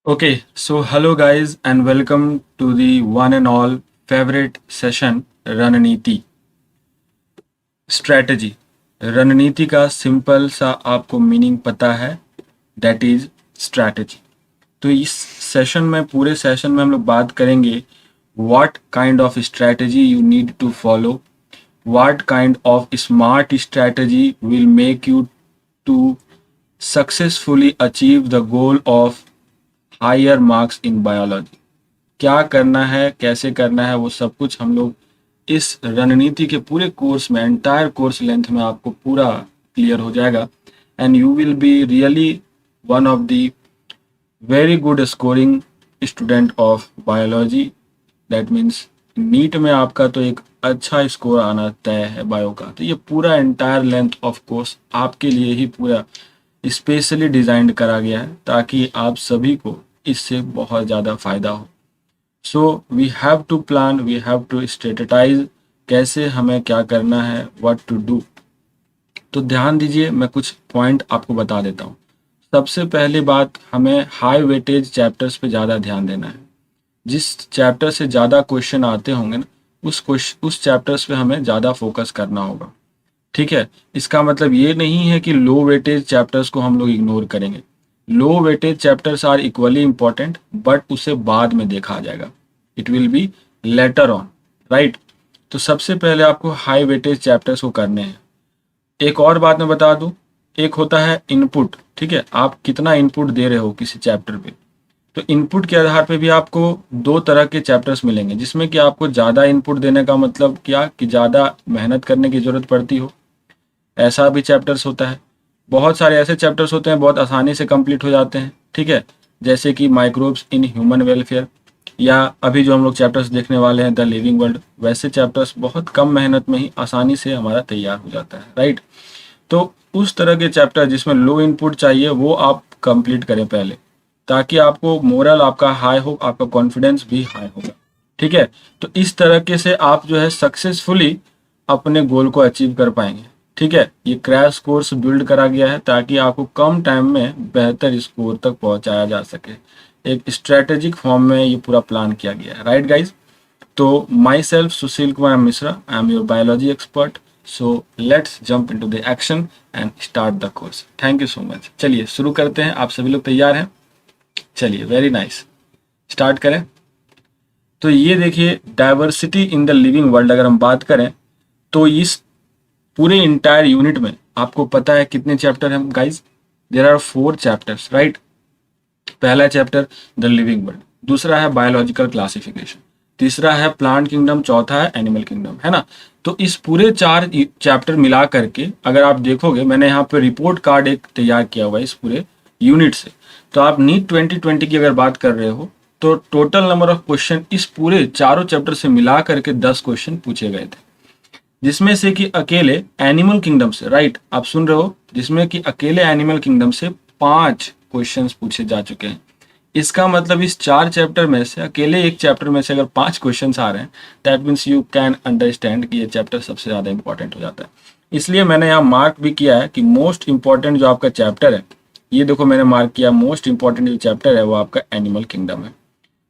Okay, so hello guys and welcome to the one and all favorite session रणनीति strategy. रणनीति का simple सा आपको मीनिंग पता है, दैट इज स्ट्रेटजी। तो इस सेशन में पूरे सेशन में हम लोग बात करेंगे what kind of strategy you need to follow, what kind of smart strategy will make you to successfully achieve the goal of higher marks in biology. क्या करना है, कैसे करना है, वो सब कुछ हम लोग इस रणनीति के पूरे कोर्स में, एंटायर कोर्स लेंथ में आपको पूरा क्लियर हो जाएगा and you will be really one of the very good scoring student of biology. That means NEET में आपका तो एक अच्छा स्कोर आना तय है बायो का। तो ये पूरा एंटायर लेंथ ऑफ कोर्स आपके लिए ही पूरा स्पेशली डिज़ाइंड करा गया है ताकि आप सभी को इससे बहुत ज़्यादा फ़ायदा हो। So we have to plan, we have to strategize, कैसे हमें क्या करना है, व्हाट टू डू। तो ध्यान दीजिए, मैं कुछ पॉइंट आपको बता देता हूँ। सबसे पहली बात, हमें हाई वेटेज चैप्टर्स पे ज़्यादा ध्यान देना है। जिस चैप्टर से ज़्यादा क्वेश्चन आते होंगे ना, उस चैप्टर्स पे हमें ज़्यादा फोकस करना होगा। ठीक है, इसका मतलब ये नहीं है कि लो वेटेज चैप्टर्स को हम लोग इग्नोर करेंगे। Low weightage chapters are equally important, but उसे बाद में देखा जाएगा, it will be later on, right. तो सबसे पहले आपको हाई वेटेज चैप्टर्स को करने हैं। एक और बात मैं बता दूं, एक होता है इनपुट। ठीक है, आप कितना इनपुट दे रहे हो किसी चैप्टर पे। तो इनपुट के आधार पे भी आपको दो तरह के चैप्टर्स मिलेंगे, जिसमें कि आपको ज़्यादा इनपुट देने का मतलब क्या कि ज़्यादा मेहनत करने की ज़रूरत पड़ती हो, ऐसा भी चैप्टर्स होता है। बहुत सारे ऐसे चैप्टर्स होते हैं बहुत आसानी से कंप्लीट हो जाते हैं। ठीक है, जैसे कि माइक्रोब्स इन ह्यूमन वेलफेयर, या अभी जो हम लोग चैप्टर्स देखने वाले हैं द लिविंग वर्ल्ड, वैसे चैप्टर्स बहुत कम मेहनत में ही आसानी से हमारा तैयार हो जाता है, राइट। तो उस तरह के चैप्टर जिसमें लो इनपुट चाहिए वो आप कंप्लीट करें पहले, ताकि आपको मोरल आपका हाई हो, आपका कॉन्फिडेंस भी हाई होगा। ठीक है, तो इस तरीके से आप जो है सक्सेसफुली अपने गोल को अचीव कर पाएंगे। ठीक है, ये क्रैश कोर्स बिल्ड करा गया है ताकि आपको कम टाइम में बेहतर स्कोर तक पहुंचाया जा सके। एक स्ट्रेटेजिक फॉर्म में ये पूरा प्लान किया गया है, राइट गाइज। तो my self Sushil Kumar Mishra, I am your biology expert. So let's jump into the action and start the course. Thank you so much. चलिए शुरू करते हैं, आप सभी लोग तैयार हैं? चलिए, वेरी नाइस, स्टार्ट करें। तो ये देखिए, diversity in the living world अगर हम बात करें तो इस पूरे इंटायर यूनिट में आपको पता है कितने चैप्टर हैं guys? There are 4 chapters, right. पहला चैप्टर द लिविंग वर्ल्ड, दूसरा है बायोलॉजिकल क्लासिफिकेशन, तीसरा है प्लांट किंगडम, चौथा है एनिमल किंगडम, है ना। तो इस पूरे 4 चैप्टर मिला करके अगर आप देखोगे, मैंने यहाँ पे रिपोर्ट कार्ड एक तैयार किया हुआ है इस पूरे यूनिट से। तो आप नीट 2020 की अगर बात कर रहे हो तो टोटल नंबर ऑफ क्वेश्चन इस पूरे चारों चैप्टर से मिला करके 10 क्वेश्चन पूछे गए थे, जिसमें से कि अकेले एनिमल किंगडम से, राइट आप सुन रहे हो, जिसमें कि अकेले एनिमल किंगडम से 5 क्वेश्चंस पूछे जा चुके हैं। इसका मतलब इस 4 चैप्टर में से अकेले एक चैप्टर में से अगर 5 क्वेश्चंस आ रहे हैं, that means you can understand कि ये चैप्टर सबसे ज़्यादा इंपॉर्टेंट हो जाता है। इसलिए मैंने यहाँ मार्क भी किया है कि मोस्ट इंपॉर्टेंट जो आपका चैप्टर है, ये देखो मैंने मार्क किया, मोस्ट इंपॉर्टेंट जो चैप्टर है वो आपका एनिमल किंगडम है।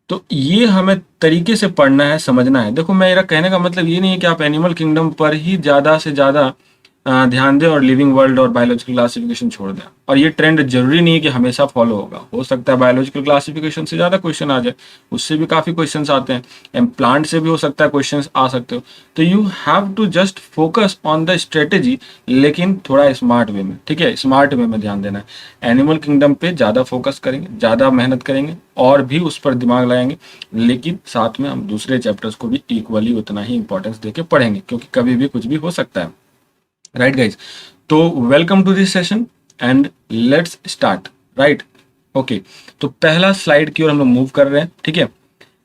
तो ये हमें तरीके से पढ़ना है, समझना है। देखो मेरा कहने का मतलब ये नहीं है कि आप एनिमल किंगडम पर ही ज़्यादा से ज़्यादा ध्यान दें और लिविंग वर्ल्ड और बायोलॉजिकल क्लासिफिकेशन छोड़ दें। और ये ट्रेंड जरूरी नहीं है कि हमेशा फॉलो होगा, हो सकता है बायोलॉजिकल क्लासिफिकेशन से ज़्यादा क्वेश्चन आ जाए, उससे भी काफ़ी क्वेश्चंस आते हैं, एंड प्लांट से भी हो सकता है क्वेश्चंस आ सकते हो। तो you have to just focus on the strategy, लेकिन थोड़ा स्मार्ट वे में। ठीक है, स्मार्ट वे में ध्यान देना है। एनिमल किंगडम पे ज़्यादा फोकस करेंगे, ज़्यादा मेहनत करेंगे और भी उस पर दिमाग लगाएंगे, लेकिन साथ में हम दूसरे चैप्टर्स को भी इक्वली उतना ही इंपॉर्टेंस देके पढ़ेंगे, क्योंकि कभी भी कुछ भी हो सकता है, राइट गाइज। तो welcome to this session and let's start, right. Okay, तो पहला स्लाइड की ओर हम लोग मूव कर रहे हैं। ठीक है,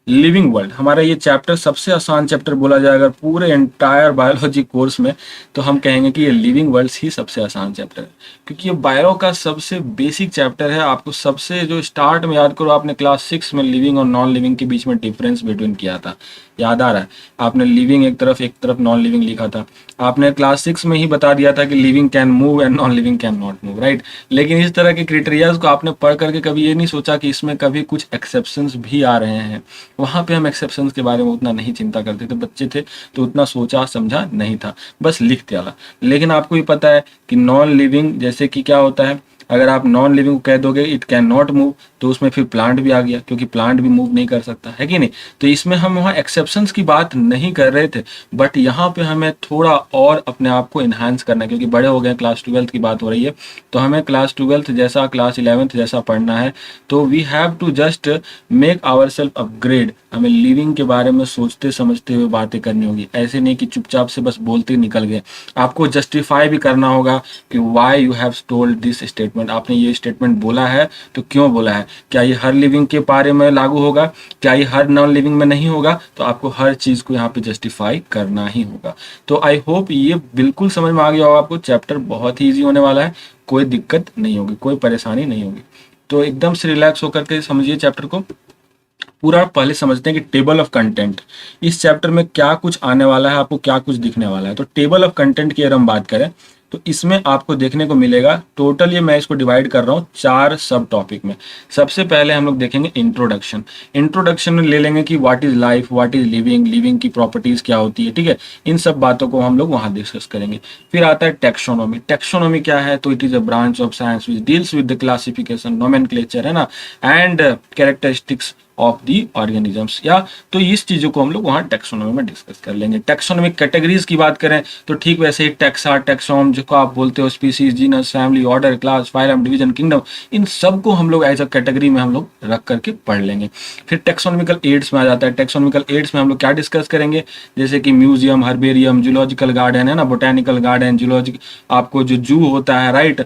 लिविंग वर्ल्ड हमारा ये चैप्टर सबसे आसान चैप्टर बोला जाए अगर पूरे एंटायर बायोलॉजी कोर्स में, तो हम कहेंगे कि ये लिविंग वर्ल्ड्स ही सबसे आसान चैप्टर है, क्योंकि ये बायो का सबसे बेसिक चैप्टर है। आपको सबसे जो स्टार्ट में याद करो, आपने क्लास 6 में लिविंग और नॉन लिविंग के बीच में डिफरेंस बिटवीन किया था, याद आ रहा है? आपने लिविंग एक तरफ नॉन लिविंग लिखा था। आपने क्लास 6 में ही बता दिया था कि living can move and non living can not move, right? लेकिन इस तरह के क्राइटेरियाज को आपने पढ़ करके कभी ये नहीं सोचा कि इसमें कभी कुछ एक्सेप्शंस भी आ रहे हैं। वहाँ पे हम एक्सेप्शंस के बारे में उतना नहीं चिंता करते थे, बच्चे थे तो उतना सोचा समझा नहीं था, बस लिख दिया। लेकिन आपको भी पता है कि नॉन लिविंग जैसे कि क्या होता है, अगर आप नॉन लिविंग को कह दोगे इट कैन नॉट मूव, तो उसमें फिर प्लांट भी आ गया, क्योंकि प्लांट भी मूव नहीं कर सकता है कि नहीं। तो इसमें हम वहाँ एक्सेप्शंस की बात नहीं कर रहे थे, बट यहाँ पे हमें थोड़ा और अपने आप को इन्हांस करना है, क्योंकि बड़े हो गए, क्लास 12th की बात हो रही है, तो हमें क्लास 12th जैसा क्लास 11th जैसा पढ़ना है। तो we have to just make our self upgrade. हमें लिविंग के बारे में सोचते समझते हुए बातें करनी होगी, ऐसे नहीं कि चुपचाप से बस बोलते निकल गए। आपको जस्टिफाई भी करना होगा कि why you have told this statement, आपने ये स्टेटमेंट बोला है तो क्यों बोला है, क्या ये हर लिविंग के बारे में लागू होगा, क्या ये हर नॉन लिविंग में नहीं होगा। तो आपको हर चीज़ को यहाँ पे जस्टिफाई करना ही होगा। तो आई होप ये बिल्कुल समझ में आ गया होगा आपको। चैप्टर बहुत ही ईजी होने वाला है, कोई दिक्कत नहीं होगी, कोई परेशानी नहीं होगी। तो एकदम से रिलैक्स होकर के समझिए चैप्टर को पूरा। पहले समझते हैं कि टेबल ऑफ कंटेंट, इस चैप्टर में क्या कुछ आने वाला है, आपको क्या कुछ दिखने वाला है। तो टेबल ऑफ कंटेंट की अगर हम बात करें तो इसमें आपको देखने को मिलेगा, टोटल ये मैं इसको डिवाइड कर रहा हूँ 4 सब टॉपिक में। सबसे पहले हम लोग देखेंगे इंट्रोडक्शन। इंट्रोडक्शन में ले लेंगे कि what is life, what is living, living की प्रॉपर्टीज क्या होती है, ठीक है। इन सब बातों को हम लोग वहाँ डिस्कस करेंगे। फिर आता है टेक्सोनोमी। टेक्सोनोमी क्या है? तो it is a branch of science which deals with the classification, nomenclature, है ना, and characteristics of the organisms. या तो इस चीजों को हम लोग वहाँ टेक्सोनोमी में डिस्कस कर लेंगे। टेक्सोनोमिक कैटेगरीज की बात करें तो ठीक वैसे ही टेक्सा, टेक्सोम जिसको आप बोलते हो, species, genus, family, order, class, phylum, division, kingdom, इन सबको हम लोग एज अ कैटेगरी में हम लोग रख करके पढ़ लेंगे। फिर टेक्सोनोमिकल एड्स में आ जाता है। टेक्सोनोमिकल एड्स में हम लोग क्या डिस्कस करेंगे, जैसे कि म्यूजियम, हर्बेरियम, जूलॉजिकल गार्डन, है ना, बोटेनिकल गार्डन, जूलॉजिक, आपको जो जू होता है, राइट,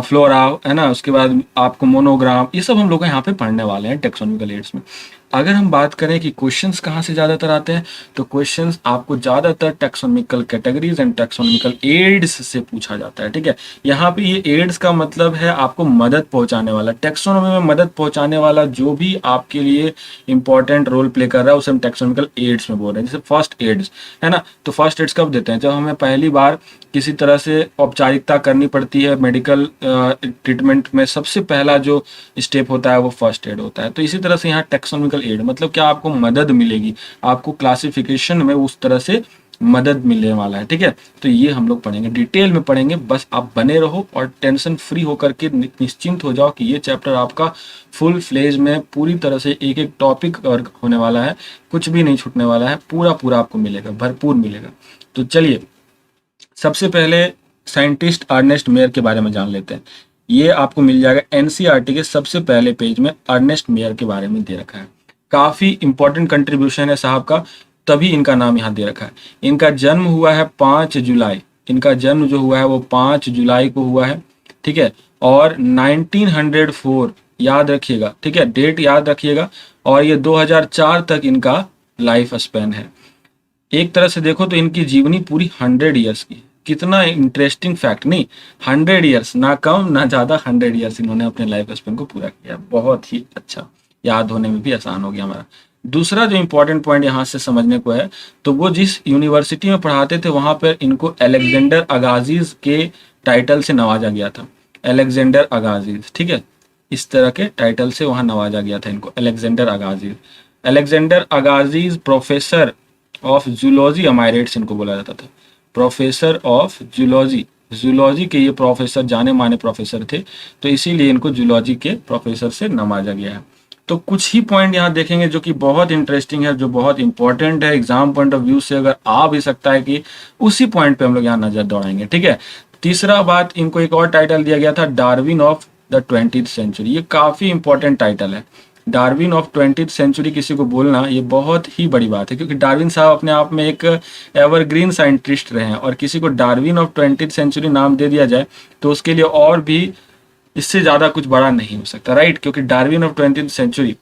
फ्लोरा, है ना, उसके बाद आपको मोनोग्राम, ये सब हम लोग यहाँ पे पढ़ने वाले हैं टेक्सोनोमिकल एड्स में। अगर हम बात करें कि क्वेश्चंस कहाँ से ज़्यादातर आते हैं, तो क्वेश्चंस आपको ज़्यादातर taxonomical categories and taxonomical aids से पूछा जाता है, ठीक है। यहाँ पे ये एड्स का मतलब है आपको मदद पहुँचाने वाला। टेक्सोनोमी में मदद पहुँचाने वाला जो भी आपके लिए इंपॉर्टेंट रोल प्ले कर रहा है उसे हम टेक्सोनोमिकल एड्स में बोल रहे हैं। जैसे फर्स्ट एड्स, है ना, तो फर्स्ट एड्स कब देते हैं? जब हमें पहली बार किसी तरह से औपचारिकता करनी पड़ती है मेडिकल ट्रीटमेंट में, सबसे पहला जो स्टेप होता है वो फर्स्ट एड होता है। तो इसी तरह से यहाँ टेक्सोनोमिकल एड मतलब क्या, आपको मदद मिलेगी, आपको क्लासिफिकेशन में उस तरह से मदद मिलने वाला है, ठीक है। तो ये हम लोग पढ़ेंगे, डिटेल में पढ़ेंगे, बस आप बने रहो और टेंशन फ्री होकर के निश्चिंत हो जाओ कि ये चैप्टर आपका फुल फ्लेज में पूरी तरह से एक एक टॉपिक कवर होने वाला है, कुछ भी नहीं छूटने वाला है, पूरा पूरा आपको मिलेगा, भरपूर मिलेगा। तो चलिए सबसे पहले साइंटिस्ट अर्नेस्ट मेयर के बारे में जान लेते हैं। ये आपको मिल जाएगा एनसीईआरटी के सबसे पहले पेज में, अर्नेस्ट मेयर के बारे में दे रखा है। काफी इंपॉर्टेंट कंट्रीब्यूशन है साहब का, तभी इनका नाम यहाँ दे रखा है। इनका जन्म हुआ है 5 जुलाई, इनका जन्म जो हुआ है वो 5 जुलाई को हुआ है, ठीक है। और 1904 याद रखिएगा, ठीक है, डेट याद रखिएगा। और ये 2004 तक इनका लाइफ स्पैन है। एक तरह से देखो तो इनकी जीवनी पूरी 100 ईयर्स की। कितना इंटरेस्टिंग फैक्ट, नहीं 100 ईयर्स, ना कम ना ज्यादा, 100 ईयर्स इन्होंने अपने लाइफ स्पेन को पूरा किया। बहुत ही अच्छा, याद होने में भी आसान हो गया हमारा। दूसरा जो इंपॉर्टेंट पॉइंट यहाँ से समझने को है, तो वो जिस यूनिवर्सिटी में पढ़ाते थे वहां पर इनको अलेक्जेंडर अगाजीज के टाइटल से नवाजा गया था। अलेक्जेंडर अगाजीज, ठीक है, इस तरह के टाइटल से वहां नवाजा गया था इनको, Alexander Agassiz. Alexander Agassiz professor of zoology emeritus इनको बोला जाता था, प्रोफेसर ऑफ जूलॉजी। जूलॉजी के ये प्रोफेसर जाने माने प्रोफेसर थे, तो इसीलिए इनको जूलॉजी के प्रोफेसर से नवाजा गया है। तो कुछ ही पॉइंट यहाँ देखेंगे जो कि बहुत इंटरेस्टिंग है, जो बहुत इंपॉर्टेंट है एग्जाम पॉइंट ऑफ व्यू से, अगर आ भी सकता है कि उसी पॉइंट पे हम लोग यहाँ नजर दौड़ाएंगे, ठीक है। तीसरा बात, इनको एक और टाइटल दिया गया था, Darwin of the 20th century. ये काफी इंपॉर्टेंट टाइटल है, डार्विन ऑफ 20th सेंचुरी किसी को बोलना ये बहुत ही बड़ी बात है, क्योंकि डार्विन साहब अपने आप में एक एवरग्रीन साइंटिस्ट रहे हैं, और किसी को डार्विन ऑफ 20th सेंचुरी नाम दे दिया जाए तो उसके लिए और भी इससे ज़्यादा कुछ बड़ा नहीं हो सकता, राइट। क्योंकि डार्विन ऑफ 20th सेंचुरी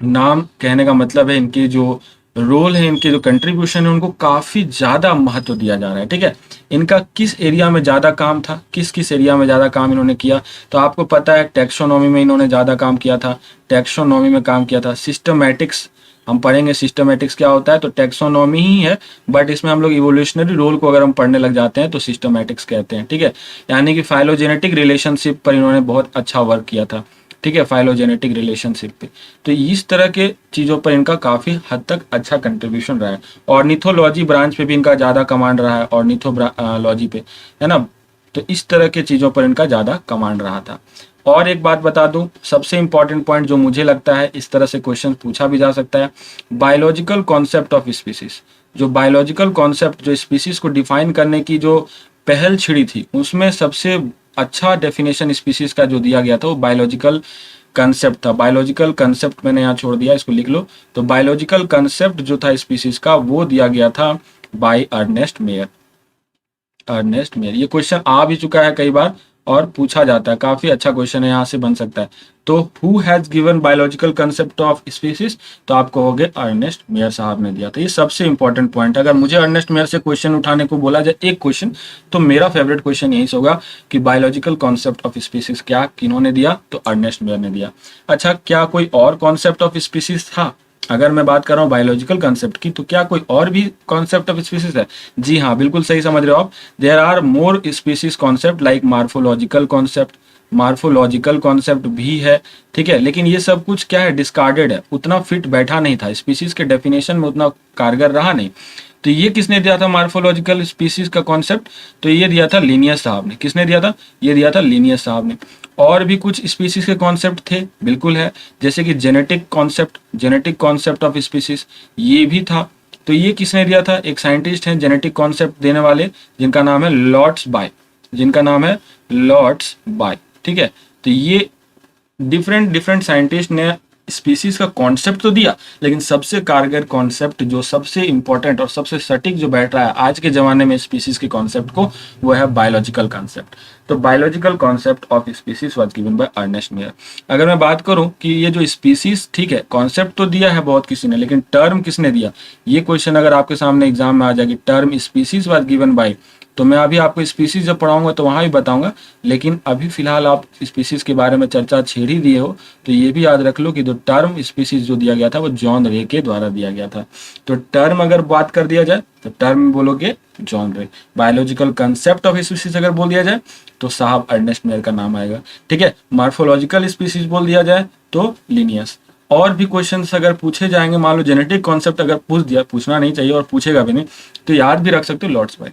नाम कहने का मतलब है इनकी जो रोल है, इनके जो कंट्रीब्यूशन है, उनको काफ़ी ज़्यादा महत्व दिया जा रहा है, ठीक है। इनका किस एरिया में ज़्यादा काम था, किस किस एरिया में ज़्यादा काम इन्होंने किया, तो आपको पता है टेक्सोनोमी में इन्होंने ज़्यादा काम किया था, टेक्सोनोमी में काम किया था, सिस्टमैटिक्स हम पढ़ेंगे सिस्टमेटिक्स क्या होता है, तो टेक्सोनॉमी ही है, बट इसमें हम लोग इवोल्यूशनरी रोल को अगर हम पढ़ने लग जाते हैं तो सिस्टमेटिक्स कहते हैं, ठीक है। यानी कि फाइलोजेनेटिक रिलेशनशिप पर इन्होंने बहुत अच्छा वर्क किया था, ठीक है, फाइलोजेनेटिक रिलेशनशिप पे। तो इस तरह के चीज़ों पर इनका काफ़ी हद तक अच्छा कंट्रीब्यूशन रहा है। ऑर्निथोलॉजी ब्रांच पे भी इनका ज़्यादा कमांड रहा है, ऑर्निथोलॉजी पे, है ना। तो इस तरह के चीज़ों पर इनका ज़्यादा कमांड रहा था। और एक बात बता दूं, सबसे इंपॉर्टेंट पॉइंट जो मुझे लगता है इस तरह से क्वेश्चन पूछा भी जा सकता है, बायोलॉजिकल कॉन्सेप्ट ऑफ स्पीसीज। जो बायोलॉजिकल कॉन्सेप्ट, जो स्पीसीज को डिफाइन करने की जो पहल छिड़ी थी, उसमें सबसे अच्छा डेफिनेशन स्पीसीज का जो दिया गया था वो बायोलॉजिकल कंसेप्ट था। बायोलॉजिकल कंसेप्ट मैंने यहाँ छोड़ दिया, इसको लिख लो। तो बायोलॉजिकल कंसेप्ट जो था स्पीसीज का, वो दिया गया था by Ernest Mayr. Ernest Mayr, ये क्वेश्चन आ भी चुका है कई बार और पूछा जाता है, काफी अच्छा क्वेश्चन है, यहाँ से बन सकता है। तो who has given biological concept of species, तो आप कहोगे अर्नेस्ट मेयर साहब ने दिया। तो ये सबसे इंपॉर्टेंट पॉइंट। अगर मुझे अर्नेस्ट मेयर से क्वेश्चन उठाने को बोला जाए एक क्वेश्चन, तो मेरा फेवरेट क्वेश्चन यही से होगा कि बायोलॉजिकल कॉन्सेप्ट ऑफ स्पीसीज क्या किन्होंने दिया, तो अर्नेस्ट मेयर ने दिया। अच्छा, क्या कोई और कॉन्सेप्ट ऑफ स्पीसीज था? अगर मैं बात कर रहा हूँ बायोलॉजिकल कॉन्सेप्ट की, तो क्या कोई और भी कॉन्सेप्ट ऑफ स्पीसीज है? जी हाँ, बिल्कुल सही समझ रहे हो आप। There are more species concept like morphological concept, morphological concept भी है, ठीक है। लेकिन ये सब कुछ क्या है, डिस्कार्डेड है, उतना फिट बैठा नहीं था, स्पीसीज के डेफिनेशन में उतना कारगर रहा नहीं। तो ये किसने दिया था मार्फोलॉजिकल स्पीसीज का कॉन्सेप्ट? तो ये दिया था लिनियस साहब ने। किसने दिया था? ये दिया था लिनियस साहब ने। और भी कुछ स्पीसीज के कॉन्सेप्ट थे, बिल्कुल है, जैसे कि genetic concept, genetic concept of species, ये भी था। तो ये किसने दिया था? एक साइंटिस्ट हैं जेनेटिक कॉन्सेप्ट देने वाले, जिनका नाम है लॉर्ड्स बाय, जिनका नाम है लॉर्ड्स बाय, ठीक है। तो ये डिफरेंट डिफरेंट साइंटिस्ट ने स्पीसीज का कॉन्सेप्ट तो दिया, लेकिन सबसे कारगर कॉन्सेप्ट, जो सबसे इंपॉर्टेंट और सबसे सटीक जो बैठ रहा है आज के जमाने में स्पीसीज के कॉन्सेप्ट को, वो है बायोलॉजिकल कॉन्सेप्ट। तो biological concept of species was given by Ernest Mayr. अगर मैं बात करूं कि ये जो स्पीसीज, ठीक है, कॉन्सेप्ट तो दिया है बहुत किसी ने, लेकिन टर्म किसने दिया? ये क्वेश्चन अगर आपके सामने एग्जाम में आ जाएगी, term species was given bye, तो मैं अभी आपको स्पीसीज जब पढ़ाऊंगा तो वहां भी बताऊंगा, लेकिन अभी फिलहाल आप स्पीसीज के बारे में चर्चा छेड़ ही दिए हो, तो ये भी याद रख लो कि जो टर्म स्पीसीज जो दिया गया था वो जॉन रे के द्वारा दिया गया था। तो टर्म अगर बात कर दिया जाए तो टर्म बोलोगे जॉन रे। बायोलॉजिकल कंसेप्ट ऑफ स्पीसीज अगर बोल दिया जाए तो साहब अर्नेस्ट मेयर का नाम आएगा, ठीक है। मार्फोलॉजिकल स्पीसीज बोल दिया जाए तो लिनियस। और भी क्वेश्चंस अगर पूछे जाएंगे, मान लो जेनेटिक कॉन्सेप्ट अगर पूछ दिया, पूछना नहीं चाहिए और पूछेगा भी नहीं, तो याद भी रख सकते हो लॉर्ड्स बाय,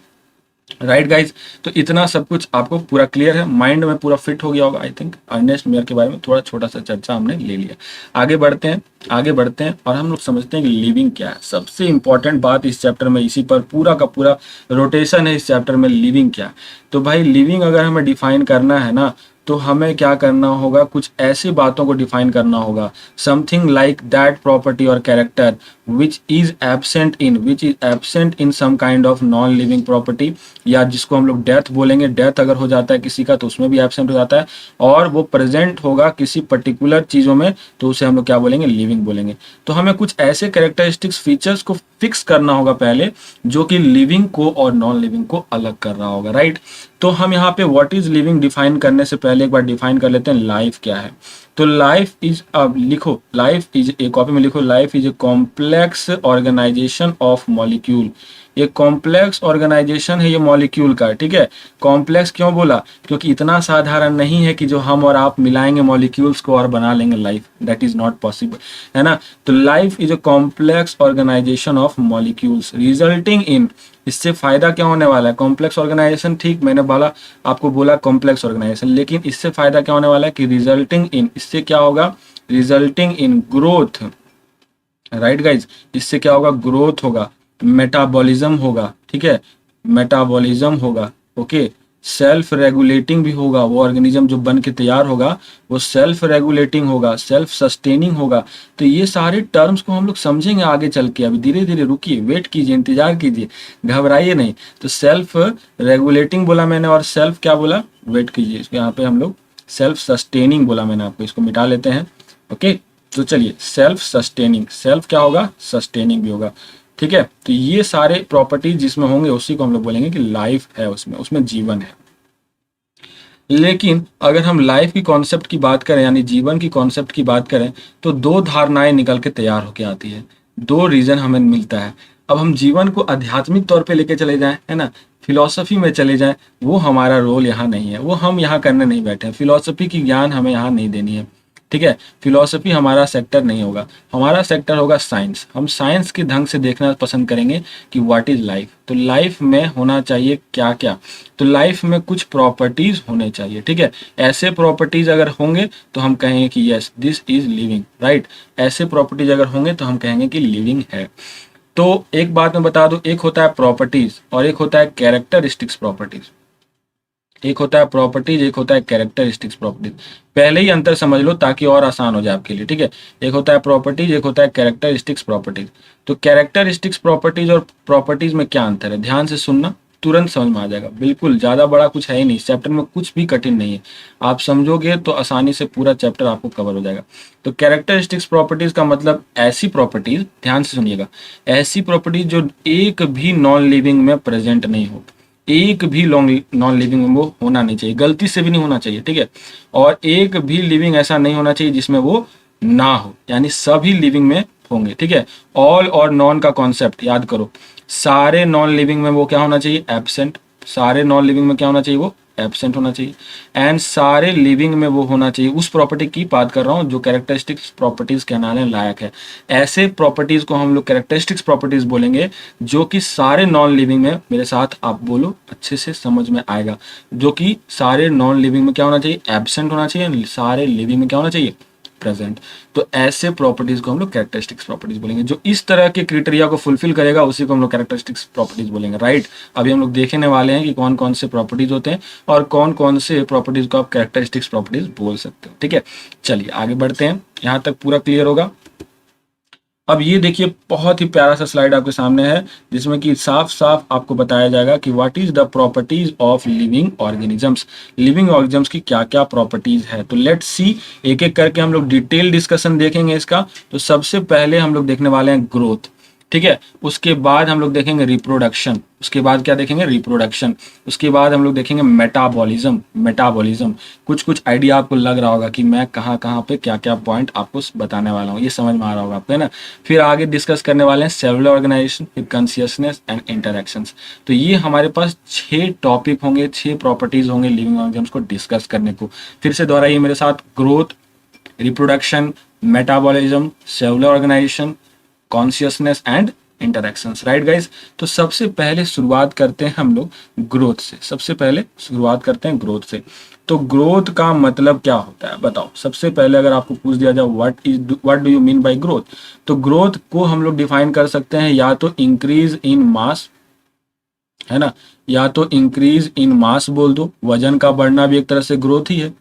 राइट गाइज। तो इतना सब कुछ आपको पूरा क्लियर है, माइंड में पूरा फिट हो गया होगा। आई थिंक अर्नेस्ट मेयर के बारे में थोड़ा छोटा सा चर्चा हमने ले लिया। आगे बढ़ते हैं, आगे बढ़ते हैं और हम लोग समझते हैं कि लिविंग क्या है। सबसे इंपॉर्टेंट बात इस चैप्टर में, इसी पर पूरा का पूरा रोटेशन है इस चैप्टर में, लिविंग क्या है। तो भाई लिविंग अगर हमें डिफाइन करना है ना, तो हमें क्या करना होगा, कुछ ऐसी बातों को डिफाइन करना होगा, समथिंग लाइक दैट प्रॉपर्टी और character which is absent in some kind of non living property, या जिसको हम लोग डेथ बोलेंगे। डेथ अगर हो जाता है किसी का तो उसमें भी एब्सेंट हो जाता है, और वो प्रेजेंट होगा किसी पर्टिकुलर चीजों में, तो उसे हम लोग क्या बोलेंगे, लिविंग बोलेंगे। तो हमें कुछ ऐसे कैरेक्टरिस्टिक्स, फीचर्स को फिक्स करना होगा पहले, जो कि लिविंग को और नॉन लिविंग को अलग कर रहा होगा, राइट। तो हम यहाँ पे व्हाट इज लिविंग डिफाइन करने से पहले एक बार डिफाइन कर लेते हैं लाइफ क्या है। तो लाइफ इज, अब लिखो, लाइफ इज, एक कॉपी में लिखो, life is a complex organization of molecule. ये कॉम्प्लेक्स ऑर्गेनाइजेशन है ये मॉलिक्यूल का, ठीक है। कॉम्प्लेक्स क्यों बोला? क्योंकि इतना साधारण नहीं है कि जो हम और आप मिलाएंगे मॉलिक्यूल्स को और बना लेंगे life, that is not possible, है ना। तो life is a complex organization of molecules resulting in, इससे फायदा क्या होने वाला है, कॉम्प्लेक्स ऑर्गेनाइजेशन, ठीक, मैंने बोला, आपको बोला कॉम्प्लेक्स ऑर्गेनाइजेशन, लेकिन इससे फायदा क्या होने वाला है कि रिजल्टिंग इन, इससे क्या होगा, resulting in growth, right guys. इससे क्या होगा, ग्रोथ होगा, मेटाबॉलिज्म होगा, ठीक है, मेटाबॉलिज्म होगा, ओके। सेल्फ रेगुलेटिंग भी होगा, वो ऑर्गेनिज्म जो बन के तैयार होगा वो सेल्फ रेगुलेटिंग होगा, सेल्फ सस्टेनिंग होगा। तो ये सारे टर्म्स को हम लोग समझेंगे आगे चल के, अभी धीरे धीरे रुकिए, वेट कीजिए, इंतजार कीजिए, घबराइए नहीं। तो सेल्फ रेगुलेटिंग बोला मैंने, और सेल्फ क्या बोला, वेट कीजिए, इसको यहाँ पे हम लोग सेल्फ सस्टेनिंग बोला मैंने आपको, इसको मिटा लेते हैं, ओके। तो चलिए, सेल्फ सस्टेनिंग, सेल्फ क्या होगा, सस्टेनिंग भी होगा, ठीक है। तो ये सारे प्रॉपर्टीज जिसमें होंगे उसी को हम लोग बोलेंगे कि लाइफ है, उसमें, उसमें जीवन है। लेकिन अगर हम लाइफ की कॉन्सेप्ट की बात करें, यानी जीवन की कॉन्सेप्ट की बात करें, तो दो धारणाएं निकल के तैयार होके आती है। दो रीजन हमें मिलता है। अब हम जीवन को आध्यात्मिक तौर पे लेके चले जाएं, है ना, फिलॉसफी में चले जाएं, वो हमारा रोल यहाँ नहीं है, वो हम यहाँ करने नहीं बैठे हैं। फिलॉसफी की ज्ञान हमें यहाँ नहीं देनी है, ठीक है। फिलॉसफी हमारा सेक्टर नहीं होगा, हमारा सेक्टर होगा साइंस। हम साइंस के ढंग से देखना पसंद करेंगे कि व्हाट इज लाइफ। तो लाइफ में होना चाहिए क्या क्या, तो लाइफ में कुछ प्रॉपर्टीज होने चाहिए, ठीक है। ऐसे प्रॉपर्टीज अगर होंगे तो हम कहेंगे कि yes this is living, right. ऐसे प्रॉपर्टीज अगर होंगे तो हम कहेंगे कि लिविंग है। तो एक बात मैं बता दूं, एक होता है प्रॉपर्टीज और एक होता है कैरेक्टरिस्टिक्स प्रॉपर्टीज। एक होता है प्रॉपर्टीज, एक होता है कैरेक्टरिस्टिक्स प्रॉपर्टीज। पहले ही अंतर समझ लो ताकि और आसान हो जाए आपके लिए, ठीक है। एक होता है प्रॉपर्टीज, एक होता है कैरेक्टरिस्टिक्स प्रॉपर्टीज। तो कैरेक्टरिस्टिक्स प्रॉपर्टीज और प्रॉपर्टीज में क्या अंतर है, ध्यान से सुनना, तुरंत समझ में आ जाएगा। बिल्कुल ज्यादा बड़ा कुछ है ही नहीं, इस चैप्टर में कुछ भी कठिन नहीं है। आप समझोगे तो आसानी से पूरा चैप्टर आपको कवर हो जाएगा। तो कैरेक्टरिस्टिक्स प्रॉपर्टीज का मतलब ऐसी प्रॉपर्टीज, ध्यान से सुनिएगा, ऐसी प्रॉपर्टीज जो एक भी नॉन लिविंग में प्रेजेंट नहीं हो, एक भी नॉन लिविंग में वो होना नहीं चाहिए, गलती से भी नहीं होना चाहिए, ठीक है। और एक भी लिविंग ऐसा नहीं होना चाहिए जिसमें वो ना हो, यानी सभी लिविंग में होंगे, ठीक है। ऑल और नॉन का कॉन्सेप्ट याद करो, सारे नॉन लिविंग में वो क्या होना चाहिए, एब्सेंट। सारे नॉन लिविंग में क्या होना चाहिए, वो एब्सेंट होना चाहिए। एंड सारे लिविंग में वो होना चाहिए, उस प्रॉपर्टी की बात कर रहा हूँ जो कैरेक्टरिस्टिक्स प्रॉपर्टीज कहलाने लायक है। ऐसे प्रॉपर्टीज को हम लोग कैरेक्टरिस्टिक्स प्रॉपर्टीज बोलेंगे जो कि सारे नॉन लिविंग में, मेरे साथ आप बोलो अच्छे से समझ में आएगा, जो कि सारे नॉन लिविंग में क्या होना चाहिए, एब्सेंट होना चाहिए, सारे लिविंग में क्या होना चाहिए, प्रेजेंट। तो ऐसे प्रॉपर्टीज को हम लोग कैरेक्टरिस्टिक्स प्रॉपर्टीज बोलेंगे। जो इस तरह के क्राइटेरिया को फुलफिल करेगा उसी को हम लोग कैरेक्टरिस्टिक्स प्रॉपर्टीज बोलेंगे, राइट। अभी हम लोग देखने वाले हैं कि कौन कौन से प्रॉपर्टीज होते हैं और कौन कौन से प्रॉपर्टीज को आप कैरेक्टरिस्टिक्स प्रॉपर्टीज बोल सकते हो, ठीक है। चलिए आगे बढ़ते हैं, यहां तक पूरा क्लियर होगा। अब ये देखिए बहुत ही प्यारा सा स्लाइड आपके सामने है जिसमें कि साफ साफ आपको बताया जाएगा कि what is the properties of living organisms. Living organisms की क्या क्या प्रॉपर्टीज है, तो लेट्स सी, एक एक करके हम लोग डिटेल डिस्कशन देखेंगे इसका। तो सबसे पहले हम लोग देखने वाले हैं ग्रोथ, ठीक है। उसके बाद हम लोग देखेंगे रिप्रोडक्शन, उसके बाद क्या देखेंगे, रिप्रोडक्शन। उसके बाद हम लोग देखेंगे मेटाबॉलिज्म। मेटाबॉलिज्म कुछ कुछ आइडिया आपको लग रहा होगा कि मैं कहाँ कहाँ पे क्या क्या पॉइंट आपको बताने वाला हूँ, ये समझ में आ रहा होगा आपको, है ना। फिर आगे डिस्कस करने वाले हैं सेलुलर ऑर्गेनाइजेशन, फिर कॉन्शियसनेस एंड इंटरेक्शंस। तो ये हमारे पास 6 टॉपिक होंगे, 6 प्रॉपर्टीज होंगे लिविंग ऑर्गेनिजम्स को डिस्कस करने को। फिर से दोहराइए मेरे साथ, growth, reproduction, metabolism, cellular organization, consciousness and interactions, right guys. तो सबसे पहले शुरुआत करते हैं हम लोग ग्रोथ से, सबसे पहले शुरुआत करते हैं ग्रोथ से। तो ग्रोथ का मतलब क्या होता है बताओ। सबसे पहले अगर आपको पूछ दिया जाए what do you mean by growth, तो ग्रोथ को हम लोग डिफाइन कर सकते हैं या तो इंक्रीज इन मास, है ना, या तो इंक्रीज इन मास बोल दो, वजन का बढ़ना भी एक तरह से ग्रोथ ही है।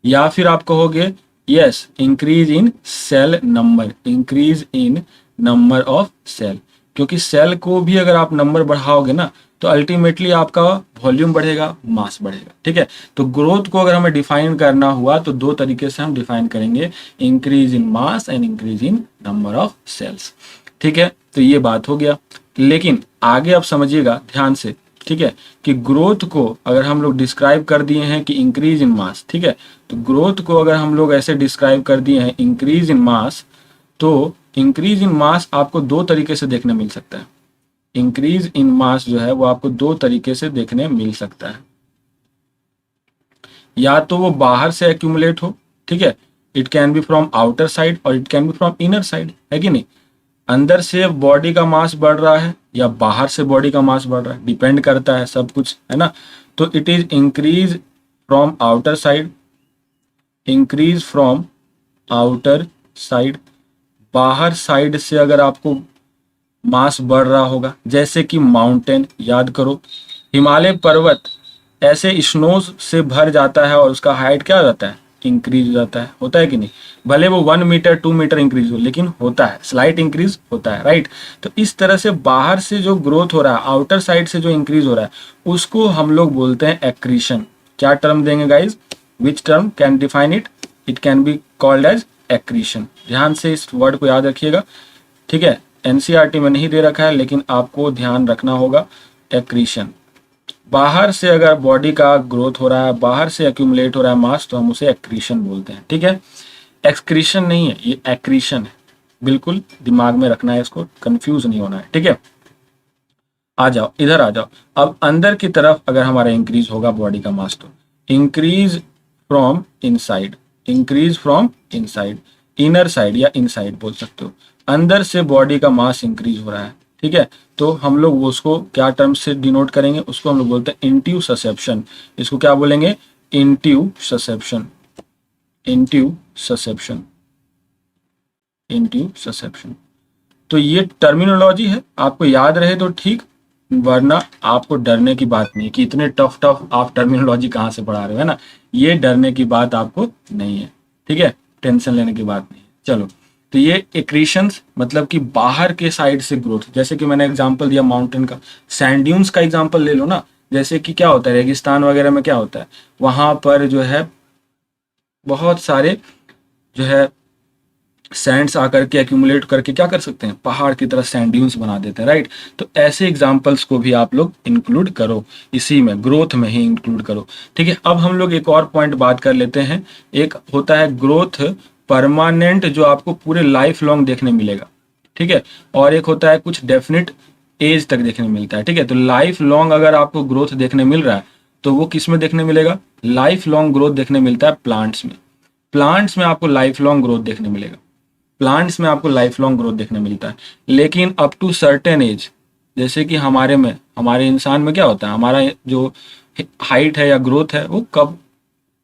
या फिर आप कहोगे yes increase in cell number, increase in number of cell, क्योंकि सेल को भी अगर आप नंबर बढ़ाओगे ना तो अल्टीमेटली आपका वॉल्यूम बढ़ेगा, मास बढ़ेगा, ठीक है। तो ग्रोथ को अगर हमें डिफाइन करना हुआ तो 2 तरीके से हम डिफाइन करेंगे, increase in mass and increase in number of cells, ठीक है। तो ये बात हो गया, लेकिन आगे आप समझिएगा ध्यान से, ठीक है, कि ग्रोथ को अगर हम लोग डिस्क्राइब कर दिए हैं कि इंक्रीज इन मास, ठीक है, तो ग्रोथ को अगर हम लोग ऐसे डिस्क्राइब कर दिए हैं इंक्रीज इन मास, तो इंक्रीज इन मास आपको 2 तरीके से देखने मिल सकता है। इंक्रीज इन मास जो है वो आपको 2 तरीके से देखने मिल सकता है, या तो वो बाहर से एक्यूमुलेट हो, ठीक है, it can be from outer side और it can be from inner side, है कि नहीं। अंदर से बॉडी का मास बढ़ रहा है या बाहर से बॉडी का मास बढ़ रहा है, डिपेंड करता है सब कुछ, है ना। तो it is increase from outer side, increase from outer side. बाहर साइड से अगर आपको मास बढ़ रहा होगा, जैसे कि माउंटेन, याद करो हिमालय पर्वत ऐसे स्नोज से भर जाता है और उसका हाइट क्या हो जाता है, इंक्रीज हो जाता है, होता है कि नहीं। भले वो 1 मीटर 2 मीटर इंक्रीज हो, लेकिन होता है, स्लाइट इंक्रीज होता है, राइट। तो इस तरह से बाहर से जो ग्रोथ हो रहा है, आउटर साइड से जो इंक्रीज हो रहा है, उसको हम लोग बोलते हैं एक्रीशन। क्या टर्म देंगे guys, which term can define it, it can be called as accretion. ध्यान से इस वर्ड को याद रखिएगा, ठीक है। एनसीईआरटी में नहीं दे रखा है लेकिन आपको ध्यान रखना होगा, एक्रीशन। बाहर से अगर बॉडी का ग्रोथ हो रहा है, बाहर से एक्यूमुलेट हो रहा है मास, तो हम उसे एक्रीशन बोलते हैं, ठीक है। एक्सक्रीशन नहीं है, ये एक्रीशन है, बिल्कुल दिमाग में रखना है, इसको कंफ्यूज नहीं होना है, ठीक है। आ जाओ, इधर आ जाओ। अब अंदर की तरफ अगर हमारा इंक्रीज होगा बॉडी का मास, तो increase from inside, increase from inside, inner side या इनसाइड बोल सकते हो। अंदर से बॉडी का मास इंक्रीज हो रहा है, ठीक है। तो हम लोग उसको क्या टर्म से डिनोट करेंगे, उसको हम लोग बोलते हैं इंट्यू ससेप्शन। इसको क्या बोलेंगे, इंट्यू ससेप्शन, इंट्यू ससेप्शन, इंट्यू ससेप्शन। तो ये टर्मिनोलॉजी है, आपको याद रहे तो ठीक, वरना आपको डरने की बात नहीं है कि इतने टफ टफ आप टर्मिनोलॉजी कहाँ से पढ़ा रहे हो, है ना। ये डरने की बात आपको नहीं है, ठीक है, टेंशन लेने की बात नहीं है। चलो, तो ये एक्रीशंस मतलब कि बाहर के साइड से ग्रोथ, जैसे कि मैंने एग्जांपल दिया माउंटेन का, सैंड ड्यून्स का एग्जांपल ले लो ना। जैसे कि क्या होता है रेगिस्तान वगैरह में, क्या होता है वहां पर जो है बहुत सारे जो है सैंड्स आकर के एक्यूमुलेट करके क्या कर सकते हैं, पहाड़ की तरह सैंड ड्यून्स बना देते हैं, राइट। तो ऐसे एग्जांपल्स को भी आप लोग इंक्लूड करो, इसी में ग्रोथ में ही इंक्लूड करो, ठीक है। अब हम लोग एक और पॉइंट बात कर लेते हैं। एक होता है ग्रोथ परमानेंट, जो आपको पूरे लाइफ लॉन्ग देखने मिलेगा, ठीक है। और एक होता है कुछ डेफिनेट एज तक देखने मिलता है, ठीक है। तो लाइफ लॉन्ग अगर आपको ग्रोथ देखने मिल रहा है तो वो किस में देखने मिलेगा, लाइफ लॉन्ग ग्रोथ देखने मिलता है प्लांट्स में। प्लांट्स में आपको लाइफ लॉन्ग ग्रोथ देखने मिलेगा, प्लांट्स में आपको लाइफ लॉन्ग ग्रोथ देखने मिलता है। लेकिन अप टू सर्टेन एज, जैसे कि हमारे में, हमारे इंसान में क्या होता है, हमारा जो हाइट है या ग्रोथ है वो कब,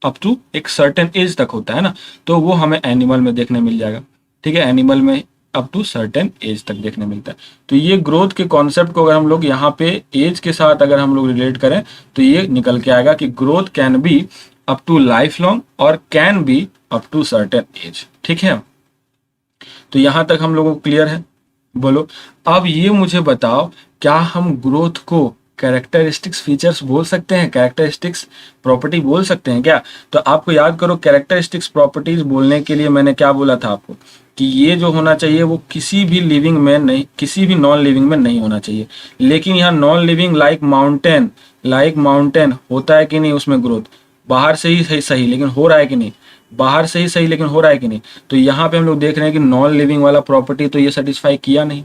अप टू एक सर्टेन एज तक होता है ना। तो वो हमें एनिमल में देखने मिल जाएगा, ठीक है। एनिमल में अप टू सर्टेन एज तक देखने मिलता है। तो ये ग्रोथ के कॉन्सेप्ट को अगर हम लोग यहाँ पे एज के साथ अगर हम लोग रिलेट करें तो ये निकल के आएगा कि growth can be up to life long और can be up to certain age, ठीक है। तो यहां तक हम लोगों को क्लियर है, बोलो। अब ये मुझे बताओ, क्या हम ग्रोथ को कैरेक्टरिस्टिक्स फीचर्स बोल सकते हैं, कैरेक्टरिस्टिक्स प्रॉपर्टी बोल सकते हैं क्या। तो आपको याद करो, कैरेक्टरिस्टिक्स प्रॉपर्टीज बोलने के लिए मैंने क्या बोला था आपको, कि ये जो होना चाहिए वो किसी भी लिविंग में नहीं, किसी भी नॉन लिविंग में नहीं होना चाहिए। लेकिन यहाँ non living like mountain, like mountain होता है कि नहीं उसमें ग्रोथ, बाहर से ही सही सही लेकिन हो रहा है कि नहीं, बाहर से ही सही लेकिन हो रहा है कि नहीं। तो यहाँ पे हम लोग देख रहे हैं कि नॉन लिविंग वाला प्रॉपर्टी तो ये सेटिस्फाई किया नहीं,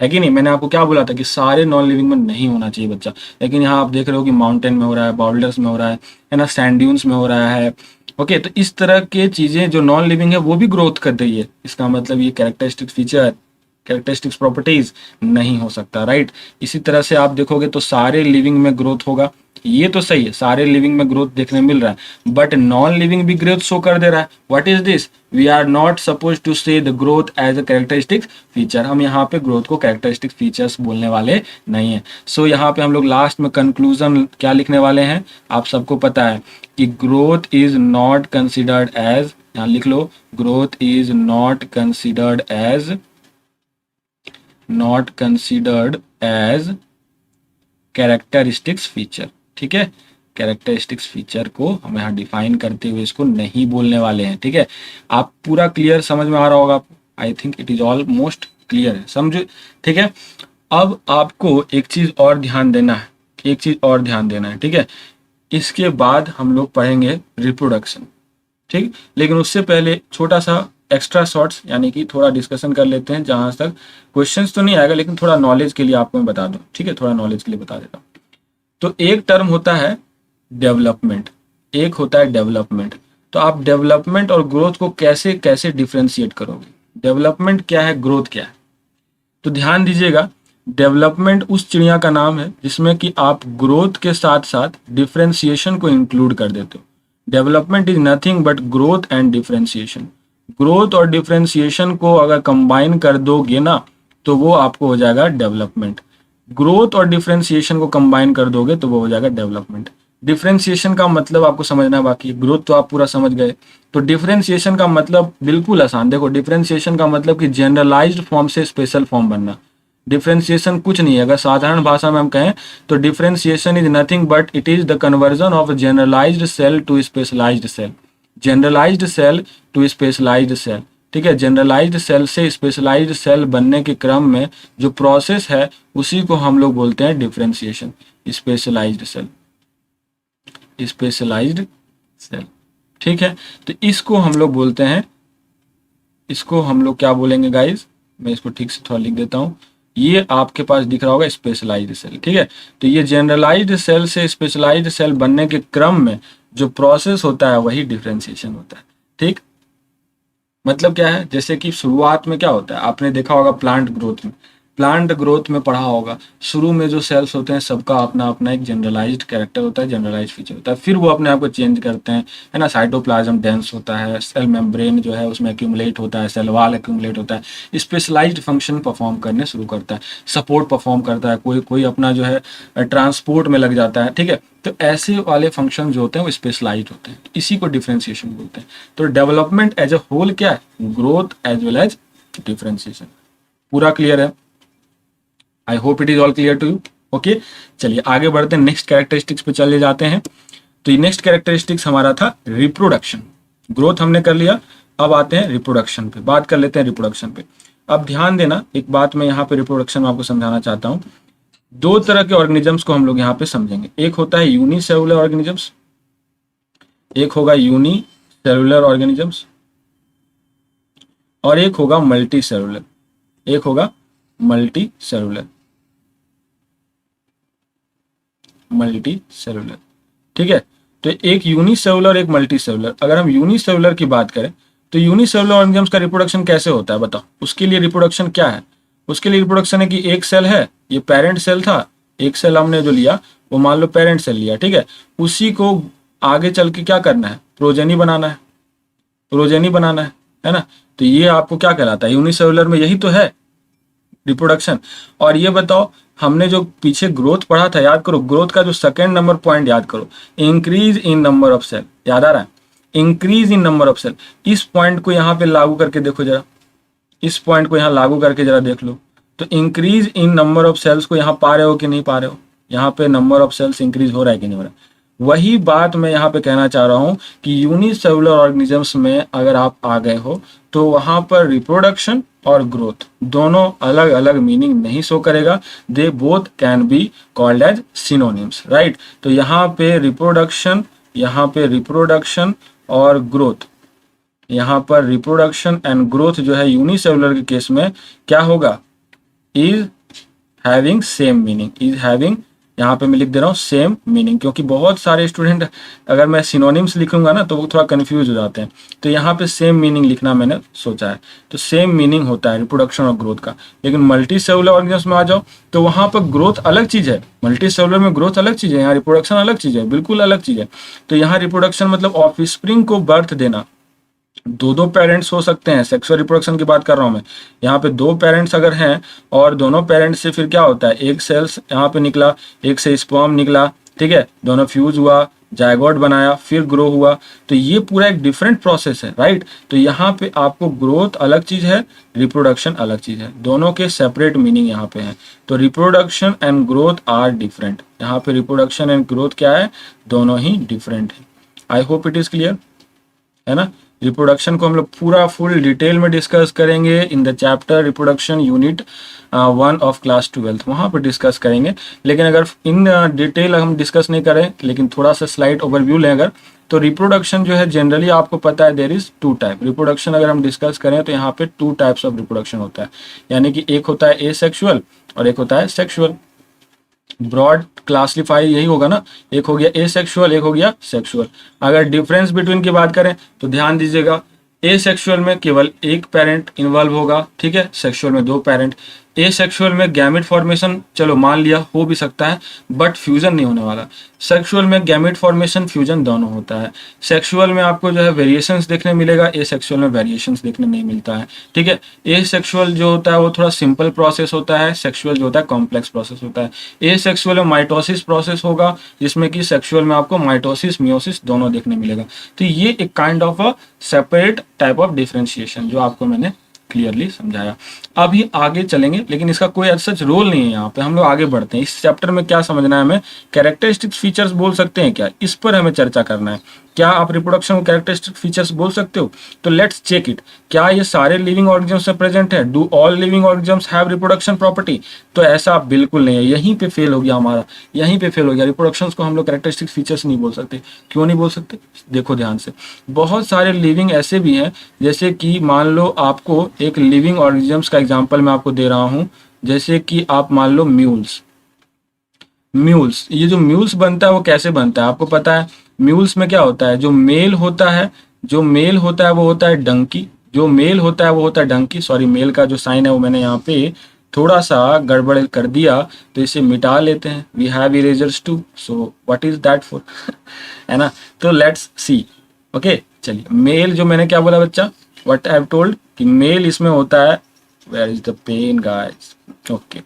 है कि नहीं। मैंने आपको क्या बोला था कि सारे नॉन लिविंग में नहीं होना चाहिए बच्चा, लेकिन यहाँ आप देख रहे हो कि माउंटेन में हो रहा है, बाउल्डर्स में हो रहा है ना, सैंड ड्यून्स में हो रहा है। ओके, तो इस तरह के चीजें जो नॉन लिविंग है वो भी ग्रोथ कर रही है, इसका मतलब ये कैरेक्टरिस्टिक फीचर, कैरेक्टरिस्टिक्स प्रॉपर्टीज नहीं हो सकता, राइट। इसी तरह से आप देखोगे तो सारे लिविंग में ग्रोथ होगा, ये तो सही है, सारे लिविंग में ग्रोथ देखने मिल रहा है, बट नॉन लिविंग भी ग्रोथ शो कर दे रहा है। What is this, we are not suppose to say the growth as a characteristic feature. हम यहाँ पे ग्रोथ को कैरेक्टरिस्टिक फीचर्स बोलने वाले नहीं है। सो यहाँ पे हम लोग लास्ट में कंक्लूजन क्या लिखने वाले हैं, आप सबको पता है कि growth is not considered as, यहाँ लिख लो, growth is not considered as, not considered as characteristics feature, ठीक है। कैरेक्टरिस्टिक्स फीचर को हम यहाँ डिफाइन करते हुए इसको नहीं बोलने वाले हैं, ठीक है। आप पूरा क्लियर समझ में आ रहा होगा, I think it is almost clear है, समझो, ठीक है। अब आपको एक चीज और ध्यान देना है, एक चीज और ध्यान देना है, ठीक है। इसके बाद हम लोग पढ़ेंगे रिप्रोडक्शन, ठीक। लेकिन उससे पहले छोटा सा एक्स्ट्रा शॉर्ट्स यानी कि थोड़ा डिस्कशन कर लेते हैं, जहां तक क्वेश्चंस तो नहीं आएगा लेकिन थोड़ा नॉलेज के लिए आपको मैं बता दूं, ठीक है, थोड़ा नॉलेज के लिए बता देता हूँ। तो एक टर्म होता है डेवलपमेंट, एक होता है डेवलपमेंट। तो आप डेवलपमेंट और ग्रोथ को कैसे कैसे डिफ्रेंशिएट करोगे, डेवलपमेंट क्या है, ग्रोथ क्या है। तो ध्यान दीजिएगा, डेवलपमेंट उस चिड़िया का नाम है जिसमें कि आप ग्रोथ के साथ साथ डिफ्रेंशिएशन को इंक्लूड कर देते हो। Development is nothing but growth and differentiation. Growth और डिफ्रेंशिएशन को अगर कंबाइन कर दोगे ना तो वो आपको हो जाएगा डेवलपमेंट। ग्रोथ और डिफ्रेंशिएशन को कंबाइन कर दोगे तो वो हो जाएगा डेवलपमेंट। डिफ्रेंशिएशन का मतलब आपको समझना है, बाकी ग्रोथ तो आप पूरा समझ गए। तो डिफ्रेंशिएशन का मतलब बिल्कुल आसान, देखो डिफ्रेंशिएशन का मतलब कि जनरलाइज्ड फॉर्म से स्पेशल फॉर्म बनना। डिफ्रेंशिएशन कुछ नहीं है, अगर साधारण भाषा में हम कहें तो differentiation is nothing but it is the conversion of generalized cell to specialized cell, generalized cell to specialized cell, ठीक है। जनरलाइज्ड सेल से स्पेशलाइज्ड सेल बनने के क्रम में जो प्रोसेस है उसी को हम लोग बोलते हैं differentiation. Specialized cell, specialized cell, ठीक है। तो इसको हम लोग बोलते हैं इसको हम लोग क्या बोलेंगे गाइज, मैं इसको ठीक से थोड़ा लिख देता हूँ। ये आपके पास दिख रहा होगा स्पेशलाइज्ड सेल, ठीक है। तो ये जनरलाइज्ड सेल से स्पेशलाइज्ड सेल बनने के क्रम में जो प्रोसेस होता है वही डिफरेंशिएशन होता है, ठीक। मतलब क्या है, जैसे कि शुरुआत में क्या होता है, आपने देखा होगा प्लांट ग्रोथ में पढ़ा होगा, शुरू में जो सेल्स होते हैं सबका अपना अपना एक जनरलाइज्ड कैरेक्टर होता है, जनरलाइज्ड फीचर होता है, फिर वो अपने आप को चेंज करते हैं, है ना। साइटोप्लाज्म डेंस होता है, सेल मेम्ब्रेन जो है उसमें एक्यूमुलेट होता है, सेल वॉल एक्यूमुलेट होता है, स्पेशलाइज्ड फंक्शन परफॉर्म करने शुरू करता है, सपोर्ट परफॉर्म करता है, कोई कोई अपना जो है ट्रांसपोर्ट में लग जाता है, ठीक है। तो ऐसे वाले फंक्शन जो होते हैं वो स्पेशलाइज्ड होते हैं, इसी को डिफरेंशिएशन बोलते हैं। तो डेवलपमेंट एज अ होल क्या है, growth as well as differentiation. पूरा क्लियर है? I hope it is all clear to you. Okay, चलिए आगे बढ़ते हैं, नेक्स्ट कैरेक्टरिस्टिक्स पे चले जाते हैं। तो ये नेक्स्ट कैरेक्टरिस्टिक्स हमारा था रिप्रोडक्शन। ग्रोथ हमने कर लिया, अब आते हैं रिप्रोडक्शन पे, बात कर लेते हैं रिप्रोडक्शन पे। अब ध्यान देना, एक बात मैं यहाँ पे रिप्रोडक्शन में आपको समझाना चाहता हूँ। दो तरह के ऑर्गेनिजम्स को हम लोग यहाँ पे समझेंगे, एक होता है यूनिसेलुलर ऑर्गेनिजम्स, एक होगा यूनिसेलुलर ऑर्गेनिजम्स, और एक होगा मल्टी सेलुलर, एक होगा मल्टी सेलुलर, मल्टी सेलुलर, ठीक है। तो एक यूनिसेलुलर, एक मल्टी सेलुलर। अगर हम यूनिसेलुलर की बात करें तो यूनिसेलुलर ऑर्गेनिजम्स का रिप्रोडक्शन कैसे होता है बताओ, उसके लिए रिप्रोडक्शन क्या है। उसके लिए रिप्रोडक्शन है कि एक सेल है, ये पेरेंट सेल था, एक सेल हमने जो लिया वो मान लो पेरेंट सेल लिया, ठीक है। उसी को आगे चल के क्या करना है, प्रोजेनी बनाना है, प्रोजेनी बनाना है ना। तो ये आपको क्या कहलाता है, यूनिसेलुलर में यही तो है रिप्रोडक्शन। और ये बताओ, हमने जो पीछे ग्रोथ पढ़ा था, याद करो, ग्रोथ का जो सेकंड नंबर पॉइंट याद करो, increase in number of cell, याद आ रहा है, increase in number of cell. इस पॉइंट को यहाँ पे लागू करके देखो जरा, इस पॉइंट को यहाँ लागू करके जरा देख लो। तो increase in number of cells को यहाँ पा रहे हो कि नहीं पा रहे हो, यहाँ पे नंबर ऑफ सेल्स इंक्रीज हो रहा है कि नहीं हो रहा है। वही बात मैं यहाँ पे कहना चाह रहा हूँ कि यूनिसेलुलर ऑर्गेनिजम्स में अगर आप आ गए हो तो वहाँ पर रिप्रोडक्शन और ग्रोथ दोनों अलग अलग मीनिंग नहीं शो करेगा, they both can be called as synonyms, right. तो यहाँ पे रिप्रोडक्शन और ग्रोथ, यहाँ पर रिप्रोडक्शन एंड ग्रोथ जो है यूनिसेलुलर के केस में क्या होगा, is having same meaning, is having, यहाँ पे मैं लिख दे रहा हूँ सेम मीनिंग, क्योंकि बहुत सारे स्टूडेंट अगर मैं सिनोनिम्स लिखूंगा ना तो वो थोड़ा कंफ्यूज हो जाते हैं। तो यहाँ पे सेम मीनिंग लिखना मैंने सोचा है, तो सेम मीनिंग होता है रिप्रोडक्शन और ग्रोथ का। लेकिन मल्टी सेलुलर ऑर्गेनिजम्स में आ जाओ तो वहाँ पर ग्रोथ अलग चीज़ है, मल्टी सेलुलर में ग्रोथ अलग चीज़ है, यहाँ रिप्रोडक्शन अलग चीज़ है, बिल्कुल अलग चीज़ है। तो यहाँ रिप्रोडक्शन मतलब ऑफस्प्रिंग को बर्थ देना, दो पेरेंट्स हो सकते हैं, सेक्सुअल रिप्रोडक्शन की बात कर रहा हूं मैं। यहाँ पे दो पेरेंट्स अगर हैं और दोनों पेरेंट्स से फिर क्या होता है, एक सेल्स यहाँ पे निकला, एक से स्पर्म निकला, ठीक है, दोनों फ्यूज हुआ, जायगोट बनाया, फिर ग्रो हुआ। तो ये पूरा एक डिफरेंट प्रोसेस है, राइट। तो यहाँ पे आपको ग्रोथ अलग चीज है, रिप्रोडक्शन अलग चीज है, दोनों के सेपरेट मीनिंग यहाँ पे है। तो reproduction and growth are different, यहाँ पे रिप्रोडक्शन एंड ग्रोथ क्या है, दोनों ही डिफरेंट है। I hope it is clear, है ना। रिप्रोडक्शन को हम लोग पूरा फुल डिटेल में डिस्कस करेंगे in the chapter reproduction unit 1 of class 12, वहाँ पर डिस्कस करेंगे। लेकिन अगर इन डिटेल हम डिस्कस नहीं करें, लेकिन थोड़ा सा स्लाइड ओवरव्यू लें अगर, तो रिप्रोडक्शन जो है जनरली आपको पता है देयर इज 2 टाइप रिप्रोडक्शन। अगर हम डिस्कस करें तो यहाँ पे 2 टाइप्स ऑफ रिप्रोडक्शन होता है, यानी कि एक होता है एसेक्सुअल और एक होता है सेक्सुअल। ब्रॉड क्लासिफाई यही होगा ना, एक हो गया एसेक्सुअल, एक हो गया सेक्सुअल। अगर डिफरेंस बिटवीन की बात करें तो ध्यान दीजिएगा, एसेक्सुअल में केवल एक पेरेंट इन्वॉल्व होगा, ठीक है, सेक्सुअल में 2 पेरेंट। एसेक्सुअल में गैमेट फॉर्मेशन चलो मान लिया हो भी सकता है, बट फ्यूजन नहीं होने वाला। सेक्सुअल में गैमेट फॉर्मेशन फ्यूजन दोनों होता है। सेक्सुअल में आपको जो है वेरिएशंस देखने मिलेगा, एसेक्सुअल में वेरिएशंस देखने नहीं मिलता है, ठीक है। एसेक्सुअल जो होता है वो थोड़ा सिंपल प्रोसेस होता है, सेक्सुअल जो होता है कॉम्प्लेक्स प्रोसेस होता है। एसेक्सुअल में माइटोसिस प्रोसेस होगा, जिसमें कि सेक्सुअल में आपको माइटोसिस मियोसिस दोनों देखने मिलेगा। तो ये एक kind of a separate type of differentiation जो आपको मैंने क्लियरली समझाया। अभी आगे चलेंगे, लेकिन इसका कोई सच रोल नहीं है यहाँ पे। हम लोग आगे बढ़ते हैं। इस चैप्टर में क्या समझना है हमें, कैरेक्टरिस्टिक फीचर्स बोल सकते हैं क्या, इस पर हमें चर्चा करना है। क्या आप रिप्रोडक्शन को कैरेक्टरिस्टिक फीचर्स बोल सकते हो? तो लेट्स चेक इट। क्या ये सारे लिविंग ऑर्गेनिजम्स में प्रेजेंट है? Do all living organisms have reproduction property? तो ऐसा बिल्कुल नहीं है, यहीं पे फेल हो गया हमारा, यहीं पे फेल हो गया। रिप्रोडक्शन को हम लोग कैरेक्टरिस्टिक फीचर्स नहीं बोल सकते। क्यों नहीं बोल सकते? देखो ध्यान से, बहुत सारे लिविंग ऐसे भी हैं, जैसे कि मान लो आपको एक लिविंग ऑर्गेनिजम्स का एग्जांपल मैं आपको दे रहा हूं, जैसे कि आप मान लो म्यूल्स। म्यूल्स, ये जो म्यूल्स बनता है वो कैसे बनता है आपको पता है? म्यूल्स में क्या होता है, जो मेल होता है, जो मेल होता है वो होता है डंकी, जो मेल होता है वो होता है डंकी। सॉरी, मेल का जो साइन है वो मैंने यहाँ पे थोड़ा सा गड़बड़ कर दिया, तो इसे मिटा लेते हैं। We have erasers too, so what is that for, है ना। तो लेट्स सी, ओके चलिए। मेल जो मैंने क्या बोला बच्चा, व्हाट आई हैव टोल्ड कि मेल इसमें होता है, where is the pen guys, okay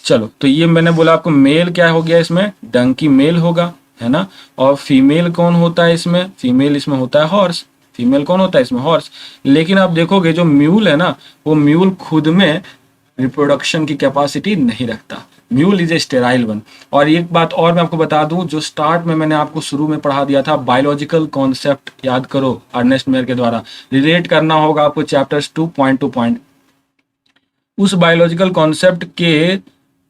चलो। तो ये मैंने बोला आपको, मेल क्या हो गया इसमें, डंकी मेल होगा, है ना। और फीमेल कौन होता है इसमें, फीमेल इसमें होता है हॉर्स। फीमेल कौन होता है इसमें, हॉर्स। लेकिन आप देखोगे जो म्यूल है ना, वो म्यूल खुद में रिप्रोडक्शन की कैपेसिटी नहीं रखता। Mule is a sterile one. और एक बात और मैं आपको बता दूं, जो स्टार्ट में मैंने आपको शुरू में पढ़ा दिया था, बायोलॉजिकल कॉन्सेप्ट याद करो, अर्नेस्ट मेयर के द्वारा रिलेट करना होगा आपको चैप्टर्स टू पॉइंट। उस बायोलॉजिकल कॉन्सेप्ट के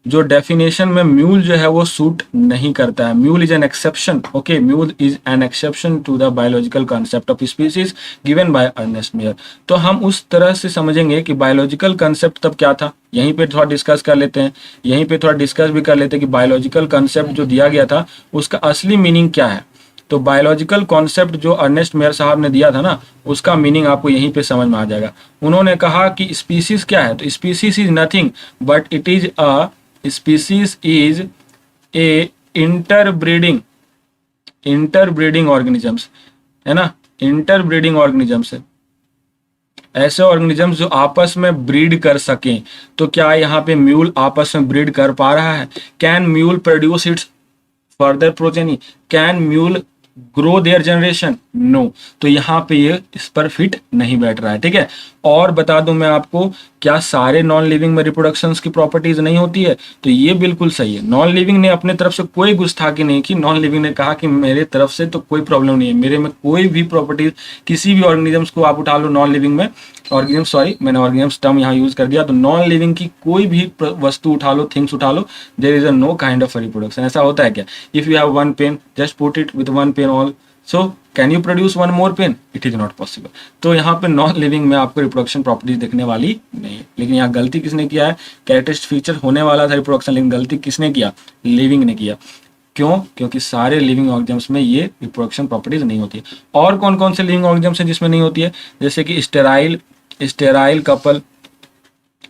जो डेफिनेशन में म्यूल जो है वो सूट नहीं करता है। Mule is an exception, okay, mule is an exception to the biological concept of species given by Ernest Mayr. तो हम उस तरह से समझेंगे कि बायोलॉजिकल कॉन्सेप्ट तब क्या था, यहीं पे थोड़ा डिस्कस कर लेते हैं, यहीं पे थोड़ा डिस्कस भी कर लेते हैं कि बायोलॉजिकल कॉन्सेप्ट जो दिया गया था उसका असली मीनिंग क्या है। तो बायोलॉजिकल कॉन्सेप्ट जो अर्नेस्ट मेयर साहब ने दिया था ना, उसका मीनिंग आपको यहीं पे समझ में आ जाएगा। उन्होंने कहा कि स्पीसीज क्या है, तो species is nothing but it is a species is A interbreeding organisms, है ना, इंटरब्रीडिंग ऑर्गेनिजम्स है, ऐसे ऑर्गेनिजम्स जो आपस में ब्रीड कर सकें। तो क्या यहाँ पे म्यूल आपस में ब्रीड कर पा रहा है? Can mule produce its further progeny? Can mule grow their generation? No. तो यहाँ पे ये इस पर फिट नहीं बैठ रहा है, ठीक है। और बता दूं मैं आपको, क्या सारे नॉन लिविंग में रिप्रोडक्शंस की प्रॉपर्टीज नहीं होती है? तो ये बिल्कुल सही है। नॉन लिविंग ने अपने तरफ से कोई गुस्ताखी नहीं की। नॉन लिविंग ने कहा कि मेरे तरफ से तो कोई प्रॉब्लम नहीं है, मेरे में कोई भी प्रॉपर्टीज, किसी भी ऑर्गेनिजम्स को आप उठा लो नॉन लिविंग में, ऑर्गेनिज्म, सॉरी मैंने ऑर्गेनिजम्स टर्म यहाँ यूज कर दिया, तो नॉन लिविंग की कोई भी वस्तु उठा लो, थिंग्स उठा लो, there is a no kind of reproduction. ऐसा होता है क्या? If you have one pen, just put it with one pen all, so can you produce one more pen? It is not possible. तो यहाँ पे non living में आपको reproduction properties देखने वाली नहीं है। लेकिन यहाँ गलती किसने किया है? कैरेक्टरिस्टिक फीचर होने वाला था रिप्रोडक्शन, लेकिन गलती किसने किया? लिविंग ने किया। क्यों? क्योंकि सारे लिविंग ऑर्गेनिजम्स में ये रिप्रोडक्शन प्रॉपर्टीज नहीं होती है। और कौन कौन से लिविंग ऑर्गेनिजम्स हैं जिसमें नहीं होती है? जैसे कि स्टेराइल कपल,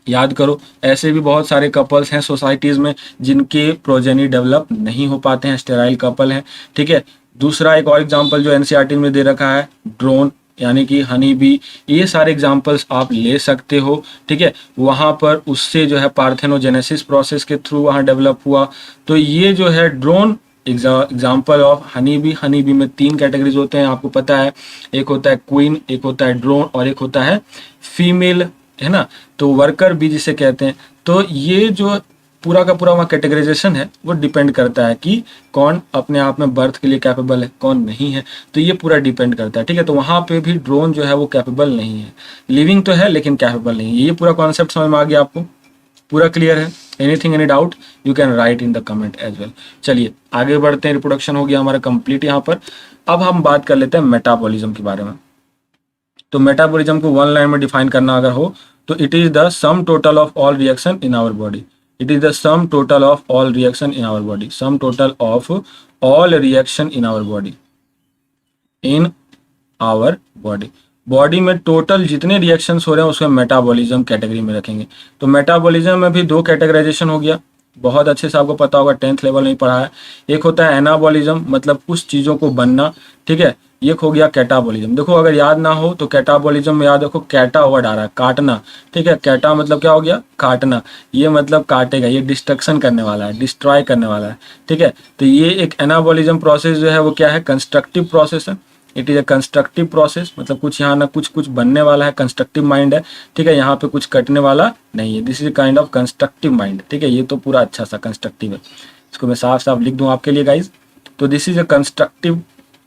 याद करो, ऐसे भी बहुत सारे कपल्स हैं सोसाइटीज में जिनके प्रोजेनी डेवलप नहीं हो पाते हैं, स्टेराइल कपल हैं, ठीक है। दूसरा एक और एग्जांपल जो एनसीईआरटी में दे रखा है, ड्रोन यानी कि हनी बी, ये सारे एग्जांपल्स आप ले सकते हो, ठीक है। वहाँ पर उससे जो है पार्थेनोजेनेसिस प्रोसेस के थ्रू वहाँ डेवलप हुआ। तो ये जो है drone example of honey bee में 3 कैटेगरीज होते हैं, आपको पता है। एक होता है क्वीन, एक होता है ड्रोन और एक होता है फीमेल, है ना। तो वर्कर बी जिसे कहते हैं। तो ये जो पूरा का पूरा वहाँ कैटेगराइजेशन है वो डिपेंड करता है कि कौन अपने आप में बर्थ के लिए कैपेबल है, कौन नहीं है। तो ये पूरा डिपेंड करता है, ठीक है। तो वहाँ पे भी ड्रोन जो है वो कैपेबल नहीं है, लिविंग तो है लेकिन कैपेबल नहीं है। ये पूरा कॉन्सेप्ट समझ में आ गया आपको? पूरा क्लियर है? Anything, any doubt, you can write in the comment as well. चलिए आगे बढ़ते हैं। रिप्रोडक्शन हो गया हमारा कंप्लीट यहाँ पर। अब हम बात कर लेते हैं मेटाबॉलिज्म के बारे में। तो मेटाबॉलिज्म को वन लाइन में डिफाइन करना अगर हो तो it is the sum total of all reaction in our body. It is the sum total of all reaction in our body, sum total of all reaction in our body, in our body. Body में total जितने reactions हो रहे हैं उसको metabolism category में रखेंगे। तो metabolism में भी 2 कैटेगराइजेशन हो गया, बहुत अच्छे से आपको पता होगा, 10th लेवल में पढ़ा है। एक होता है एनाबॉलिज्म, मतलब कुछ चीज़ों को बनना, ठीक है। एक हो गया कैटाबॉलिज्म। देखो अगर याद ना हो तो कैटाबॉलिज्म में याद रखो, कैटा वर्ड आ रहा है, काटना, ठीक है। कैटा मतलब क्या हो गया? काटना। ये मतलब काटेगा, ये डिस्ट्रक्शन करने वाला है, डिस्ट्रॉय करने वाला है, ठीक है। तो ये एक एनाबॉलिज्म प्रोसेस जो है वो क्या है? कंस्ट्रक्टिव प्रोसेस है। It is a constructive process, मतलब कुछ यहाँ ना कुछ बनने वाला है, कंस्ट्रक्टिव माइंड है, ठीक है, यहाँ पे कुछ कटने वाला नहीं है, this is kind of constructive mind, ठीक है, ये तो पूरा अच्छा सा कंस्ट्रक्टिव है, इसको मैं साफ साफ लिख दूं आपके लिए गाइज, तो this is a constructive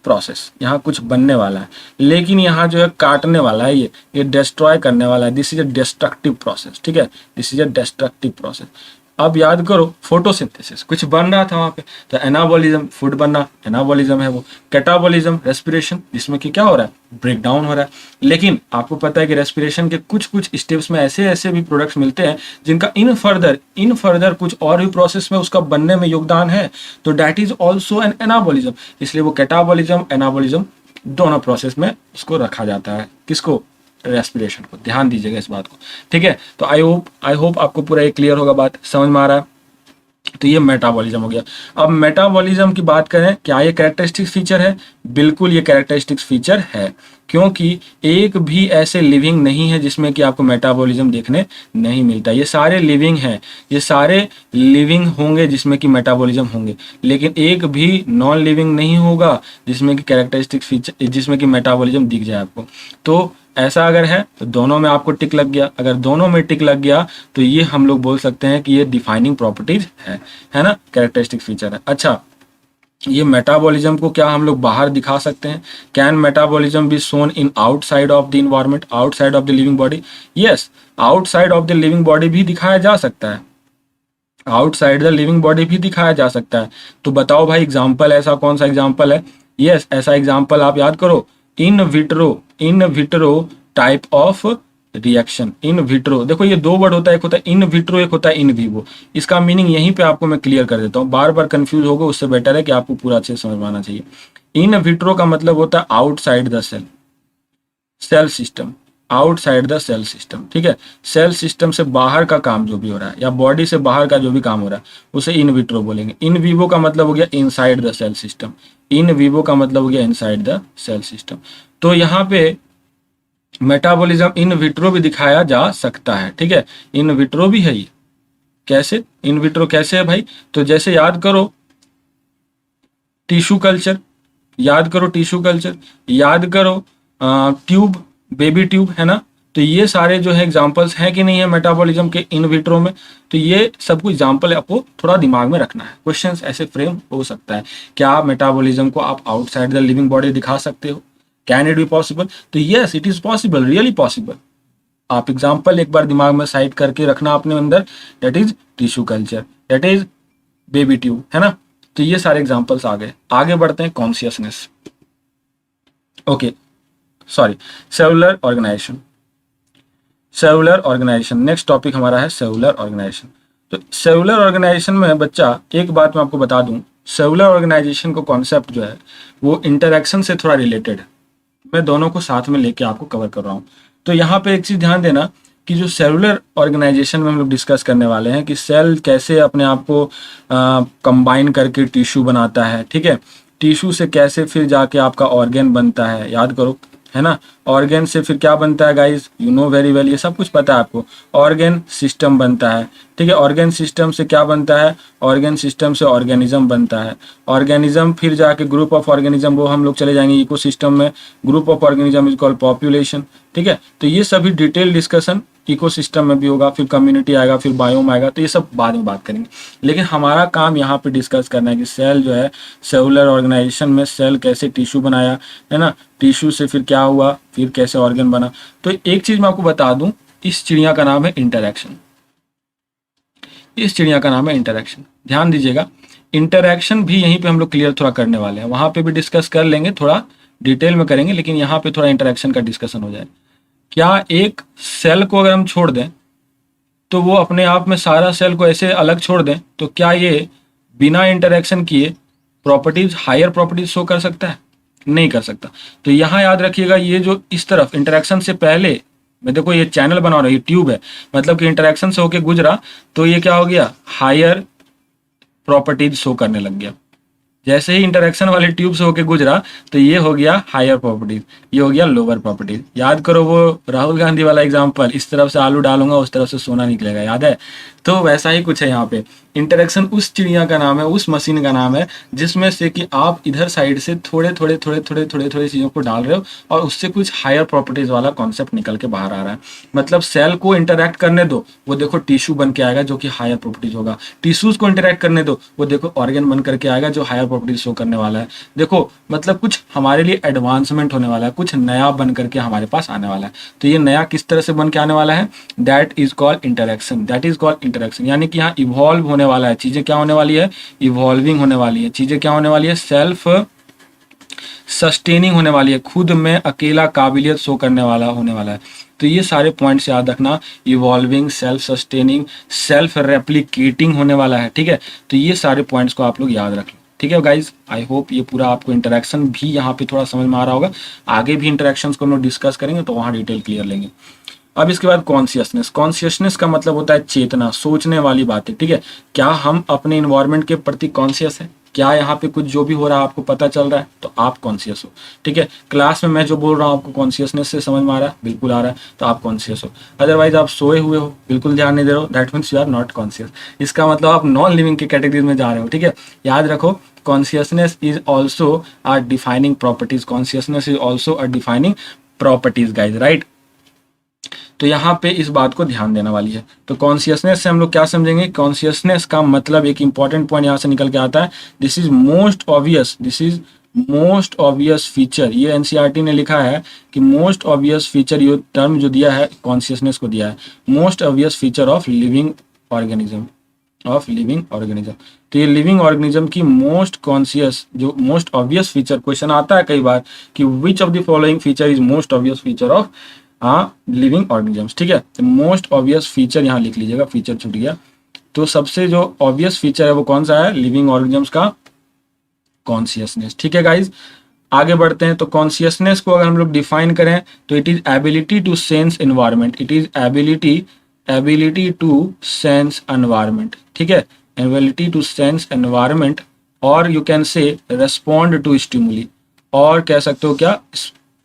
process, यहाँ कुछ बनने वाला है, लेकिन यहाँ जो है काटने वाला है, ये डिस्ट्रॉय करने वाला है, this is a destructive process, ठीक है, this is a destructive process. अब याद करो फोटोसिंथेसिस, कुछ बन रहा था वहां पे, तो एनाबॉलिज्म फूड बनना, एनाबॉलिज्म है वो, कैटाबॉलिज्म रेस्पिरेशन, जिसमें कि क्या हो रहा है, ब्रेक डाउन हो रहा है, लेकिन आपको पता है कि रेस्पिरेशन के कुछ कुछ स्टेप्स में ऐसे ऐसे भी प्रोडक्ट्स मिलते हैं जिनका इन फर्दर कुछ और भी प्रोसेस में उसका बनने में योगदान है, तो that is also an anabolism, इसलिए वो कैटाबॉलिज्म एनाबॉलिज्म दोनों प्रोसेस में उसको रखा जाता है, किसको, रेस्पिरेशन को, ध्यान दीजिएगा इस बात को, ठीक है। तो आई होप आपको पूरा ये क्लियर होगा, बात समझ में आ रहा है। तो ये मेटाबॉलिज्म हो गया। अब मेटाबॉलिज्म की बात करें, क्या ये कैरेक्टरिस्टिक फीचर है? बिल्कुल ये कैरेक्टरिस्टिक फीचर है, क्योंकि एक भी ऐसे लिविंग नहीं है जिसमें कि आपको मेटाबॉलिज्म देखने नहीं मिलता, ये सारे लिविंग हैं, ये सारे लिविंग होंगे जिसमें कि मेटाबॉलिज्म होंगे, लेकिन एक भी नॉन लिविंग नहीं होगा जिसमें कि कैरेक्टरिस्टिक फीचर, जिसमें कि मेटाबॉलिज्म दिख जाए आपको। तो ऐसा अगर है तो दोनों में आपको टिक लग गया, अगर दोनों में टिक लग गया तो ये हम लोग बोल सकते हैं कि ये डिफाइनिंग प्रॉपर्टीज है ना, कैरेक्टरिस्टिक फीचर है। अच्छा, ये मेटाबॉलिज्म को क्या हम लोग बाहर दिखा सकते हैं? Can metabolism be shown in outside of the environment, outside of the living body? Yes, outside of the living body भी दिखाया जा सकता है, आउटसाइड द लिविंग बॉडी भी दिखाया जा सकता है। तो बताओ भाई एग्जाम्पल, ऐसा कौन सा एग्जाम्पल है? यस, ऐसा एग्जाम्पल आप याद करो, in vitro type of reaction. In vitro, देखो ये दो वर्ड होता है, एक होता है इन विट्रो, एक होता है इन विवो। इसका मीनिंग यहीं पे आपको मैं क्लियर कर देता हूँ, बार बार कंफ्यूज होगा उससे बेटर है कि आपको पूरा अच्छे से समझ में आना चाहिए। इन विट्रो का मतलब होता है outside the cell system, outside the cell system, ठीक है, सेल सिस्टम से बाहर का काम जो भी हो रहा है या बॉडी से बाहर का जो भी काम हो रहा है उसे इन विट्रो बोलेंगे। इन विवो का मतलब हो गया inside the cell system, in vivo का मतलब हो गया इनसाइड द सेल सिस्टम। तो यहाँ पे मेटाबॉलिज्म इन विट्रो भी दिखाया जा सकता है, ठीक है, इन विट्रो भी है ये। कैसे इन विट्रो कैसे है भाई? तो जैसे याद करो टिश्यू कल्चर, याद करो टिश्यू कल्चर, याद करो ट्यूब, बेबी ट्यूब, है ना, तो ये सारे जो है एग्जांपल्स हैं कि नहीं है मेटाबॉलिज्म के इन विट्रो में। तो ये सब कुछ एग्जांपल आपको थोड़ा दिमाग में रखना है, क्वेश्चंस ऐसे फ्रेम हो सकता है, क्या मेटाबॉलिज्म को आप आउटसाइड द लिविंग बॉडी दिखा सकते हो? Can it be possible? तो yes, it is possible, really possible. आप एग्जाम्पल एक बार दिमाग में साइड करके रखना अपने अंदर, that is tissue culture, that is baby tube, है ना। तो ये सारे एग्जाम्पल्स आ गए। आगे बढ़ते हैं, consciousness, okay sorry, cellular organization, cellular organization next topic हमारा है, सेलुलर ऑर्गेनाइजेशन। तो सेलुलर ऑर्गेनाइजेशन में बच्चा एक बात मैं आपको बता दूं, सेलुलर ऑर्गेनाइजेशन को कॉन्सेप्ट जो है वो इंटरेक्शन से थोड़ा रिलेटेड है, मैं दोनों को साथ में लेके आपको कवर कर रहा हूँ। तो यहाँ पे एक चीज ध्यान देना कि जो सेलुलर ऑर्गेनाइजेशन में हम लोग डिस्कस करने वाले हैं कि सेल कैसे अपने आप को कंबाइन करके टिश्यू बनाता है, ठीक है, टिश्यू से कैसे फिर जाके आपका ऑर्गेन बनता है, याद करो, है ना, ऑर्गेन से फिर क्या बनता है guys, you know very well, ये सब कुछ पता है आपको, ऑर्गेन सिस्टम बनता है, ठीक है, ऑर्गेन सिस्टम से क्या बनता है, ऑर्गेन सिस्टम से ऑर्गेनिज्म बनता है, ऑर्गेनिज्म फिर जाके ग्रुप ऑफ ऑर्गेनिज्म, वो हम लोग चले जाएंगे इकोसिस्टम में, group of organism is called population, ठीक है। तो ये सभी डिटेल डिस्कशन इकोसिस्टम में भी होगा, फिर कम्युनिटी आएगा, फिर बायोम आएगा, तो ये सब बाद में बात करेंगे। लेकिन हमारा काम यहाँ पे डिस्कस करना है कि सेल जो है, सेलुलर ऑर्गेनाइजेशन में सेल कैसे टिश्यू बनाया, है ना, टिश्यू से फिर क्या हुआ, फिर कैसे ऑर्गन बना। तो एक चीज मैं आपको बता दूं, इस चिड़िया का नाम है इंटरैक्शन, इस चिड़िया का नाम है इंटरैक्शन, ध्यान दीजिएगा। इंटरैक्शन भी यहीं पे हम लोग क्लियर थोड़ा करने वाले हैं, वहां पे भी डिस्कस कर लेंगे, थोड़ा डिटेल में करेंगे, लेकिन यहाँ पे थोड़ा इंटरैक्शन का डिस्कशन हो जाए। क्या एक सेल को अगर हम छोड़ दें तो वो अपने आप में सारा सेल को ऐसे अलग छोड़ दें, तो क्या ये बिना इंटरैक्शन किए प्रॉपर्टीज, हायर प्रॉपर्टीज शो कर सकता है? नहीं कर सकता। तो यहाँ याद रखिएगा, ये जो इस तरफ इंटरैक्शन से पहले मैं देखो ये चैनल बना रहा हूँ, ये ट्यूब है, मतलब कि इंटरैक्शन से होके गुजरा, तो ये क्या हो गया, हायर प्रॉपर्टीज शो करने लग गया, जैसे ही इंटरेक्शन वाले ट्यूब से होके गुजरा तो ये हो गया हायर प्रॉपर्टीज, ये हो गया लोअर प्रॉपर्टीज। याद करो वो राहुल गांधी वाला एग्जांपल, इस तरफ से आलू डालूंगा उस तरफ से सोना निकलेगा, याद है? तो वैसा ही कुछ है यहाँ पे। इंटरेक्शन उस चिड़िया का नाम है, उस मशीन का नाम है जिसमें से कि आप इधर साइड से थोड़े थोड़े थोड़े थोड़े थोड़े थोड़े चीज़ों को डाल रहे हो और उससे कुछ हायर प्रॉपर्टीज वाला कॉन्सेप्ट निकल के बाहर आ रहा है। मतलब सेल को इंटरेक्ट करने दो, वो देखो टिश्यू बन के आएगा जो कि हायर प्रॉपर्टीज होगा। टिश्यूज को इंटरेक्ट करने दो, वो देखो ऑर्गन बन करके आएगा जो हायर प्रॉपर्टीज शो करने वाला है। देखो मतलब कुछ हमारे लिए एडवांसमेंट होने वाला है, कुछ नया बन करके हमारे पास आने वाला है। तो ये नया किस तरह से बन के आने वाला है? That is called interaction, that is called interaction. यानी कि यहाँ इवॉल्व होने वाला है, चीजें क्या होने वाली है? इवॉल्विंग होने वाली है। चीजें क्या होने वाली है? सेल्फ सस्टेनिंग होने वाली है, खुद में अकेला काबिलियत शो करने वाला होने वाला है। तो ये सारे पॉइंट्स याद रखना, evolving, self sustaining, self replicating होने वाला है, ठीक है? तो ये सारे पॉइंट्स को आप लोग याद रख लो, ठीक है गाइज? आई होप ये पूरा आपको इंटरेक्शन भी यहाँ पे थोड़ा समझ में आ रहा होगा। आगे भी इंटरेक्शंस को हम लोग डिस्कस करेंगे तो वहाँ डिटेल क्लियर लेंगे। अब इसके बाद कॉन्शियसनेस। कॉन्शियसनेस का मतलब होता है चेतना, सोचने वाली बातें, ठीक है? क्या हम अपने इन्वायरमेंट के प्रति कॉन्शियस है? क्या यहाँ पे कुछ जो भी हो रहा है आपको पता चल रहा है? तो आप कॉन्शियस हो, ठीक है? क्लास में मैं जो बोल रहा हूँ आपको कॉन्शियसनेस से समझ में आ रहा है? बिल्कुल आ रहा है, तो आप कॉन्शियस हो। अदरवाइज आप सोए हुए हो, बिल्कुल ध्यान नहीं दे रहे हो, that means you are not conscious. इसका मतलब आप नॉन लिविंग की कैटेगरी में जा रहे हो, ठीक है? याद रखो, consciousness is also are defining properties, consciousness is also are defining properties guys, right? तो यहाँ पे इस बात को ध्यान देने वाली है। तो कॉन्शियसनेस से हम लोग क्या समझेंगे? कॉन्शियसनेस का मतलब एक इंपॉर्टेंट पॉइंट यहाँ से निकल के आता है, this is most obvious, this is most obvious feature. ये एनसीईआरटी ने लिखा है कि मोस्ट ऑब्वियस फीचर, ये टर्म जो दिया है कॉन्शियसनेस को दिया है, most obvious feature of living organism, of living organism. तो ये लिविंग ऑर्गेनिज्म की मोस्ट कॉन्शियस, जो मोस्ट ऑब्वियस फीचर, क्वेश्चन आता है कई बार कि which of the following feature is most obvious feature of living organisms, ठीक है? तो मोस्ट ऑब्वियस फीचर यहाँ लिख लीजिएगा, फीचर छूट गया। तो सबसे जो ऑब्वियस फीचर है वो कौन सा है? लिविंग ऑर्गेनिजम्स का कॉन्शियसनेस, ठीक है गाइज? आगे बढ़ते हैं। तो कॉन्शियसनेस को अगर हम लोग डिफाइन करें तो it is ability to sense environment, it is ability to sense environment, ठीक है? एबिलिटी टू सेंस एनवायरमेंट, और you can say respond to stimuli, और कह सकते हो क्या?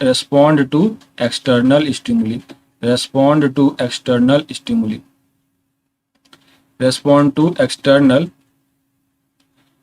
respond to external stimuli, respond to external stimuli, respond to external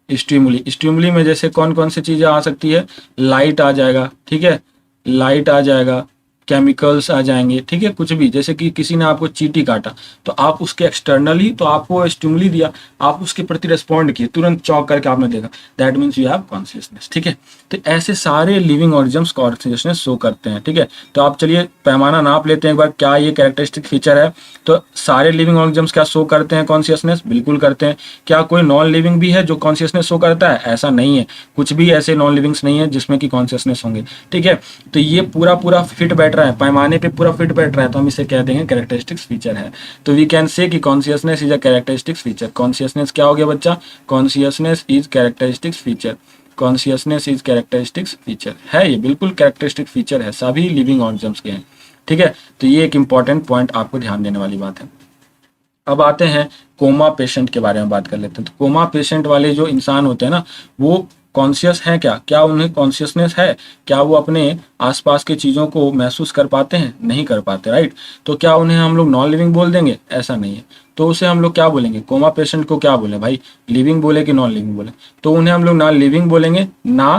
stimuli. Stimuli में जैसे कौन कौन सी चीजें आ सकती है? लाइट आ जाएगा, ठीक है? लाइट आ जाएगा, केमिकल्स आ जाएंगे, ठीक है? कुछ भी, जैसे कि किसी ने आपको चींटी काटा तो आप उसके एक्सटर्नली, तो आपको स्टिमुली दिया, आप उसके प्रति रेस्पॉन्ड किए, तुरंत चौंक करके आपने देखा, that means you have consciousness, ठीक है? तो ऐसे सारे लिविंग ऑर्गेनिजम्स कॉन्शियसनेस शो करते हैं, ठीक है? तो आप चलिए पैमाना नाप लेते हैं एक बार, क्या ये कैरेक्टरिस्टिक फीचर है? तो सारे लिविंग ऑर्गेनिजम्स क्या शो करते हैं? कॉन्शियसनेस, बिल्कुल करते हैं। क्या कोई नॉन लिविंग भी है जो कॉन्शियसनेस शो करता है? ऐसा नहीं है, कुछ भी ऐसे नॉन लिविंग्स नहीं है जिसमें कि कॉन्शियसनेस होंगे, ठीक है? तो ये पूरा पूरा फिट बैठ रहा है, पैमाने पे पूरा फिट बैठ रहा है, तो हम इसे कह देंगे कैरेक्टरिस्टिक्स फीचर है। तो वी कैन से कि consciousness is a characteristics feature. Consciousness क्या हो गया बच्चा? Consciousness is characteristics feature, consciousness is characteristics feature है, ये बिल्कुल कैरेक्टरिस्टिक फीचर है, सभी लिविंग ऑर्गेनिजम्स के हैं, ठीक है? तो ये एक इंपॉर्टेंट पॉइंट आपको ध्यान देने वाली बात है। अब आते हैं कोमा पेशेंट के बारे में बात कर लेते हैं। तो कोमा पेशेंट वाले जो इंसान होते हैं ना, वो कॉन्शियस हैं क्या? क्या उन्हें कॉन्शियसनेस है? क्या वो अपने आसपास की चीज़ों को महसूस कर पाते हैं? नहीं कर पाते, राइट? तो क्या उन्हें हम लोग नॉन लिविंग बोल देंगे? ऐसा नहीं है। तो उसे हम लोग क्या बोलेंगे? कोमा पेशेंट को क्या बोले भाई? लिविंग बोले कि नॉन लिविंग बोले? तो उन्हें हम लोग ना लिविंग बोलेंगे ना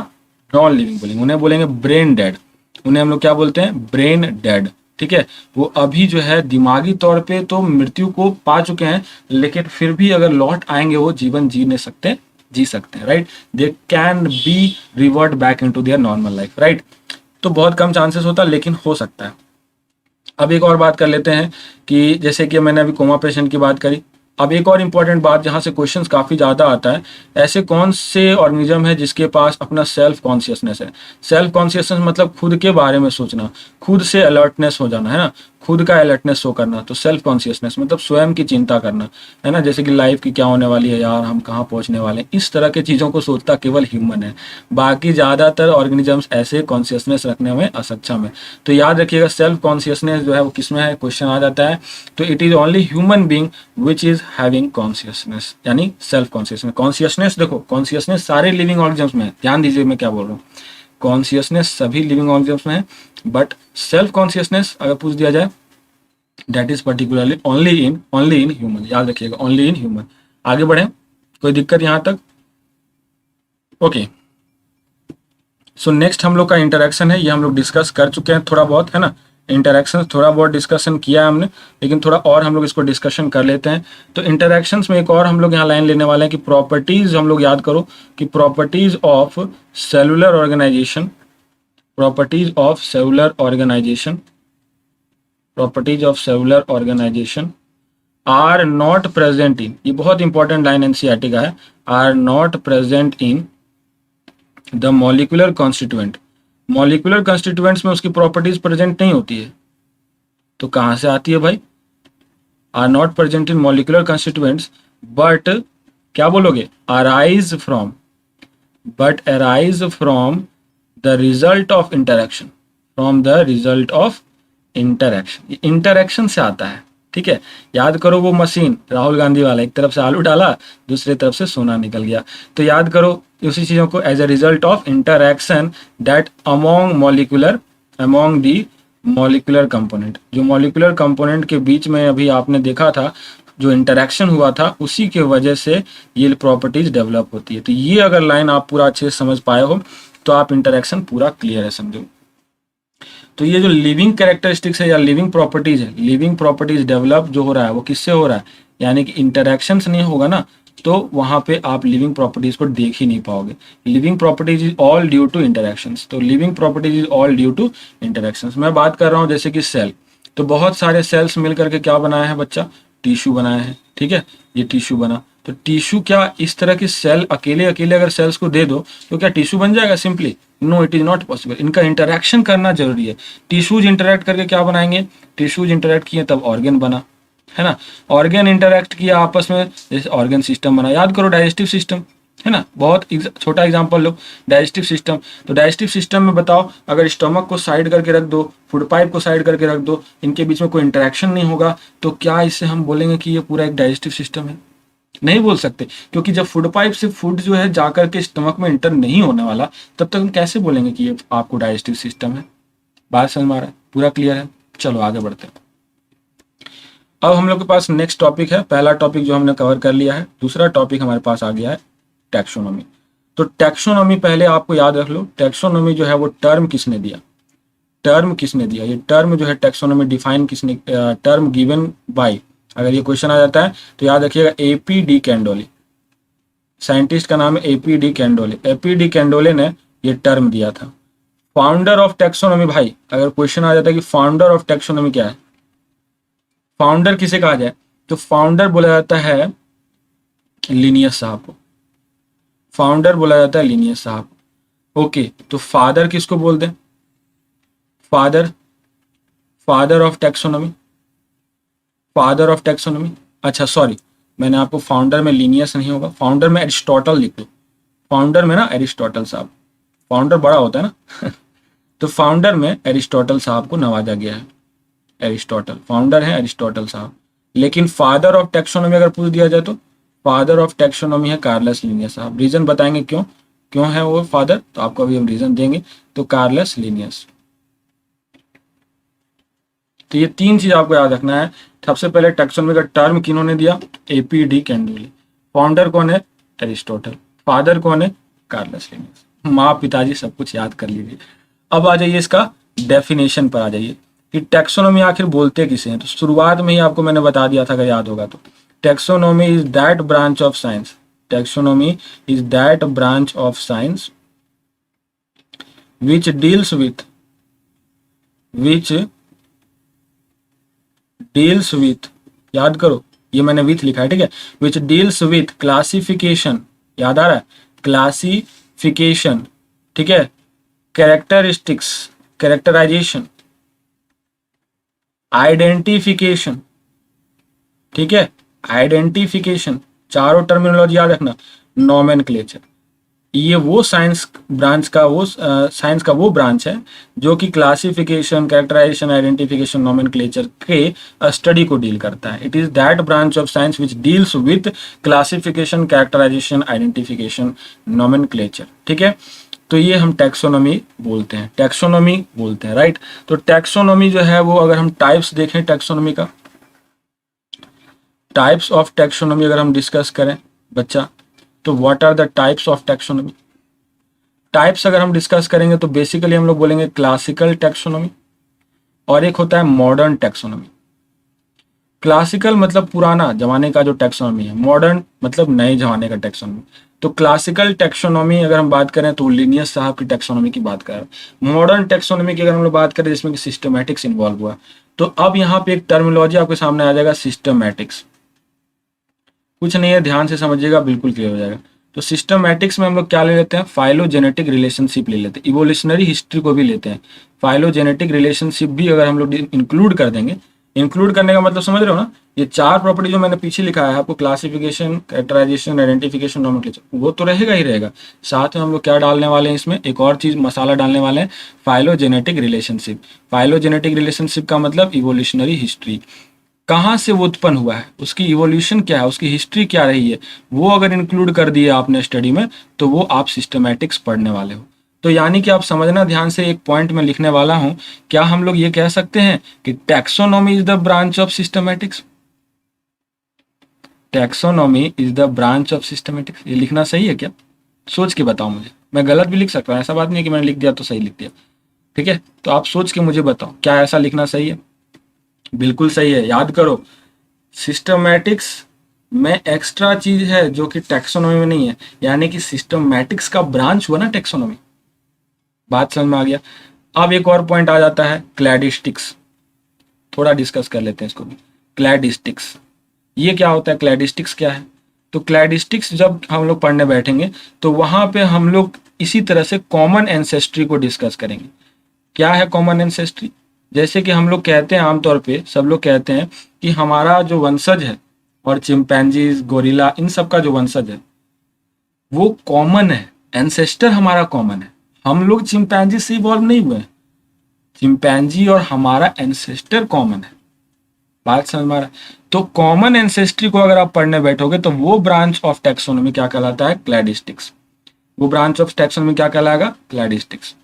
नॉन लिविंग बोलेंगे, उन्हें बोलेंगे ब्रेन डेड। उन्हें हम लोग क्या बोलते हैं? ब्रेन डेड, ठीक है? वो अभी जो है दिमागी तौर पे तो मृत्यु को पा चुके हैं, लेकिन फिर भी अगर लौट आएंगे वो जीवन जी सकते हैं, right? They can be revert back into their normal life, right? तो बहुत कम चांसेस होता है, लेकिन हो सकता है। अब एक और बात कर लेते हैं कि जैसे कि मैंने अभी कोमा पेशेंट की बात करी, अब एक और इम्पॉर्टेंट बात जहाँ से क्वेश्चंस काफ़ी ज़्यादा आता है, ऐसे कौन से ऑर्गेनिज्म है जिसके पास अपना सेल्फ कॉन्शियसनेस है? सेल्फ कॉन्शियसनेस मतलब खुद के बारे में सोचना, खुद से अलर्टनेस हो जाना, है ना? खुद का अलर्टनेस शो करना, तो सेल्फ कॉन्शियसनेस मतलब स्वयं की चिंता करना, है ना, जैसे कि लाइफ की क्या होने वाली है यार, हम कहाँ पहुँचने वाले हैं, इस तरह की चीज़ों को सोचता केवल ह्यूमन है। बाकी ज़्यादातर ऑर्गेनिजम्स ऐसे कॉन्शियसनेस रखने में असक्षम है। तो याद रखिएगा सेल्फ कॉन्शियसनेस जो है वो किस में है, क्वेश्चन आ जाता है, तो it is only human being which is having consciousness, यानी सेल्फ कॉन्शियसनेस। कॉन्शियसनेस देखो, कॉन्शियसनेस सारे लिविंग ऑर्गेनिजम्स में है, ध्यान दीजिए मैं क्या बोल रहा हूँ, कॉन्शियसनेस सभी लिविंग ऑर्गेनिजम्स में है, बट सेल्फ कॉन्शियसनेस अगर पूछ दिया जाए that is particularly only in human, याद रखिएगा ओनली इन ह्यूमन। आगे बढ़े, कोई दिक्कत यहां तक? ओके, सो नेक्स्ट हम लोग का इंटरेक्शन है, ये हम लोग डिस्कस कर चुके हैं थोड़ा बहुत, है ना, इंटरेक्शन थोड़ा बहुत डिस्कशन किया है हमने, लेकिन थोड़ा और हम लोग इसको डिस्कशन कर लेते हैं। तो इंटरेक्शंस में एक और हम लोग यहाँ लाइन लेने वाले हैं कि प्रॉपर्टीज, हम लोग याद करो कि properties of cellular organization, properties of cellular organization, properties of cellular organization are not present in, ये बहुत इंपॉर्टेंट लाइन एनसीईआरटी का है, are not present in the molecular constituent. Molecular constituents में उसकी प्रॉपर्टीज प्रेजेंट नहीं होती है, तो कहां से आती है भाई? Are not present in molecular constituents, but क्या बोलोगे, arise from, but arise from the result of interaction, from the result of interaction, interaction से आता है, ठीक है। याद करो वो मशीन राहुल गांधी वाला, एक तरफ से आलू डाला दूसरी तरफ से सोना निकल गया, तो याद करो उसी चीजों को as a result of interaction that among molecular, among the molecular component, जो मॉलिक्यूलर कंपोनेंट के बीच में अभी आपने देखा था जो इंटरेक्शन हुआ था, उसी के वजह से ये प्रॉपर्टीज डेवलप होती है। तो ये अगर लाइन आप पूरा अच्छे से समझ पाए हो तो आप इंटरेक्शन पूरा क्लियर है, समझो। तो ये जो लिविंग कैरेक्टरिस्टिक्स है या लिविंग प्रॉपर्टीज है, लिविंग प्रॉपर्टीज डेवलप जो हो रहा है वो किससे हो रहा है, यानी कि इंटरेक्शन से नहीं होगा ना, तो वहां पे आप लिविंग प्रॉपर्टीज को देख ही नहीं पाओगे। Living properties is all due to interactions, तो living properties is all due to interactions. मैं बात कर रहा हूँ जैसे कि सेल, तो बहुत सारे सेल्स मिलकर के क्या बनाया है बच्चा, टिश्यू बनाया है, ठीक है, ये टिश्यू बना, तो टिश्यू क्या इस तरह की सेल अकेले अकेले अगर सेल्स को दे दो तो क्या टिश्यू बन जाएगा simply? No, it is not possible, इनका इंटरेक्शन करना जरूरी है। टिश्यूज इंटरेक्ट करके क्या बनाएंगे, टिश्यूज इंटरेक्ट किए तब ऑर्गेन बना, है ना, ऑर्गेन इंटरेक्ट किया आपस में, जैसे ऑर्गेन सिस्टम बना। याद करो डाइजेस्टिव सिस्टम, है ना, बहुत छोटा एग्जांपल लो, डाइजेस्टिव सिस्टम, तो डाइजेस्टिव सिस्टम में बताओ अगर स्टमक को साइड करके रख दो, फूड पाइप को साइड करके रख दो, इनके बीच में कोई इंटरेक्शन नहीं होगा, तो क्या इससे हम बोलेंगे कि ये पूरा एक डाइजेस्टिव सिस्टम है? नहीं बोल सकते, क्योंकि जब फूड पाइप से फूड जो है जाकर के स्टमक में इंटर नहीं होने वाला, तब तक हम कैसे बोलेंगे कि ये आपको डाइजेस्टिव सिस्टम है? बात समझ में आ रहा है? पूरा क्लियर है? चलो आगे बढ़ते हैं। अब हम लोग के पास नेक्स्ट टॉपिक है, पहला टॉपिक जो हमने कवर कर लिया है, दूसरा टॉपिक हमारे पास आ गया है टैक्सोनॉमी। तो टैक्सोनॉमी पहले आपको याद रख लो, टैक्सोनॉमी जो है वो टर्म किसने दिया, टर्म किसने दिया, ये टर्म जो है टैक्सोनॉमी डिफाइन किसने, टर्म गिवन बाय, अगर ये क्वेश्चन आ जाता है तो याद रखिएगा एपी डी कैंडोले, साइंटिस्ट का नाम है एपी डी कैंडोले, एपी डी कैंडोले ने ये टर्म दिया था। फाउंडर ऑफ टैक्सोनॉमी, भाई अगर क्वेश्चन आ जाता है कि फाउंडर ऑफ टैक्सोनॉमी क्या है, फाउंडर किसे कहा जाए, तो फाउंडर बोला जाता है लिनियस साहब को, फाउंडर बोला जाता है लिनियस साहब। ओके, तो फादर किसको बोल दें, father, father of taxonomy, father of taxonomy, अच्छा सॉरी मैंने आपको फाउंडर में लिनियस नहीं होगा, फाउंडर में एरिस्टोटल लिख लो, फाउंडर में ना एरिस्टोटल साहब, फाउंडर बड़ा होता है ना तो फाउंडर में एरिस्टोटल साहब को नवाजा गया है, एरिस्टोटल फाउंडर है एरिस्टोटल साहब। लेकिन फादर ऑफ टैक्सोनॉमी अगर पूछ दिया जाए तो फादर ऑफ टैक्सोनॉमी है कार्लस लिनियस साहब। रीजन बताएंगे क्यों, क्यों है वो फादर, तो आपको अभी हम रीजन देंगे। तो कार्लस लिनियस, तो ये तीन चीज आपको याद रखना है। सबसे पहले टैक्सोनॉमी का टर्म किन्होंने दिया, एपी डी कैंडोले, फाउंडर कौन है, एरिस्टोटल, फादर कौन है, कार्लस लिनियस। माँ पिताजी सब कुछ याद कर लीजिए। अब आ जाइए इसका डेफिनेशन पर आ जाइए कि टैक्सोनॉमी आखिर बोलते किसे हैं। तो शुरुआत में ही आपको मैंने बता दिया था, अगर याद होगा तो, taxonomy is that branch of science, taxonomy is that branch of science which deals with, which deals with, याद करो ये मैंने विथ लिखा है, ठीक है, विच डील्स विथ क्लासिफिकेशन, याद आ रहा है, क्लासिफिकेशन, ठीक है, कैरेक्टरिस्टिक्स, कैरेक्टराइजेशन, आइडेंटिफिकेशन, ठीक है, आइडेंटिफिकेशन, चारों टर्मिनोलॉजी याद रखना। नोमेनक्लेचर, ये वो साइंस का वो ब्रांच है जो कि क्लासिफिकेशन, कैरेक्टराइजेशन, आइडेंटिफिकेशन, नोमेनक्लेचर के स्टडी को डील करता है। It is that branch of science which deals with classification, characterization, identification, nomenclature, ठीक है। तो ये हम टैक्सोनॉमी बोलते हैं, राइट। तो टैक्सोनॉमी जो है वो, अगर हम टाइप्स देखें टैक्सोनॉमी का, टाइप्स ऑफ टैक्सोनॉमी अगर हम डिस्कस करें बच्चा, तो what are the types of taxonomy. Types अगर हम डिस्कस करेंगे तो बेसिकली हम लोग बोलेंगे क्लासिकल टैक्सोनॉमी, और एक होता है मॉडर्न टैक्सोनॉमी। क्लासिकल मतलब पुराना जमाने का जो टैक्सोनॉमी है, मॉडर्न मतलब नए जमाने का टैक्सोनॉमी। तो क्लासिकल टैक्सोनॉमी अगर हम बात करें तो लिनियस साहब की टैक्सोनॉमी की बात करें। मॉडर्न टैक्सोनॉमी की अगर हम लोग बात करें जिसमें कि सिस्टमैटिक्स इन्वॉल्व हुआ, तो अब यहाँ पे एक टर्मिनोलॉजी आपके सामने आ जाएगा, सिस्टमैटिक्स। कुछ नहीं है, ध्यान से समझिएगा, बिल्कुल क्लियर हो जाएगा। तो सिस्टमैटिक्स में हम लोग क्या ले लेते हैं, फाइलोजेनेटिक रिलेशनशिप ले लेते हैं, इवोल्यूशनरी हिस्ट्री को भी लेते हैं। फाइलोजेनेटिक रिलेशनशिप भी अगर हम लोग इंक्लूड कर देंगे, इंक्लूड करने का मतलब समझ रहे हो ना, ये चार प्रॉपर्टी जो मैंने पीछे लिखा है आपको, क्लासिफिकेशन, कैरेक्टराइजेशन, आइडेंटिफिकेशन, नोमेनक्लेचर, वो तो रहेगा ही रहेगा। साथ में हम लोग क्या डालने वाले हैं इसमें, एक और चीज मसाला डालने वाले हैं, फाइलोजेनेटिक रिलेशनशिप। फाइलोजेनेटिक रिलेशनशिप का मतलब इवोल्यूशनरी हिस्ट्री, कहाँ से वो उत्पन्न हुआ है, उसकी इवोल्यूशन क्या है, उसकी हिस्ट्री क्या रही है, वो अगर इंक्लूड कर दिया आपने स्टडी में तो वो आप सिस्टमैटिक्स पढ़ने वाले हो। तो यानी कि आप समझना ध्यान से, एक पॉइंट में लिखने वाला हूं, क्या हम लोग ये कह सकते हैं कि taxonomy is the branch of systematics. Taxonomy is the branch of systematics, ये लिखना सही है क्या? सोच के बताओ मुझे, मैं गलत भी लिख सकता हूँ, ऐसा बात नहीं है कि मैंने लिख दिया तो सही लिख दिया, ठीक है। तो आप सोच के मुझे बताओ, क्या ऐसा लिखना सही है? बिल्कुल सही है। याद करो, सिस्टमैटिक्स में एक्स्ट्रा चीज है जो कि टैक्सोनॉमी में नहीं है, यानी कि सिस्टमैटिक्स का ब्रांच हुआ ना टैक्सोनॉमी। बात समझ में आ गया। अब एक और पॉइंट आ जाता है, क्लैडिस्टिक्स, थोड़ा डिस्कस कर लेते हैं इसको भी। क्लैडिस्टिक्स, ये क्या होता है, क्लैडिस्टिक्स क्या है? तो क्लैडिस्टिक्स जब हम लोग पढ़ने बैठेंगे तो वहां पे हम लोग इसी तरह से कॉमन एंसेस्ट्री को डिस्कस करेंगे। क्या है कॉमन एंसेस्ट्री? जैसे कि हम लोग कहते हैं, आमतौर पे सब लोग कहते हैं कि हमारा जो वंशज है, और चिंपैंजीज, गोरिल्ला, इन सब का जो वंशज है वो कॉमन है, एंसेस्टर हमारा कॉमन है। हम लोग चिंपैंजी से इवॉल्व नहीं हुए हैं, चिंपैंजी और हमारा एंसेस्टर कॉमन है। बात समझ में आ रहा है? तो कॉमन एंसेस्ट्री को अगर आप पढ़ने बैठोगे तो वो ब्रांच ऑफ टैक्सोनॉमी क्या कहलाता है, क्लैडिस्टिक्स। वो ब्रांच ऑफ टैक्सोनॉमी क्या कहलाएगा, क्लैडिस्टिक्स।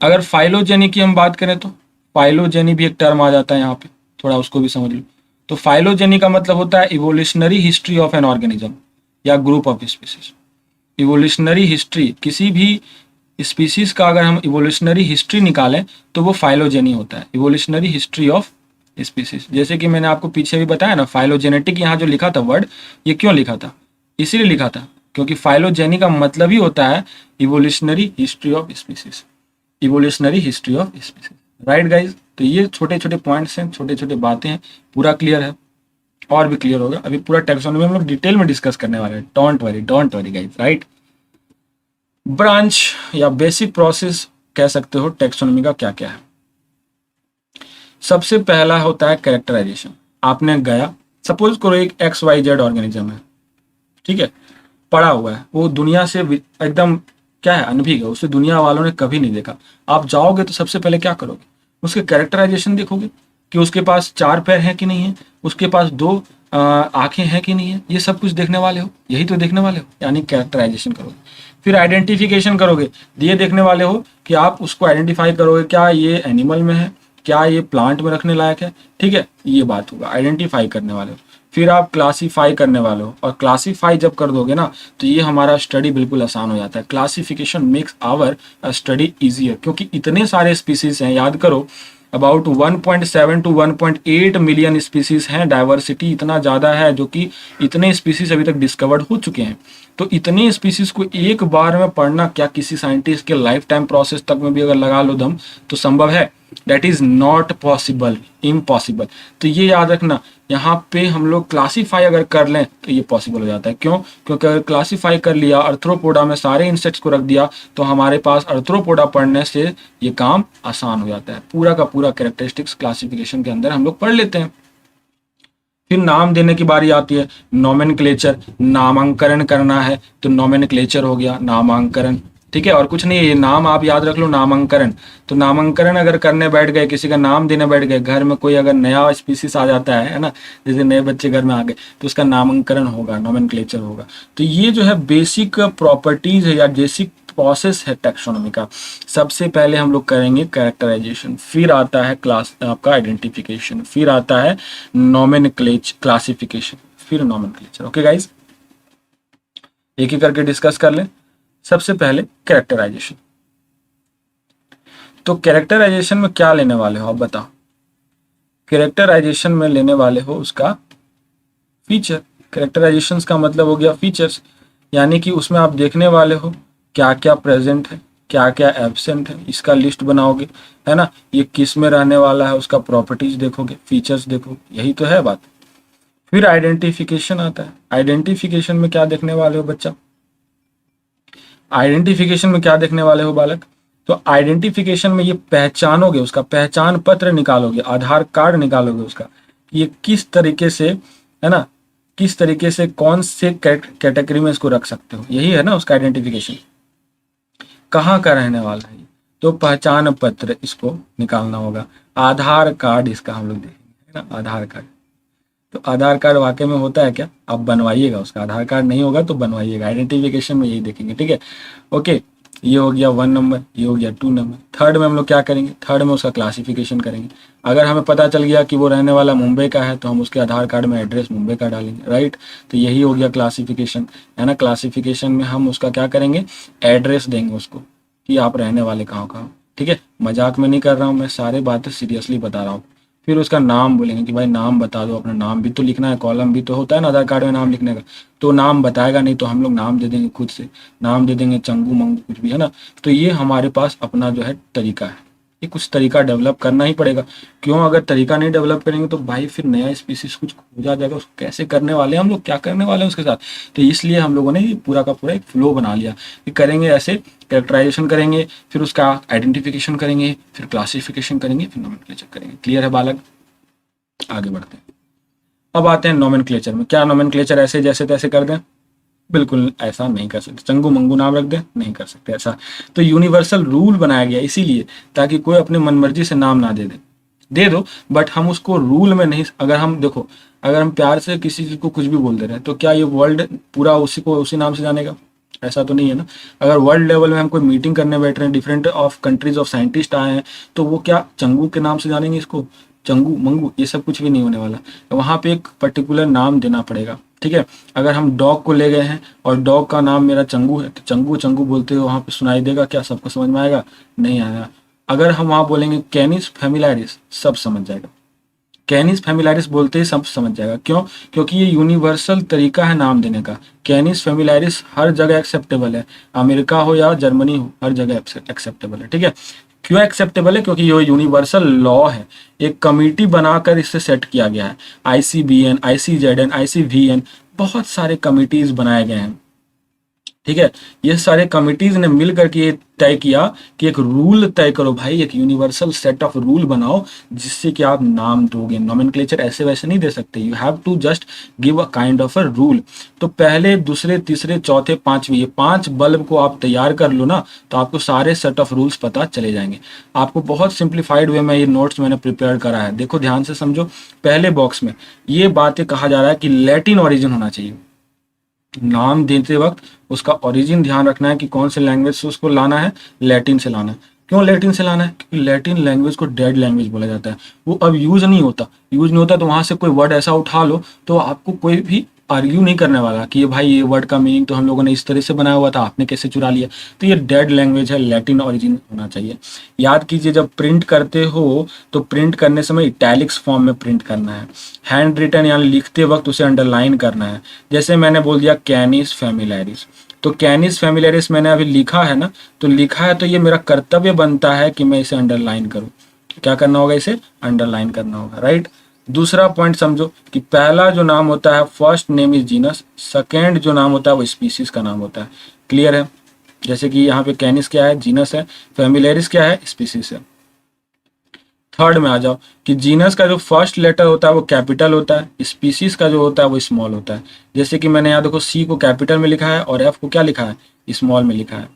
अगर फाइलोजेनी की हम बात करें तो फाइलोजेनी भी एक टर्म आ जाता है यहाँ पे, थोड़ा उसको भी समझ लो। तो फाइलोजेनी का मतलब होता है evolutionary history of an organism या group of species. Evolutionary history, किसी भी स्पीसीज का अगर हम इवोल्यूशनरी हिस्ट्री निकालें तो वो फाइलोजेनी होता है, इवोल्यूशनरी हिस्ट्री ऑफ स्पीसीज। जैसे कि मैंने आपको पीछे भी बताया ना, फाइलोजेनेटिक यहाँ जो लिखा था वर्ड, ये क्यों लिखा था? इसीलिए लिखा था क्योंकि फाइलोजेनी का मतलब ही होता है evolutionary history of species, evolutionary history of species, right guys. तो ये छोटे छोटे पॉइंट्स हैं, छोटे छोटे बातें हैं, पूरा क्लियर है, और भी क्लियर होगा। अभी पूरा टैक्सोनॉमी हम लोग डिटेल में डिस्कस करने वाले हैं, don't worry guys, right. Branch या बेसिक प्रोसेस कह सकते हो टैक्सोनॉमी का क्या क्या है। सबसे पहला होता है कैरेक्टराइजेशन। आपने गया, सपोज करो एक XYZ ऑर्गेनिज्म है, ठीक है, पड़ा हुआ है, वो दुनिया से एकदम क्या है, अनभिज्ञ है, उसे दुनिया वालों ने कभी नहीं देखा। आप जाओगे तो सबसे पहले क्या करोगे, उसके कैरेक्टराइजेशन देखोगे कि उसके पास 4 पैर हैं कि नहीं है, उसके पास 2 आंखें हैं कि नहीं है, ये सब कुछ देखने वाले हो, यही तो देखने वाले हो, यानी कैरेक्टराइजेशन करोगे। फिर आइडेंटिफिकेशन करोगे, ये देखने वाले हो कि आप उसको आइडेंटिफाई करोगे, क्या ये एनिमल में है, क्या ये प्लांट में रखने लायक है, ठीक है, ये बात होगा, आइडेंटिफाई करने वाले हो। फिर आप क्लासीफाई करने वाले हो, और क्लासीफाई जब कर दोगे ना तो ये हमारा स्टडी बिल्कुल आसान हो जाता है। Classification makes our study easier, क्योंकि इतने सारे स्पीसीज हैं, याद करो अबाउट 1.7 to 1.8 मिलियन स्पीसीज हैं, डाइवर्सिटी इतना ज़्यादा है, जो कि इतने स्पीसीज अभी तक डिस्कवर्ड हो चुके हैं। तो इतने स्पीसीज को एक बार में पढ़ना क्या किसी साइंटिस्ट के लाइफ टाइम प्रोसेस तक में भी अगर लगा लो दम तो संभव है? That is not possible, impossible. तो ये याद रखना, यहाँ पे हम लोग क्लासीफाई अगर कर लें तो ये पॉसिबल हो जाता है। क्यों? क्योंकि अगर क्लासीफाई कर लिया, अर्थ्रोपोडा में सारे इंसेक्ट्स को रख दिया, तो हमारे पास अर्थ्रोपोडा पढ़ने से ये काम आसान हो जाता है। पूरा का पूरा कैरेक्टरिस्टिक्स क्लासिफिकेशन के अंदर हम लोग पढ़ लेते हैं। फिर नाम देने की बारी आती है, नोमेनक्लेचर, नामांकरण करना है तो नोमेनक्लेचर हो गया, नामांकरण, ठीक है। और कुछ नहीं है, ये नाम आप याद रख लो, नामांकरण। तो नामांकरण अगर करने बैठ गए, किसी का नाम देने बैठ गए, घर में कोई अगर नया स्पीसीज आ जाता है ना, जैसे नए बच्चे घर में आ गए, तो उसका नामांकरण होगा, नोमेनक्लेचर होगा। तो ये जो है बेसिक प्रॉपर्टीज है या बेसिक प्रोसेस है टैक्सोनॉमी का। सबसे पहले हम लोग करेंगे कैरेक्टराइजेशन, फिर आता है क्लास आपका आइडेंटिफिकेशन, फिर आता है नोमेनक्लेचर क्लासिफिकेशन, फिर नोमेनक्लेचर। ओके गाइज, एक एक करके डिस्कस कर लें। सबसे पहले कैरेक्टराइजेशन। तो कैरेक्टराइजेशन में क्या लेने वाले हो आप बताओ? कैरेक्टराइजेशन में लेने वाले हो उसका फीचर। कैरेक्टराइजेशन का मतलब हो गया फीचर्स, यानी कि उसमें आप देखने वाले हो क्या क्या प्रेजेंट है, क्या क्या एब्सेंट है, इसका लिस्ट बनाओगे, है ना। ये किस में रहने वाला है उसका प्रॉपर्टीज देखोगे, फीचर्स देखोगे, यही तो है बात। फिर आइडेंटिफिकेशन आता है। आइडेंटिफिकेशन में क्या देखने वाले हो बच्चा? आइडेंटिफिकेशन में क्या देखने वाले हो बालक? तो आइडेंटिफिकेशन में ये पहचानोगे, उसका पहचान पत्र निकालोगे, आधार कार्ड निकालोगे उसका, ये किस तरीके से, है ना, किस तरीके से कौन से कैटेगरी में इसको रख सकते हो, यही है ना उसका आइडेंटिफिकेशन। कहाँ का रहने वाला है, तो पहचान पत्र इसको निकालना होगा। आधार कार्ड इसका हम लोग देखेंगे, है ना, आधार कार्ड। तो आधार कार्ड वाकई में होता है क्या, आप बनवाइएगा उसका, आधार कार्ड नहीं होगा तो बनवाइएगा। आइडेंटिफिकेशन में यही देखेंगे, ठीक है। ओके, ये हो गया 1 नंबर, ये हो गया 2 नंबर। थर्ड में हम लोग क्या करेंगे? थर्ड में उसका क्लासिफिकेशन करेंगे। अगर हमें पता चल गया कि वो रहने वाला मुंबई का है, तो हम उसके आधार कार्ड में एड्रेस मुंबई का डालेंगे, राइट। तो यही हो गया क्लासिफिकेशन, है ना। क्लासिफिकेशन में हम उसका क्या करेंगे? एड्रेस देंगे उसको कि आप रहने वाले कहाँ कहाँ, ठीक है। मजाक में नहीं कर रहा हूँ मैं, सारे बातें सीरियसली बता रहा हूँ। फिर उसका नाम बोलेंगे कि भाई नाम बता दो, अपना नाम भी तो लिखना है, कॉलम भी तो होता है ना आधार कार्ड में नाम लिखने का। तो नाम बताएगा नहीं तो हम लोग नाम दे देंगे, खुद से नाम दे देंगे, चंगू मंगू कुछ भी, है ना। तो ये हमारे पास अपना जो है तरीका है, ये कुछ तरीका डेवलप करना ही पड़ेगा। क्यों? अगर तरीका नहीं डेवलप करेंगे तो भाई फिर नया स्पीसीज कुछ हो जाएगा, उसको कैसे करने वाले हैं हम लोग, क्या करने वाले हैं उसके साथ। तो इसलिए हम लोगों ने ये पूरा का पूरा एक फ्लो बना लिया कि करेंगे ऐसे, कैरेक्टराइजेशन करेंगे, फिर उसका आइडेंटिफिकेशन करेंगे, फिर क्लासिफिकेशन करेंगे, फिर नोमेनक्लेचर करेंगे। क्लियर है बालक? आगे बढ़ते हैं। अब आते हैं नोमेनक्लेचर में। क्या नोमेनक्लेचर ऐसे जैसे तैसे कर दें? बिल्कुल ऐसा नहीं कर सकते। चंगू मंगू नाम रख दें? नहीं कर सकते ऐसा। तो यूनिवर्सल रूल बनाया गया इसीलिए, ताकि कोई अपनी मनमर्जी से नाम ना दे दो, बट हम उसको रूल में नहीं। अगर हम देखो, अगर हम प्यार से किसी चीज को कुछ भी बोल दे रहे हैं, तो क्या ये वर्ल्ड पूरा उसी को उसी नाम से जानेगा? ऐसा तो नहीं है ना। अगर वर्ल्ड लेवल में हम कोई मीटिंग करने बैठ रहे हैं, different of countries of scientist आए हैं, तो वो क्या चंगू के नाम से जानेंगे इसको? चंगू मंगू ये सब कुछ भी नहीं होने वाला। वहाँ पे एक पर्टिकुलर नाम देना पड़ेगा, ठीक है। अगर हम डॉग को ले गए हैं और डॉग का नाम मेरा चंगू है, तो चंगू चंगू बोलते हुए वहाँ पे सुनाई देगा क्या? सबको समझ में आएगा? नहीं आएगा। अगर हम वहाँ बोलेंगे कैनिस फेमिलियारिस, सब समझ जाएगा। कैनिस फेमिलियारिस बोलते ही सब समझ जाएगा। क्यों? क्योंकि ये यूनिवर्सल तरीका है नाम देने का। कैनिस फेमिलियारिस हर जगह एक्सेप्टेबल है, अमेरिका हो या जर्मनी हो, हर जगह एक्सेप्टेबल है, ठीक है। क्यों एक्सेप्टेबल है? क्योंकि ये यूनिवर्सल लॉ है। एक कमिटी बनाकर इससे सेट किया गया है। ICBN, ICZN, ICVN, बहुत सारे कमिटीज बनाए गए हैं, ठीक है। ये सारे कमिटीज ने मिल करके ये तय किया कि एक रूल तय करो भाई, एक यूनिवर्सल सेट ऑफ रूल बनाओ जिससे कि आप नाम दोगे। नोमेनक्लेचर ऐसे वैसे नहीं दे सकते, you have to just give a kind of a rule. तो पहले, दूसरे, तीसरे, चौथे, पांचवें, ये 5 बल्ब को आप तैयार कर लो ना, तो आपको सारे सेट ऑफ रूल्स पता चले जाएंगे। आपको बहुत सिंप्लीफाइड वे में ये नोट्स मैंने प्रिपेयर करा है, देखो ध्यान से समझो। पहले बॉक्स में ये बातें कहा जा रहा है कि लैटिन ओरिजिन होना चाहिए। नाम देते वक्त उसका ओरिजिन ध्यान रखना है कि कौन से लैंग्वेज से उसको लाना है, लैटिन से लाना है। क्यों लैटिन से लाना है? क्योंकि लैटिन लैंग्वेज को डेड लैंग्वेज बोला जाता है, वो अब यूज नहीं होता। तो वहां से कोई वर्ड ऐसा उठा लो तो आपको कोई भी आर्ग्यू नहीं करने वाला कि ये भाई ये वर्ड का मीनिंग तो हम लोगों ने इस तरह से बनाया हुआ था, आपने कैसे चुरा लिया। तो ये डेड लैंग्वेज है, लैटिन ओरिजिन होना चाहिए। याद कीजिए, जब प्रिंट करते हो तो प्रिंट करने समय इटैलिक्स फॉर्म में प्रिंट करना है। हैंड रिटन यानी लिखते वक्त उसे अंडरलाइन करना है। जैसे मैंने बोल दिया कैनिस फेमिलियारिस, तो कैनिस फेमिलियारिस मैंने अभी लिखा है ना, तो लिखा है तो ये मेरा कर्तव्य बनता है कि मैं इसे अंडरलाइन करूँ। क्या करना होगा, इसे अंडरलाइन करना होगा, राइट। दूसरा पॉइंट समझो कि पहला जो नाम होता है first name is genus, second जो नाम होता है वो स्पीसीज का नाम होता है। क्लियर है? जैसे कि यहाँ पे कैनिस क्या है, जीनस है, फेमिलियरिस क्या है, स्पीसीज है। थर्ड में आ जाओ कि जीनस का जो फर्स्ट लेटर होता है वो कैपिटल होता है, स्पीसीज का जो होता है वो स्मॉल होता है। जैसे कि मैंने यहाँ देखो सी को कैपिटल में लिखा है और एफ को क्या लिखा है, स्मॉल में लिखा है।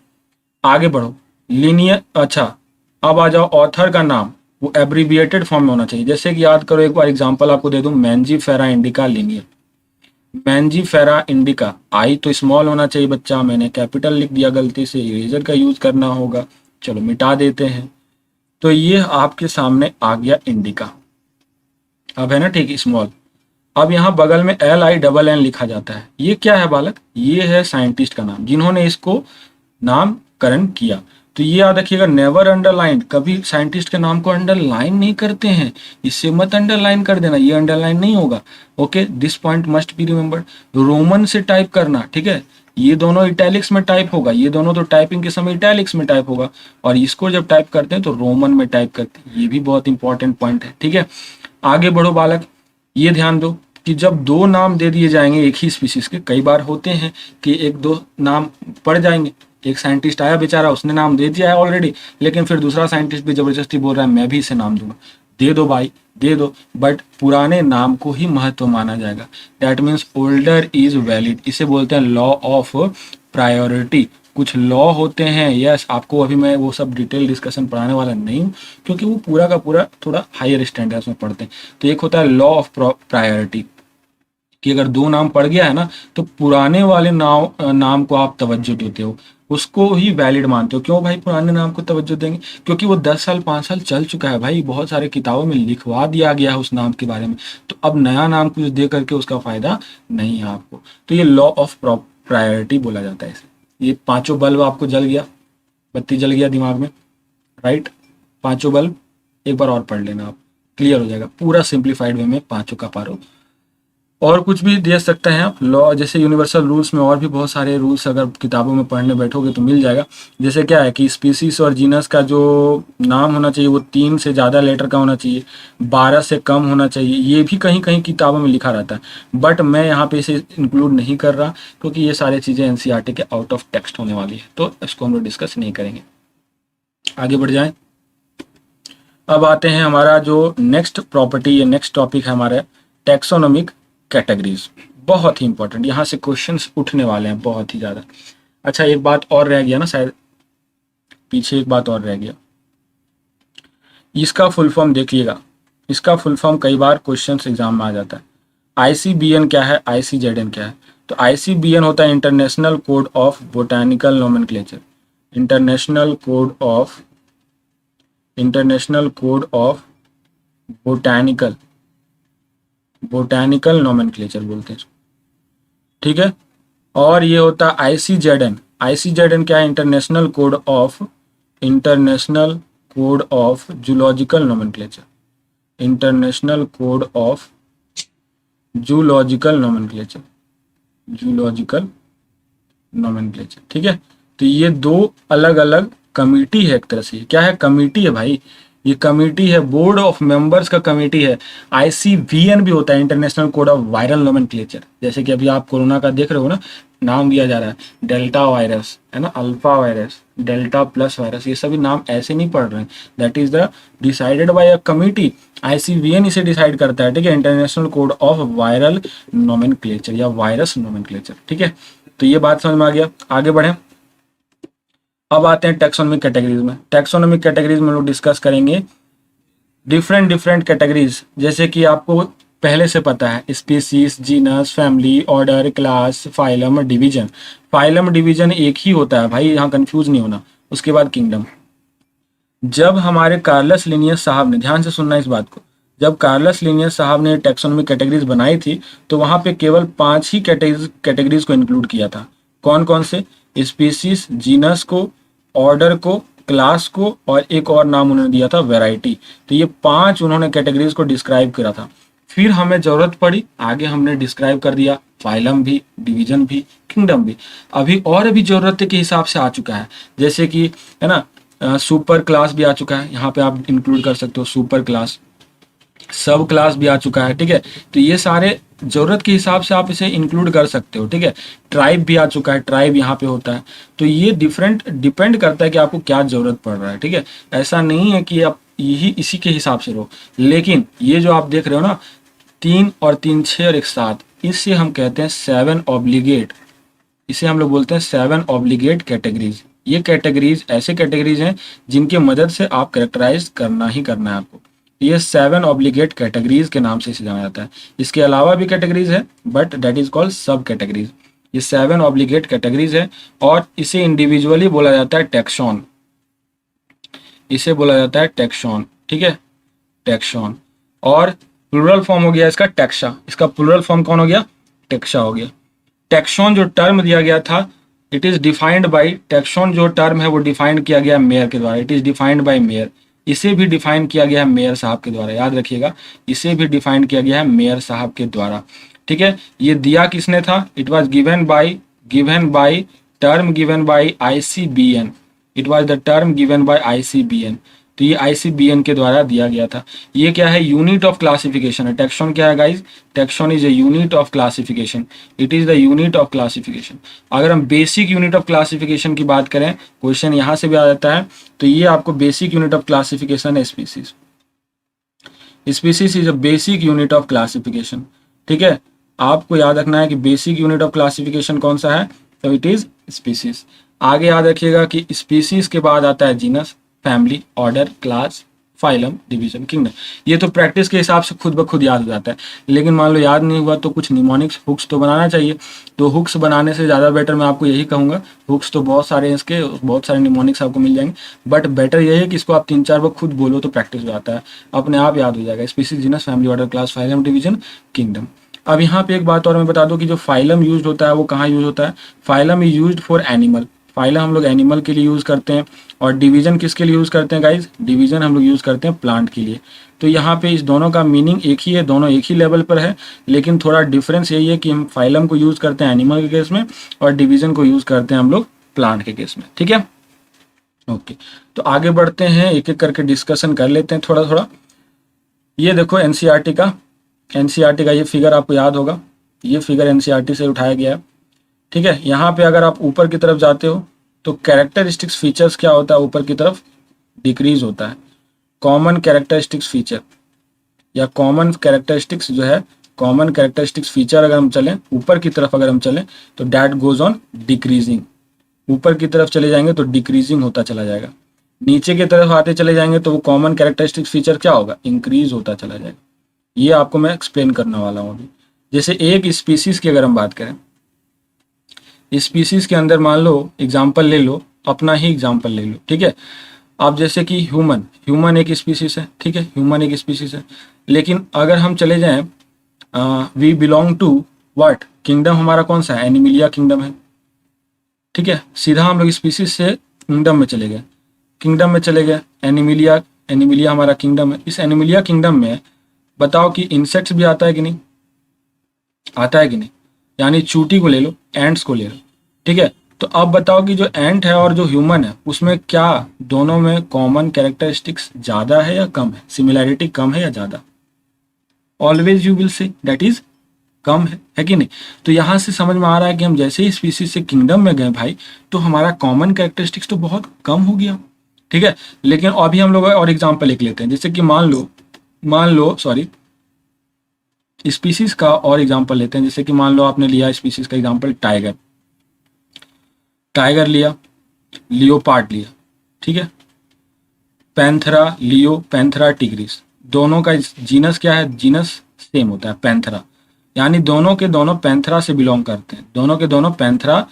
आगे बढ़ो, लीनियर, अच्छा अब आ जाओ ऑथर का नाम वो एब्रीविएटेड फॉर्म में होना चाहिए। जैसे कि याद करो, एक बार एग्जांपल आपको दे दूं, Mangifera indica linear, Mangifera indica, I तो स्मॉल होना चाहिए बच्चा, मैंने कैपिटल लिख दिया गलती से, इरेजर का यूज करना होगा, चलो मिटा देते हैं। तो ये आपके सामने आ गया इंडिका, अब है ना ठीक स्मॉल। अब यहाँ बगल में LINN लिखा जाता है, ये क्या है बालक, ये है साइंटिस्ट का नाम जिन्होंने इसको नामकरण किया। तो ये याद रखिएगा, नेवर अंडरलाइन, कभी साइंटिस्ट के नाम को अंडरलाइन नहीं करते हैं, इससे मत अंडरलाइन कर देना, ये अंडरलाइन नहीं होगा। Okay, this point must be remembered. Roman से टाइप करना, ठीक है, ये दोनों इटैलिक्स में टाइप होगा, ये दोनों तो टाइपिंग के समय इटैलिक्स में टाइप होगा, और इसको जब टाइप करते हैं तो रोमन में टाइप करते हैं, ये भी बहुत इंपॉर्टेंट पॉइंट है, ठीक है। आगे बढ़ो बालक, ये ध्यान दो कि जब दो नाम दे दिए जाएंगे एक ही स्पीसीज के, कई बार होते हैं कि एक दो नाम पड़ जाएंगे, एक साइंटिस्ट आया बेचारा, उसने नाम दे दिया है ऑलरेडी, लेकिन फिर दूसरा साइंटिस्ट भी जबरदस्ती बोल रहा है मैं भी इसे नाम दूंगा, दे दो भाई दे दो, बट पुराने नाम को ही महत्व माना जाएगा। That means older is valid, इसे बोलते हैं लॉ ऑफ प्रायोरिटी। कुछ लॉ होते हैं, यस, आपको अभी मैं वो सब डिटेल डिस्कशन पढ़ाने वाला नहीं हूँ, क्योंकि वो पूरा का पूरा थोड़ा हायर स्टैंडर्ड्स में पढ़ते हैं। तो एक होता है लॉ ऑफ प्रायोरिटी, कि अगर दो नाम पड़ गया है ना तो पुराने वाले नाम को आप तवज्जो देते हो, उसको ही वैलिड मानते हो। क्यों भाई पुराने नाम को तवज्जो देंगे, क्योंकि वो 10 साल 5 साल चल चुका है भाई, बहुत सारे किताबों में लिखवा दिया गया है उस नाम के बारे में, तो अब नया नाम कुछ दे करके उसका फायदा नहीं है आपको। तो ये लॉ ऑफ प्रायोरिटी बोला जाता है इसे। ये पांचों बल्ब आपको जल गया, बत्ती जल गया दिमाग में, राइट, पांचों बल्ब एक बार और पढ़ लेना आप, क्लियर हो जाएगा पूरा सिंप्लीफाइड वे में पांचों का पारो। और कुछ भी दे सकते हैं आप लॉ, जैसे यूनिवर्सल रूल्स में और भी बहुत सारे रूल्स अगर किताबों में पढ़ने बैठोगे तो मिल जाएगा। जैसे क्या है कि स्पीसीज और जीनस का जो नाम होना चाहिए वो 3 से ज़्यादा लेटर का होना चाहिए, 12 से कम होना चाहिए, ये भी कहीं कहीं किताबों में लिखा रहता है, बट मैं यहाँ पे इसे इंक्लूड नहीं कर रहा क्योंकि ये सारी चीज़ें NCERT के आउट ऑफ टेक्स्ट होने वाली है, तो इसको हम लोग डिस्कस नहीं करेंगे। आगे बढ़ जाए, अब आते हैं हमारा जो नेक्स्ट प्रॉपर्टी या नेक्स्ट टॉपिक है हमारा टैक्सोनॉमिक कैटेगरीज, बहुत ही इंपॉर्टेंट, यहाँ से क्वेश्चंस उठने वाले हैं बहुत ही ज़्यादा। अच्छा एक बात और रह गया ना, शायद पीछे एक बात और रह गया, इसका फुल फॉर्म देखिएगा, इसका फुल फॉर्म कई बार क्वेश्चंस एग्जाम में आ जाता है। ICBN क्या है, ICZN क्या है? तो ICBN होता है international code of botanical nomenclature, international code of botanical nomenclature बोलते हैं, ठीक है। और ये होता है ICZN क्या है, international code of zoological nomenclature, international code of zoological nomenclature, ठीक है। तो ये दो अलग अलग कमिटी है, एक तरह से क्या है, कमिटी है भाई, ये कमिटी है, बोर्ड ऑफ मेंबर्स का कमिटी है। ICVN भी होता है international code of viral nomenclature, जैसे कि अभी आप कोरोना का देख रहे हो ना, नाम दिया जा रहा है डेल्टा वायरस, है ना, alpha virus, delta plus virus, ये सभी नाम ऐसे नहीं पढ़ रहे हैं, that is the decided by a committee. ICVN इसे डिसाइड करता है, ठीक है, international code of viral nomenclature या वायरस नोमेनक्लेचर, ठीक है। तो ये बात समझ में आ गया, आगे बढ़े। अब आते हैं टैक्सोनॉमिक कैटेगरीज में। टैक्सोनॉमिक कैटेगरीज में लोग डिस्कस करेंगे डिफरेंट कैटेगरीज, जैसे कि आपको पहले से पता है species, genus, family, order, class, phylum, division. Phylum division एक ही होता है भाई, यहाँ कंफ्यूज नहीं होना। उसके बाद किंगडम। जब हमारे कार्लस लिनियस साहब ने, ध्यान से सुनना इस बात को, जब कार्लस लिनियस साहब ने टैक्सोनॉमिक कैटेगरीज बनाई थी तो वहां पे केवल 5 ही कैटेगरीज को इंक्लूड किया था। कौन कौन से? स्पीसीज, जीनस को, ऑर्डर को, क्लास को, और एक और नाम उन्होंने दिया था वैरायटी। तो ये 5 उन्होंने कैटेगरीज को डिस्क्राइब करा था। फिर हमें जरूरत पड़ी, आगे हमने डिस्क्राइब कर दिया, फाइलम भी, डिवीजन भी, किंगडम भी। अभी और भी जरूरत के हिसाब से आ चुका है, जैसे कि है ना सुपर क्लास भी आ चुका है, यहाँ पे आप इंक्लूड कर सकते हो सुपर क्लास, सब क्लास भी आ चुका है, ठीक है। तो ये सारे जरूरत के हिसाब से आप इसे इंक्लूड कर सकते हो, ठीक है। ट्राइब भी आ चुका है, ट्राइब यहाँ पे होता है। तो ये डिफरेंट डिपेंड करता है कि आपको क्या जरूरत पड़ रहा है, ठीक है। ऐसा नहीं है कि आप यही इसी के हिसाब से रहो, लेकिन ये जो आप देख रहे हो ना 3 और 3 6 और 1 7, इससे हम कहते हैं 7 ऑब्लिगेट, इसे हम लोग बोलते हैं 7 ऑब्लिगेट कैटेगरीज। ये कैटेगरीज ऐसे कैटेगरीज हैं जिनके मदद से आप कैरेक्टराइज करना ही करना है आपको। ये 7 ऑब्लिगेट कैटेगरीज के नाम से इसे जाना जाता है। इसके अलावा भी कैटेगरीज है बट दैट इज कॉल्ड सब कैटेगरीज। ये 7 ऑब्लिगेट कैटेगरीज है और इसे इंडिविजुअली बोला जाता है टैक्सॉन, इसे बोला जाता है टैक्सॉन, ठीक है, टैक्सॉन। और प्लूरल फॉर्म हो गया इसका टैक्सा, इसका प्लूरल फॉर्म कौन हो गया, टैक्सा हो गया। टैक्सॉन जो टर्म दिया गया था, it is defined by, taxon जो टर्म है वो डिफाइंड किया गया मेयर के द्वारा, it is defined by mayor. इसे भी डिफाइन किया गया है मेयर साहब के द्वारा, याद रखिएगा, इसे भी डिफाइन किया गया है मेयर साहब के द्वारा, ठीक है। ये दिया किसने था, it was given by term given by ICBN, it was the term given by ICBN। तो ये ICBN के द्वारा दिया गया था। ये क्या है, यूनिट ऑफ क्लासिफिकेशन है। टैक्सॉन क्या है guys, taxon is a unit of classification, it is the unit of classification. अगर हम बेसिक यूनिट ऑफ क्लासिफिकेशन की बात करें, क्वेश्चन यहाँ से भी आ जाता है, तो ये आपको बेसिक यूनिट ऑफ क्लासिफिकेशन है species. Species is a basic unit of classification, ठीक है। आपको याद रखना है कि बेसिक यूनिट ऑफ क्लासिफिकेशन कौन सा है, तो इट इज स्पीसीज। आगे याद रखिएगा कि स्पीसीज के बाद आता है genus, family, order, class, phylum, division, kingdom. ये तो प्रैक्टिस के हिसाब से खुद ब खुद याद हो जाता है, लेकिन मान लो याद नहीं हुआ तो कुछ निमोनिक्स हुक्स तो बनाना चाहिए। तो हुक्स बनाने से ज़्यादा बेटर मैं आपको यही कहूँगा, हुक्स तो बहुत सारे हैं इसके, बहुत सारे निमोनिक्स आपको मिल जाएंगे, बट बेटर यही है कि इसको आप 3 4 बार खुद बोलो तो प्रैक्टिस हो जाता है, अपने आप याद हो जाएगा। Species, genus, family, order, class, phylum, division, kingdom. अब यहाँ पे एक बात और मैं बता दूं कि जो फाइलम यूज होता है वो कहाँ यूज होता है, phylum is use for animal, phylum हम लोग एनिमल के लिए यूज करते हैं। और डिवीजन किसके लिए यूज करते हैं गाइज, डिवीजन हम लोग यूज करते हैं प्लांट के लिए। तो यहाँ पे इस दोनों का मीनिंग एक ही है, दोनों एक ही लेवल पर है, लेकिन थोड़ा डिफरेंस यही है कि हम फाइलम को यूज करते हैं एनिमल के केस में और डिवीजन को यूज करते हैं हम लोग प्लांट के केस में, ठीक है। ओके, तो आगे बढ़ते हैं, एक एक करके डिस्कशन कर लेते हैं थोड़ा थोड़ा। ये देखो एनसीईआरटी का ये फिगर आपको याद होगा, ये फिगर एनसीईआरटी से उठाया गया है, ठीक है। यहाँ पे अगर आप ऊपर की तरफ जाते हो तो कैरेक्टरिस्टिक्स फीचर्स क्या होता है, ऊपर की तरफ डिक्रीज होता है। कॉमन कैरेक्टरिस्टिक्स फीचर या कॉमन कैरेक्टरिस्टिक्स जो है, कॉमन कैरेक्टरिस्टिक्स फीचर अगर हम चलें ऊपर की तरफ, अगर हम चलें तो डैट गोज ऑन डिक्रीजिंग, ऊपर की तरफ चले जाएंगे तो डिक्रीजिंग होता चला जाएगा। नीचे की तरफ आते चले जाएंगे तो वो कॉमन कैरेक्टरिस्टिक्स फीचर क्या होगा, इंक्रीज होता चला जाएगा। ये आपको मैं एक्सप्लेन करने वाला हूँ अभी। जैसे एक स्पीसीज की अगर हम बात करें, स्पीसीज के अंदर मान लो एग्जाम्पल ले लो, अपना ही एग्जाम्पल ले लो, ठीक है। आप जैसे कि ह्यूमन एक स्पीसीज है, ठीक है, ह्यूमन एक स्पीसीज है, लेकिन अगर हम चले जाएं we belong to what kingdom, हमारा कौन सा है, एनिमिलिया किंगडम है, ठीक है। सीधा हम लोग स्पीसीज से किंगडम में चले गए, किंगडम में चले गए, एनिमिलिया हमारा किंगडम है। इस एनिमिलिया किंगडम में बताओ कि इंसेक्ट्स भी आता है कि नहीं, आता है कि नहीं, यानी चूटी को ले लो, एंट्स को ले लो, ठीक है। तो अब बताओ कि जो एंट है और जो ह्यूमन है उसमें क्या दोनों में कॉमन कैरेक्टरिस्टिक्स ज़्यादा है या कम है, सिमिलैरिटी कम है या ज़्यादा, always you will say that is come है कि नहीं। तो यहाँ से समझ में आ रहा है कि हम जैसे ही स्पीसीज से किंगडम में गए भाई, तो हमारा कॉमन कैरेक्टरिस्टिक्स तो बहुत कम हो गया, ठीक है। लेकिन अभी हम लोग और एग्जाम्पल लिख लेते हैं, जैसे कि मान लो सॉरी स्पीसीज का और एग्जाम्पल लेते हैं। जैसे कि मान लो आपने लिया स्पीसीज का एग्जाम्पल टाइगर लिया, लियोपार्ड लिया, ठीक है, पैंथरा, पैंथरा टिग्रिस, दोनों का जीनस क्या है, जीनस सेम होता है पैंथरा, यानी दोनों के दोनों पैंथरा से बिलोंग करते हैं, दोनों के दोनों पैंथरा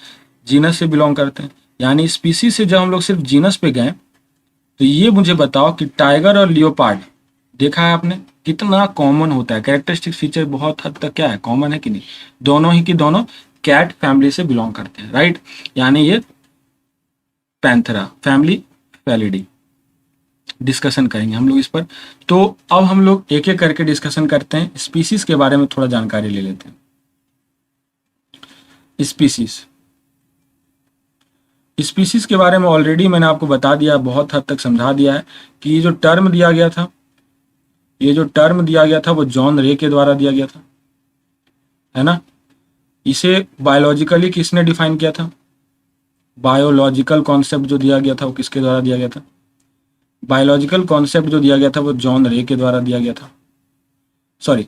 जीनस से बिलोंग करते हैं। यानी स्पीसीज से जब हम लोग सिर्फ जीनस पे गए, तो ये मुझे बताओ कि टाइगर और लियोपार्ड देखा है आपने कितना कॉमन होता है, कैरेक्टरिस्टिक फीचर बहुत हद तक क्या है, कॉमन है कि नहीं, दोनों ही की दोनों कैट फैमिली से बिलोंग करते हैं, राइट। यानी ये पैंथरा फैमिली फैलिडी, डिस्कशन करेंगे हम लोग इस पर। तो अब हम लोग एक एक करके डिस्कशन करते हैं, स्पीसीज के बारे में थोड़ा जानकारी ले लेते हैं। स्पीसीज के बारे में ऑलरेडी मैंने आपको बता दिया, बहुत हद तक समझा दिया है कि ये जो टर्म दिया गया था, ये जो टर्म दिया गया था वो जॉन रे के द्वारा दिया गया था, है ना। इसे बायोलॉजिकली किसने डिफाइन किया था? बायोलॉजिकल कॉन्सेप्ट जो दिया गया था वो किसके द्वारा दिया गया था? बायोलॉजिकल कॉन्सेप्ट जो दिया गया था वो जॉन रे के द्वारा दिया गया था, सॉरी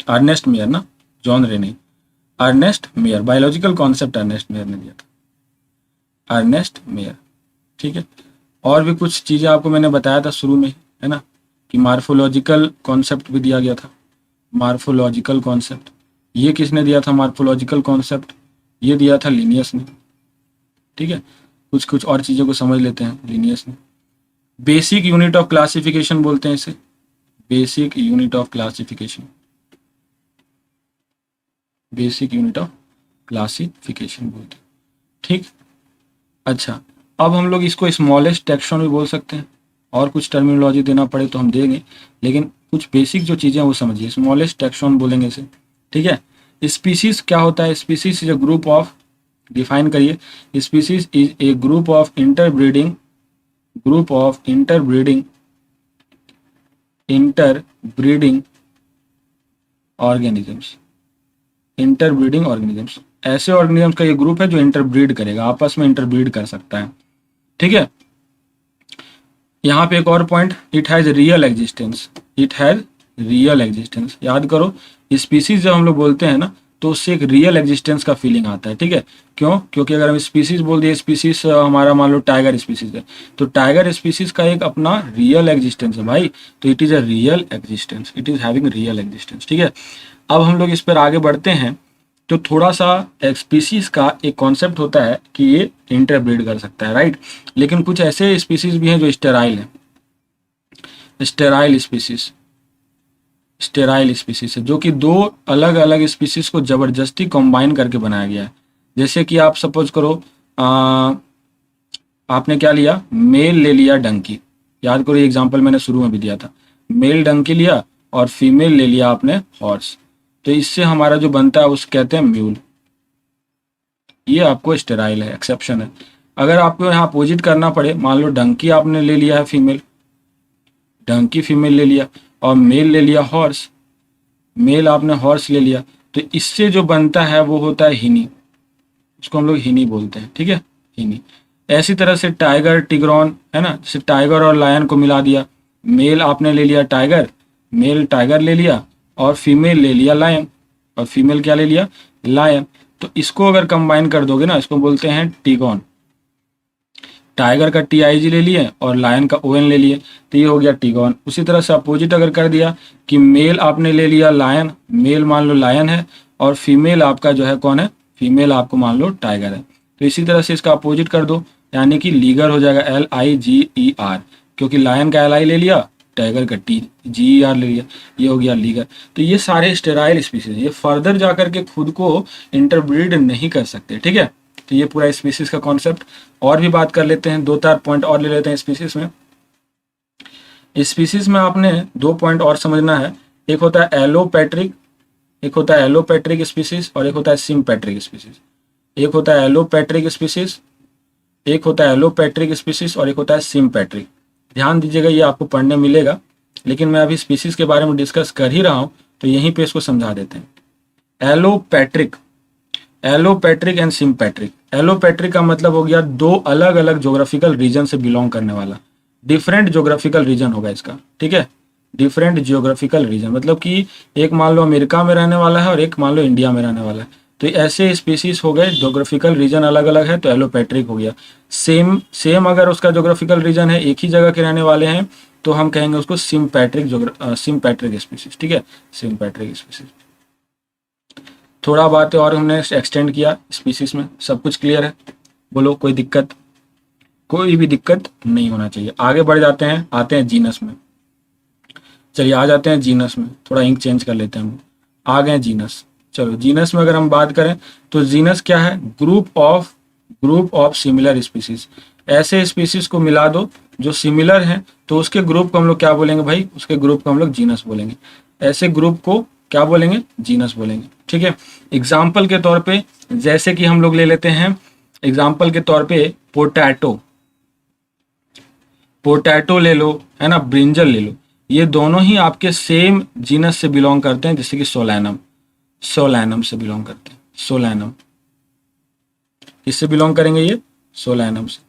अर्नेस्ट मेयर ना, जॉन रे नहीं, Ernest Mayr. Biological concept Ernest Mayr ने दिया था, अर्नेस्ट मेयर, ठीक है। और भी कुछ चीज़ें आपको मैंने बताया था शुरू में, है ना, कि मार्फोलॉजिकल कॉन्सेप्ट भी दिया गया था। मार्फोलॉजिकल कॉन्सेप्ट ये किसने दिया था? मार्फोलॉजिकल कॉन्सेप्ट ये दिया था लिनियस ने, ठीक है। कुछ कुछ और चीज़ों को समझ लेते हैं लिनियस ने। बेसिक यूनिट ऑफ क्लासिफिकेशन बोलते हैं इसे, basic unit of classification, basic unit of classification बोलते हैं, ठीक। अच्छा, अब हम लोग इसको स्मॉलेस्ट टैक्सॉन भी बोल सकते हैं, और कुछ टर्मिनोलॉजी देना पड़े तो हम देंगे, लेकिन कुछ बेसिक जो चीज़ें हैं वो समझिए। स्मॉलेस्ट टैक्सॉन बोलेंगे इसे, ठीक है। स्पीसीज क्या होता है? Species is a group of, define करिए, species is a group of interbreeding, group of interbreeding, interbreeding organisms, interbreeding organisms, ऐसे ऑर्गेनिजम्स का ये ग्रुप है जो इंटरब्रीड करेगा, आपस में इंटरब्रीड कर सकता है, ठीक है। यहाँ पे एक और point, it has real existence, it has real existence. याद करो, स्पीसीज जब हम लोग बोलते हैं ना तो उससे एक रियल एग्जिस्टेंस का फीलिंग आता है, ठीक है। क्यों? क्योंकि अगर हम स्पीसीज बोल दिए, स्पीसीज हमारा मान लो टाइगर स्पीसीज है, तो टाइगर स्पीसीज का एक अपना रियल एग्जिस्टेंस है भाई, तो it is a real existence, it is having real existence, ठीक है। अब हम लोग इस पर आगे बढ़ते हैं, तो थोड़ा सा स्पीसीज का एक कॉन्सेप्ट होता है कि ये इंटरब्रीड कर सकता है, राइट। लेकिन कुछ ऐसे स्पीसीज भी हैं जो स्टेराइल है, स्टेराइल स्पीसीज, स्टेराइल स्पीसीज है, जो कि दो अलग अलग स्पीसीज को जबरदस्ती कंबाइन करके बनाया गया है। जैसे कि आप सपोज करो, आपने क्या लिया, मेल ले लिया डंकी, याद करो ये एग्जांपल मैंने शुरू में भी दिया था, मेल डंकी लिया और फीमेल ले लिया आपने हॉर्स, तो इससे हमारा जो बनता है उसे कहते हैं म्यूल। ये आपको स्टेराइल है, एक्सेप्शन है। अगर आपको यहाँ अपोजिट करना पड़े, मान लो डंकी आपने ले लिया है फीमेल, डंकी फीमेल ले लिया, और मेल ले लिया हॉर्स, मेल आपने हॉर्स ले लिया, तो इससे जो बनता है वो होता है हिनी, उसको हम लोग हिनी बोलते हैं, ठीक है, हिनी। ऐसी तरह से टाइगर टिग्रॉन है ना, जैसे टाइगर और लायन को मिला दिया, मेल आपने ले लिया टाइगर, मेल टाइगर ले लिया, और फीमेल ले लिया लायन, और फीमेल क्या ले लिया, लायन। तो इसको अगर कंबाइन कर दोगे ना, इसको बोलते हैं टिगॉन। टाइगर का TIG ले लिए और लायन का ON ले लिए, तो ये हो गया टिगॉन। उसी तरह से अपोजिट अगर कर दिया कि मेल आपने ले लिया लायन, मेल मान लो लायन है, और फीमेल आपका जो है कौन है, फीमेल आपको मान लो टाइगर है, तो इसी तरह से इसका अपोजिट कर दो, यानी कि लीगर हो जाएगा, LIGER, क्योंकि लायन का LI ले लिया, टाइगर का GER ले लिया, ये हो गया लीगर। तो ये सारे स्टेराइल स्पीसीज, ये फर्दर जाकर के खुद को इंटरब्रीड नहीं कर सकते, ठीक है। तो ये पूरा स्पीसीज का कॉन्सेप्ट। और भी बात कर लेते हैं, 2-4 पॉइंट और ले लेते हैं स्पीसीज में। स्पीसीज में आपने 2 पॉइंट और समझना है, एक होता है एलोपैट्रिक, एक होता है एलोपैट्रिक स्पीसीज, और एक होता है सिम्पैट्रिक स्पीसीज। एक होता है एलोपैट्रिक स्पीसीज, एक होता है एलोपैट्रिक स्पीसीज, और एक होता है सिम्पैट्रिक। ध्यान दीजिएगा, ये आपको पढ़ने मिलेगा, लेकिन मैं अभी स्पीसीज के बारे में डिस्कस कर ही रहा हूँ, तो यहीं पे इसको समझा देते हैं। Allopatric, allopatric and sympatric. Allopatric का मतलब हो गया दो अलग अलग ज्योग्राफिकल रीजन से बिलोंग करने वाला, डिफरेंट ज्योग्राफिकल रीजन होगा इसका, ठीक है, डिफरेंट ज्योग्राफिकल रीजन, मतलब कि एक मान लो अमेरिका में रहने वाला है और एक मान लो इंडिया में रहने वाला है, तो ऐसे स्पीसीज हो गए, ज्योग्राफिकल रीजन अलग अलग है तो एलोपैट्रिक हो गया। सेम अगर उसका ज्योग्राफिकल रीजन है, एक ही जगह के रहने वाले हैं, तो हम कहेंगे उसको सिम्पैट्रिक सिम्पैट्रिक स्पीसीज, ठीक है, सिम्पैट्रिक स्पीसीज। थोड़ा बात और हमने एक्सटेंड किया स्पीसीज में, सब कुछ क्लियर है, बोलो कोई दिक्कत? कोई भी दिक्कत नहीं होना चाहिए। आगे बढ़ जाते हैं, आते हैं जीनस में। चलिए आ जाते हैं जीनस में, थोड़ा इंक चेंज कर लेते हैं हम, आ गए जीनस। चलो जीनस में अगर हम बात करें तो जीनस क्या है, ग्रुप ऑफ सिमिलर स्पीसीज। ऐसे स्पीसीज को मिला दो जो सिमिलर हैं, तो उसके ग्रुप को हम लोग क्या बोलेंगे भाई, उसके ग्रुप को हम लोग जीनस बोलेंगे। ऐसे ग्रुप को क्या बोलेंगे, जीनस बोलेंगे, ठीक है। एग्जाम्पल के तौर पे जैसे कि हम लोग ले लेते हैं एग्जाम्पल के तौर पे पोटैटो, पोटैटो ले लो, है ना, ब्रिंजल ले लो, ये दोनों ही आपके सेम जीनस से बिलोंग करते हैं, जैसे कि सोलैनम, सोलैनम से बिलोंग करते हैं। सोलैनम किससे बिलोंग करेंगे? ये सोलैनम से।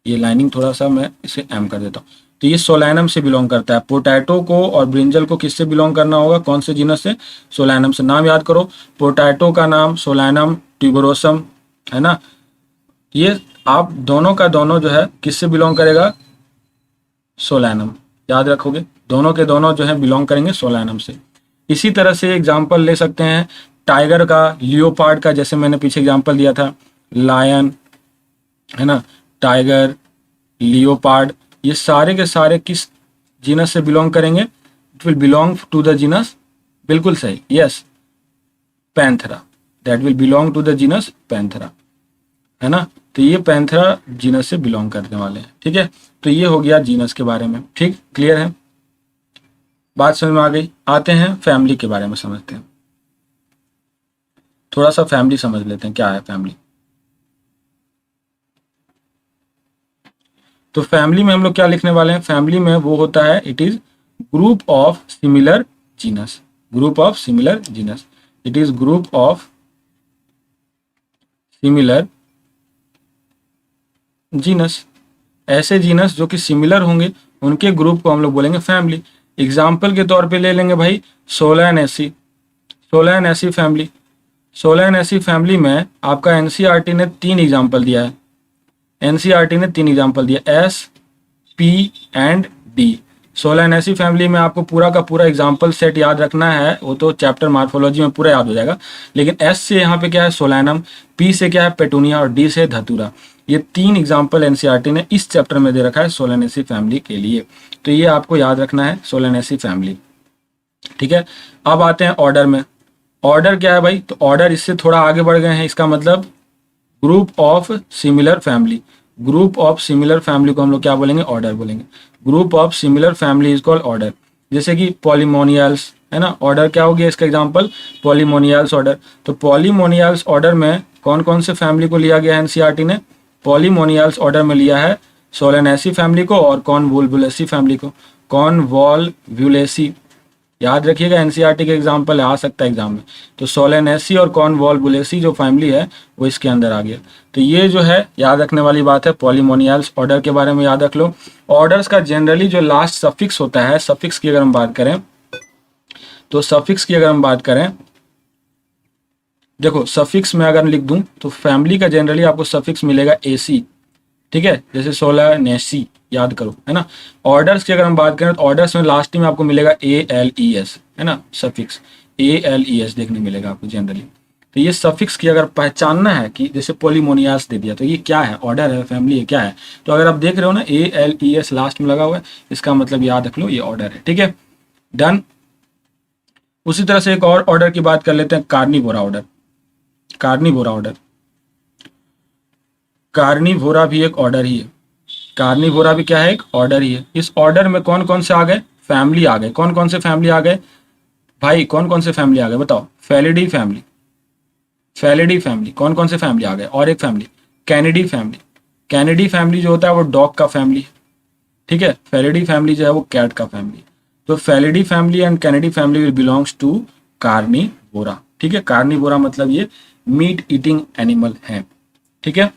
ये लाइनिंग थोड़ा सा मैं इसे एम कर देता हूँ। तो ये सोलैनम से बिलोंग करता है। पोटैटो को और ब्रिंजल को किससे बिलोंग करना होगा? कौन से जीनस से? सोलैनम से। नाम याद करो, पोटैटो का नाम सोलैनम ट्यूबरोसम, है ना। ये आप दोनों का दोनों जो है किससे बिलोंग करेगा? सोलैनम। याद रखोगे, दोनों के दोनों जो है बिलोंग करेंगे सोलैनम से। इसी तरह से एग्जाम्पल ले सकते हैं टाइगर का, लियोपार्ड का, जैसे मैंने पीछे एग्जाम्पल दिया था, लायन, है ना, टाइगर, लियोपार्ड, ये सारे के सारे किस जीनस से बिलोंग करेंगे? It will belong to the genus, बिल्कुल सही, yes, Panthera, that will belong to the genus Panthera, है ना। तो ये पैंथेरा जीनस से बिलोंग करने वाले हैं, ठीक है। तो ये हो गया जीनस के बारे में, ठीक, क्लियर है, बात समझ में आ गई। आते हैं फैमिली के बारे में समझते हैं, थोड़ा सा फैमिली समझ लेते हैं, क्या है फैमिली। तो फैमिली में हम लोग क्या लिखने वाले हैं? फैमिली में वो होता है, it is group of similar genus, group of similar genus, it is group of similar genus. ऐसे जीनस जो कि सिमिलर होंगे उनके ग्रुप को हम लोग बोलेंगे फैमिली। एग्जाम्पल के तौर पे ले लेंगे भाई सोलैनेसी, सोलैनेसी फैमिली। सोलैनेसी फैमिली में आपका एनसीईआरटी ने 3 एग्जाम्पल दिया है, एनसीईआरटी ने 3 एग्जाम्पल दिया, S, P and D. सोलैनेसी family में आपको पूरा का पूरा एग्जाम्पल सेट याद रखना है, वो तो चैप्टर मार्फोलॉजी में पूरा याद हो जाएगा। लेकिन एस से यहाँ पे क्या है? सोलैनम, पी से क्या है? पेटूनिया, और डी से धतूरा। ये 3 एग्जाम्पल एनसीईआरटी ने इस चैप्टर में दे रखा है सोलैनेसी फैमिली के लिए, तो ये आपको याद रखना है, सोलैनेसी फैमिली, ठीक है। अब आते हैं ऑर्डर में। ऑर्डर क्या है भाई? तो ऑर्डर इससे थोड़ा आगे बढ़ गए हैं, इसका मतलब group of similar family. Group of similar family को हम लोग क्या बोलेंगे? ऑर्डर बोलेंगे। Group of similar family is called order. जैसे कि पॉलीमोनियल्स, है ना, ऑर्डर क्या हो गया इसका एग्जांपल? Polemoniales order. तो पॉलीमोनियल्स ऑर्डर में कौन कौन से फैमिली को लिया गया है एनसीईआरटी ने? पॉलीमोनियल्स ऑर्डर में लिया है सोलेनेसी फैमिली को और कॉनवोल्वुलेसी फैमिली को, कॉनवोल्वुलेसी। याद रखिएगा, एनसीईआरटी के एग्जाम्पल आ सकता है एग्जाम में। तो सोलेनेसी और कॉनवोल्वुलेसी जो फैमिली है वो इसके अंदर आ गया। तो ये जो है याद रखने वाली बात है, पॉलीमोनियल्स ऑर्डर के बारे में याद रख लो। ऑर्डर्स का जनरली जो लास्ट सफिक्स होता है, सफिक्स की अगर हम बात करें, तो सफिक्स की अगर हम बात करें, देखो सफिक्स में अगर लिख दूं तो फैमिली का जनरली आपको सफिक्स मिलेगा एसी, ठीक है, जैसे सोलैनेसी, याद करो, है ना। ऑर्डर्स की अगर हम बात करें तो ऑर्डर्स में लास्ट में आपको मिलेगा ALES, है ना, सफिक्स ALES देखने मिलेगा आपको जनरली। तो ये सफिक्स की अगर पहचानना है कि जैसे पोलीमोनियास दे दिया तो ये क्या है? ऑर्डर है, फैमिली है, क्या है? तो अगर आप देख रहे हो ना ALES लास्ट में लगा हुआ है, इसका मतलब याद रख लो ये ऑर्डर है, ठीक है, डन। उसी तरह से एक और ऑर्डर की बात कर लेते हैं, Carnivora order. Carnivora order, Carnivora भी एक ऑर्डर ही है, कार्निवोरा भी क्या है? एक ऑर्डर ही है। इस ऑर्डर में कौन कौन से आ गए? फैमिली आ गए। कौन कौन से फैमिली आ गए भाई? कौन कौन से फैमिली आ गए बताओ? फेलिडी फैमिली, फेलिडी फैमिली, कौन कौन से फैमिली आ गए? और एक family Canidae family. Canidae family जो होता है वो डॉग का फैमिली, ठीक है। फेलिडी फैमिली जो है वो कैट का फैमिली। तो Felidae family and Canidae family will belongs to Carnivora, ठीक है। कार्निवोरा मतलब ये मीट ईटिंग एनिमल है, ठीक है।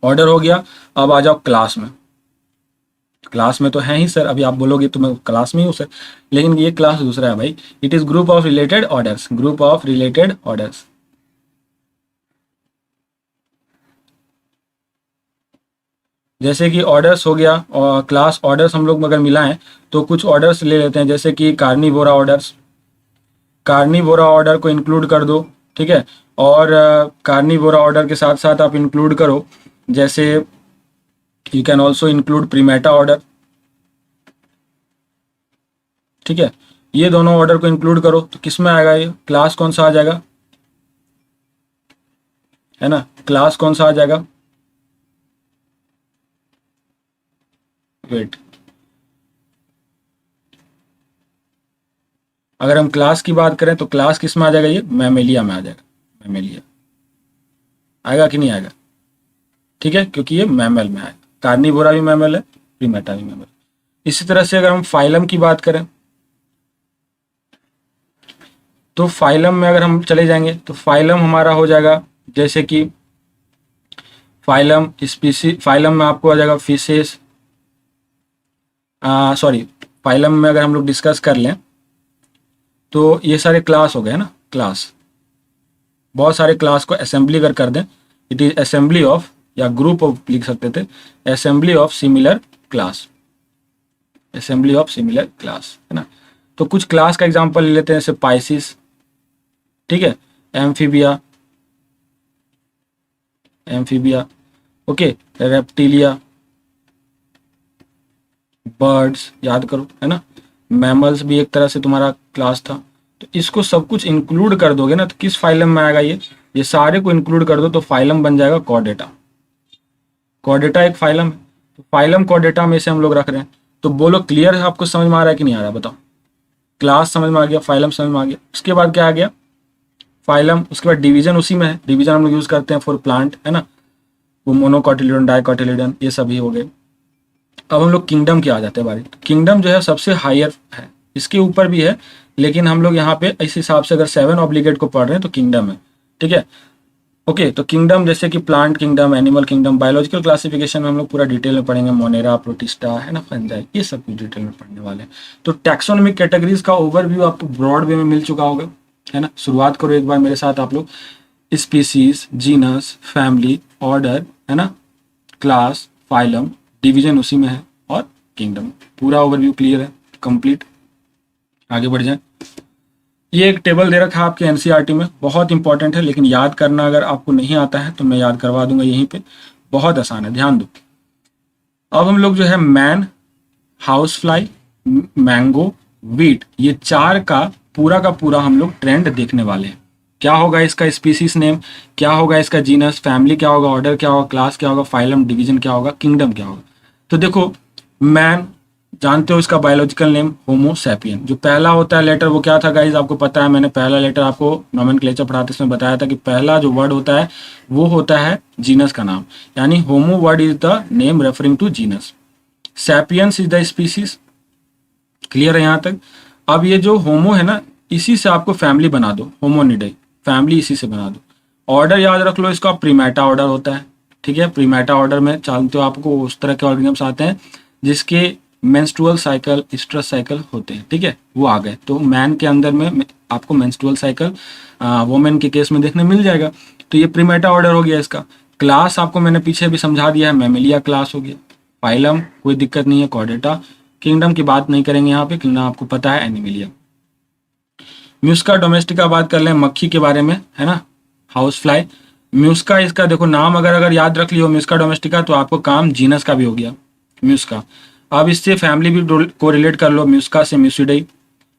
ऑर्डर हो गया। अब आ जाओ क्लास में। क्लास में तो है ही सर, अभी आप बोलोगे तो मैं क्लास में ही हूँ सर, लेकिन ये क्लास दूसरा है भाई। It is group of related orders, group of related orders. जैसे कि ऑर्डर्स हो गया, और क्लास ऑर्डर्स हम लोग अगर मिलाएं तो कुछ ऑर्डर्स ले लेते हैं, जैसे कि कार्निवोरा ऑर्डर्स। कार्निवोरा ऑर्डर को इंक्लूड कर दो, ठीक है। और कार्निवोरा ऑर्डर के साथ साथ आप इंक्लूड करो, जैसे you can also include primata order, ठीक है। ये दोनों ऑर्डर को इंक्लूड करो तो किस में आएगा? ये क्लास कौन सा आ जाएगा, है ना, क्लास कौन सा आ जाएगा? वेट, अगर हम क्लास की बात करें तो क्लास किस में आ जाएगा? ये मैमेलिया में आ जाएगा, मैमेलिया। आएगा कि नहीं आएगा? ठीक है, क्योंकि ये मैमल में आएगा। कार्निवोरा भी मैमल है, प्रीमेटा भी मैमल। इसी तरह से अगर हम फाइलम की बात करें तो फाइलम में अगर हम चले जाएंगे तो फाइलम हमारा हो जाएगा, जैसे कि फाइलम स्पीसी, फाइलम में आपको आ जाएगा फिशेस, सॉरी, फाइलम में अगर हम लोग डिस्कस कर लें तो ये सारे क्लास हो गए ना, क्लास, बहुत सारे क्लास को असेंबली अगर कर दें, इट इज असेंबली ऑफ, या ग्रुप ऑफ लिख सकते थे, assembly of similar class, assembly of similar class, है ना। तो कुछ क्लास का एग्जांपल ले लेते हैं, जैसे पाइसिस, ठीक है, amphibia, amphibia, okay, reptilia, birds, याद करो, है ना, मैमल्स भी एक तरह से तुम्हारा क्लास था। तो इसको सब कुछ इंक्लूड कर दोगे ना तो किस फाइलम में आएगा? ये सारे को इंक्लूड कर दो तो फाइलम बन जाएगा कॉर्डेटा। कॉर्डेटा एक फाइलम है, तो फाइलम कॉर्डेटा में से हम लोग रख रहे हैं। तो बोलो क्लियर है, आपको समझ में आ रहा है कि नहीं आ रहा है? बताओ। क्लास समझ में आ गया, फाइलम समझ में आ गया, उसके बाद क्या आ गया? फाइलम, उसके बाद डिवीजन, उसी में है, डिवीजन हम लोग यूज करते हैं फॉर प्लांट, है ना, वो मोनोकॉटिलिडन, डाइकॉटिलिडन, ये सभी हो गए। अब हम लोग किंगडम की आ जाते हैं बारी। किंगडम जो है सबसे हायर है, इसके ऊपर भी है, लेकिन हम लोग यहाँ पे इस हिसाब से अगर 7 ऑब्लिगेट को पढ़ रहे हैं तो किंगडम है, ठीक है, ओके। तो किंगडम जैसे कि plant kingdom, animal kingdom, biological classification में हम लोग पूरा डिटेल में पढ़ेंगे, मोनेरा, प्रोटिस्टा, है ना, फंजाई, ये सब कुछ डिटेल में पढ़ने वाले हैं। तो टैक्सोनॉमिक कैटेगरीज का ओवरव्यू आपको ब्रॉड वे में मिल चुका होगा, है ना। शुरुआत करो एक बार मेरे साथ आप लोग, स्पीसीज, जीनस, फैमिली, ऑर्डर, है ना, क्लास, फाइलम, डिवीजन उसी में है, और किंगडम, पूरा ओवरव्यू क्लियर है, कंप्लीट। आगे बढ़ जाए। ये एक टेबल दे रखा है आपके एनसीईआरटी में, बहुत इंपॉर्टेंट है, लेकिन याद करना अगर आपको नहीं आता है तो मैं याद करवा दूंगा यहीं पे, बहुत आसान है, ध्यान दो। अब हम लोग जो है man, house fly, mango, wheat, ये चार का पूरा हम लोग ट्रेंड देखने वाले हैं। क्या होगा इसका स्पीसीज नेम, क्या होगा इसका जीनस, फैमिली क्या होगा, ऑर्डर क्या होगा, क्लास क्या होगा, फाइलम, डिवीजन क्या होगा, किंगडम क्या होगा। तो देखो, मैन जानते हो इसका बायोलॉजिकल नेम होमो सैपियन। जो पहला होता है लेटर वो क्या था गाइज, आपको पता है, मैंने पहला लेटर आपको नोमेनक्लेचर पढ़ाते इसमें बताया था कि पहला जो वर्ड होता है वो होता है जीनस का नाम, यानी homo word is the name referring to genus, sapiens is the species. Clear है यहाँ तक? अब ये जो होमो है ना, इसी से आपको फैमिली बना दो, होमोनिडाई, फैमिली इसी से बना दो। ऑर्डर याद रख लो इसका, प्रीमेटा ऑर्डर होता है, ठीक है। प्रीमेटा ऑर्डर में जानते हो आपको उस तरह के ऑर्गेनिजम्स आते हैं जिसके मेंस्ट्रुअल साइकिल, स्ट्रेस साइकिल होते हैं, ठीक है, वो आ गए। तो मैन के अंदर में आपको मेंस्ट्रुअल साइकिल वोमेन के केस में देखने मिल जाएगा। तो ये प्रीमेटा ऑर्डर हो गया इसका। क्लास आपको मैंने पीछे भी समझा दिया है, मैमेलिया क्लास हो गया। फाइलम कोई दिक्कत नहीं है, कॉर्डेटा। किंगडम की बात नहीं करेंगे यहाँ पे, किंगडम आपको पता है, एनिमिलिया। म्यूस्का डोमेस्टिका बात कर लें, मक्खी के बारे में, है ना, हाउस फ्लाई। म्यूस्का, इसका देखो नाम अगर याद रख लियो म्यूस्का डोमेस्टिका, तो आपको काम जीनस का भी हो गया, म्यूस्का। अब इससे फैमिली भी को रिलेट कर लो, म्यूस्का से म्यूसिडाई,